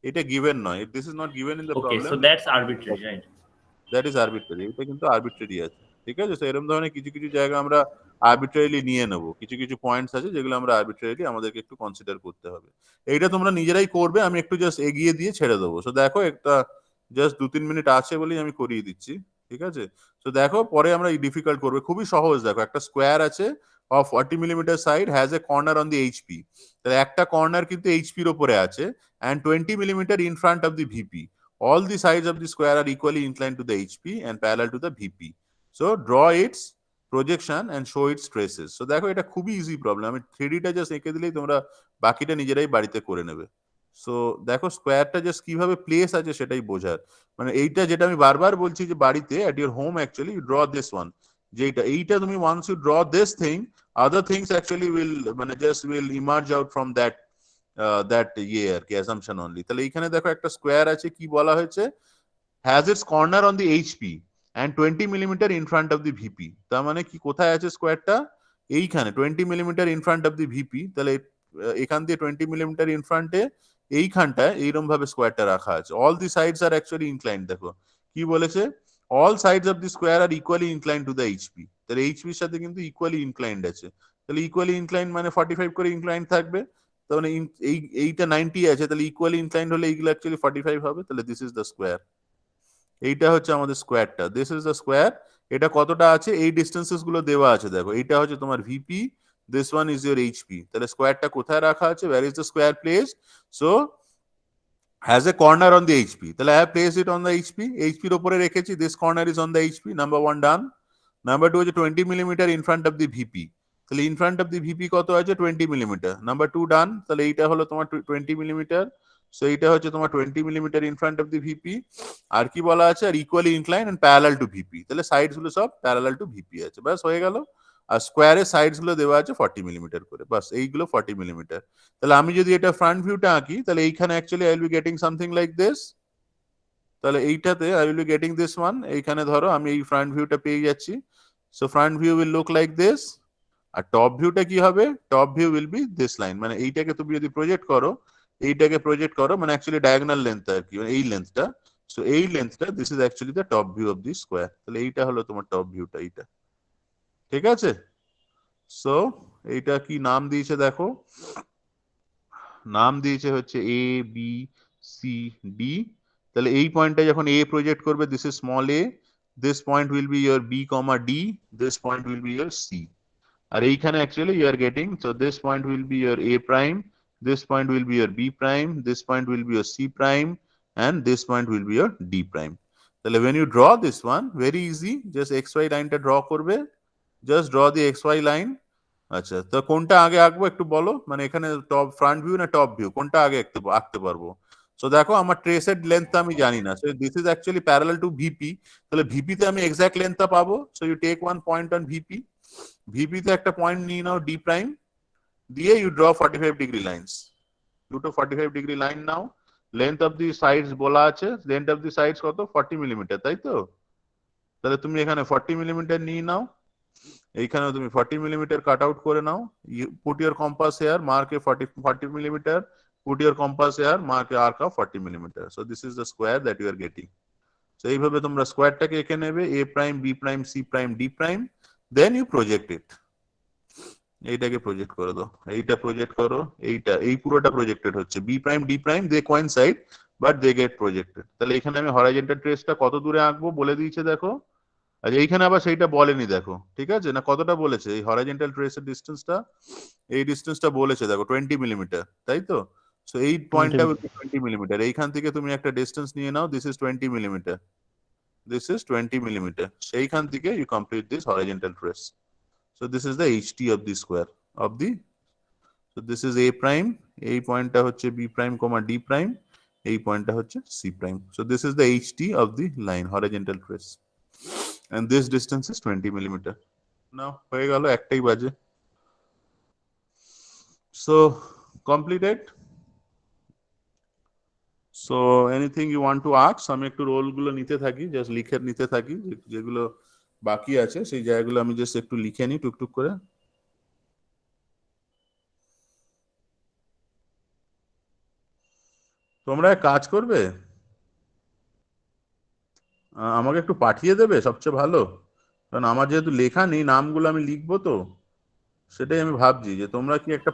এটা গিভেন নয়, this is not given in the okay, problem. so that's arbitrary, right? That is arbitrary, এটা কিন্তু আরবিট্রারি আছে, ঠিক আছে? তো এরকম ধরনের কিছু কিছু জায়গা আমরা আরবিট্রারিলি নিয়ে নেব, কিছু কিছু পয়েন্টস আছে যেগুলো আমরা আরবিট্রারিলি আমাদেরকে একটু কনসিডার করতে হবে। এইটা তোমরা নিজেরাই করবে, আমি একটু জাস্ট এগিয়ে দিয়ে ছেড়ে দেবো। সো দেখো, একটা জাস্ট 2-3 মিনিট আছে বলেই আমি করিয়ে দিচ্ছি, ঠিক আছে? সো দেখো, পরে আমরা ডিফিকাল্ট করবে, খুবই সহজ। দেখো, একটা স্কোয়ার আছে of 40 millimetre side, has a corner on the HP. তাহলে একটা কর্নার কিন্তু এইচপির ওপরে আছে, and 20 millimetre in front of the VP. All the sides of the square are equally inclined to the HP and parallel to the VP. So draw its projection and show its traces. So দেখো, এটা খুবই ইজি প্রবলেম, আমি 3D টা জাস্ট এঁকে দিলেই তোমরা বাকিটা নিজেরাই বাড়িতে করে নেবে। সো দেখো, স্কোয়ারটা জাস্ট কিভাবে প্লেস আছে সেটাই বোঝার। মানে এইটা যেটা আমি বারবার বলছি যে বাড়িতে at your home actually you draw this one, যেটা এইটা তুমি once you draw this thing, other things actually will মানে just will emerge out from that আর কি assumption only. তাহলে এইখানে দেখো, একটা স্কোয়ার আছে, কি বলা হয়েছে, has its corner on the HP and 20 millimeter in front of the VP. তার মানে কি, কোথায় আছে স্কোয়ারটা? এইখানে 20 millimetre in front of the VP, তাহলে এখান দিয়ে 20 মিলিমিটার ইন ফ্রন্টে এইখানটায় এইরকম ভাবে স্কোয়ারটা রাখা আছে। All the sides are actually inclined. দেখো কি বলেছে, all sides of the square are equally inclined to the HP. তাহলে এইচপির সাথে কিন্তু ইকুয়ালি ইনক্লাইন্ড আছে। তাহলে ইকুয়ালি ইনক্লাইন্ড মানে 45 করে ইনক্লাইন্ড থাকবে। তার মানে এইটা 90 আছে, তাহলে ইকুয়ালি ইনক্লাইন্ড হলে এইগুলো অ্যাকচুয়ালি 45 হবে। তাহলে দিস ইজ দ্য স্কোয়ার। এইটা হচ্ছে আমাদের স্কোয়ারটা, দিস ইজ দ্য স্কোয়ার। এটা কতটা আছে, এই ডিস্টেন্সেস গুলো দেওয়া আছে। দেখো এইটা হচ্ছে তোমার VP, this one is your HP. তাহলে স্কোয়ারটা কোথায় রাখা আছে, where is the square place? So has a corner on the HP. তাহলে I have placed it on the HP, এইচপির উপরে রেখেছি। This corner is on the HP, number 1 done. Number 2 হচ্ছে 20 millimetre in front of the VP. তাহলে in front of the VP কত আছে, 20 মিলিমিটার। নাম্বার 2 ডান। তাহলে এইটা হলো তোমার 20 মিলিমিটার। সো এইটা হচ্ছে তোমার 20 millimetre in front of the VP. আর কি বলা আছে, আর equally incline and parallel to VP. তাহলে সাইডস গুলো সব প্যারালাল টু ভিপি আছে, ব্যাস হয়ে গেল। আর স্কোয়ারের সাইডস গুলো দেওয়া আছে 40 মিলিমিটার করে, বাস এইগুলো 40 মিলিমিটার। তাহলে আমি যদি এটা ফ্রন্ট ভিউটা আঁকি, তাহলে এইখানে actually I will be getting something like this. তাহলে এইটাতে I will be getting this one. এইখানে ধরো আমি এই ফ্রন্ট ভিউটা পেয়ে যাচ্ছি। So front view will look like this. আর টপ ভিউটা কি হবে, top view will be this line. মানে এইটাকে তুমি যদি প্রজেক্ট করো, এইটাকে প্রজেক্ট করো, মানে অ্যাকচুয়ালি ডায়াগোনাল লেন্থ আর কি, মানে এই লেন্থটা। সো এই লেন্থটা, this is actually the top view of the square. তাহলে এইটা হলো তোমার টপ ভিউটা, এইটা ঠিক আছে। সো এইটা কি নাম দিয়েছে দেখো, নাম দিয়েছে হচ্ছে এ বি সি ডি। তাহলে এই পয়েন্টটা যখন এ প্রজেক্ট করবে, this is small A, this point will be your B comma D, this point will be your C. আর এইখানে actually you are getting, so this point will be your A prime, this point will be your b prime, this point will be your c prime, and this point will be your d prime. তাহলে when you draw this one, very easy, just xy লাইনটা ড্র করবে, just draw the xy line. আচ্ছা, তো কোনটা আগে আঁকবো একটু বলো, মানে এখানে টপ ফ্রন্ট ভিউ না টপ ভিউ, কোনটা আগে আঁকতে পারবো? সো দেখো আমার ট্রেসের লেন্থটা আমি জানি না, so this is actually parallel to VP. তাহলে ভিপি তে আমি এক্সাক্ট লেন্থটা পাবো। So you take one point on VP, VP তে একটা পয়েন্ট নিয়ে নাও ডি প্রাইম, দিয়ে you draw 45 degree lines. দুটো 45 degree line now. Length of the sides বলা আছে, লেন্থ অফ দি সাইডস কত, 40 মিলিমিটার, তাই তো? তাহলে তুমি এখানে 40 মিলিমিটার নিয়ে নাও, এইখানেও তুমি 40 মিলিমিটার কাট আউট করে নাও। Put your compass here, mark a 40 millimetre, put your compass here, mark a arc of 40 millimetre. So this is the square that you are getting. সো এইভাবে তোমরা স্কোয়ারটাকে এঁকে নেবে, A prime, B prime, C prime, D prime, then you project it. এইটাকে প্রজেক্ট করে দাও, এইটা প্রজেক্ট করো, এইটা, এই পুরোটা প্রজেক্টেড হচ্ছে। B prime D prime they coincide but they get projected. তাহলে এখানে আমি হরাইজন্টাল ট্রেসটা কত দূরে আঁকবো বলে দিয়েছে দেখো। আর এইখানে আবার সেইটা বলেনি দেখো, ঠিক আছে না? কতটা বলেছে এই হরাইজন্টাল ট্রেসের ডিসটেন্সটা, এই ডিসটেন্সটা বলেছে দেখো 20 মিলিমিটার, তাই তো? সো এই পয়েন্টটা 20 মিলিমিটার। এইখান থেকে তুমি একটা ডিসটেন্স নিয়ে নাও, this is 20 millimetre, this is 20 millimetre. সেইখান থেকে you complete this horizontal trace. So this is the HT of the square of the, so this is A prime, এই পয়েন্টটা হচ্ছে B prime, D prime, এই পয়েন্টটা হচ্ছে C prime. So this is the HT of the line, horizontal trace, and this distance is 20 millimeter. Now হয়ে গেল, একটাই বাজে। So completed. So anything you want to ask? আমি একটু রোল গুলো নিতে থাকি, জাস্ট লিখে নিতে থাকি, যেগুলো বাকি আছে সেই জায়গাগুলো আমি জাস্ট একটু লিখে নিই টুকটুক করে। তোমরা এক কাজ করবে, আমাকে একটু পাঠিয়ে দেবে সবচেয়ে ভালো, কারণ আমার যেহেতু লেখা নেই, নামগুলো আমি লিখবো তো, সেটাই আমি ভাবছি যে তোমরা কি একটা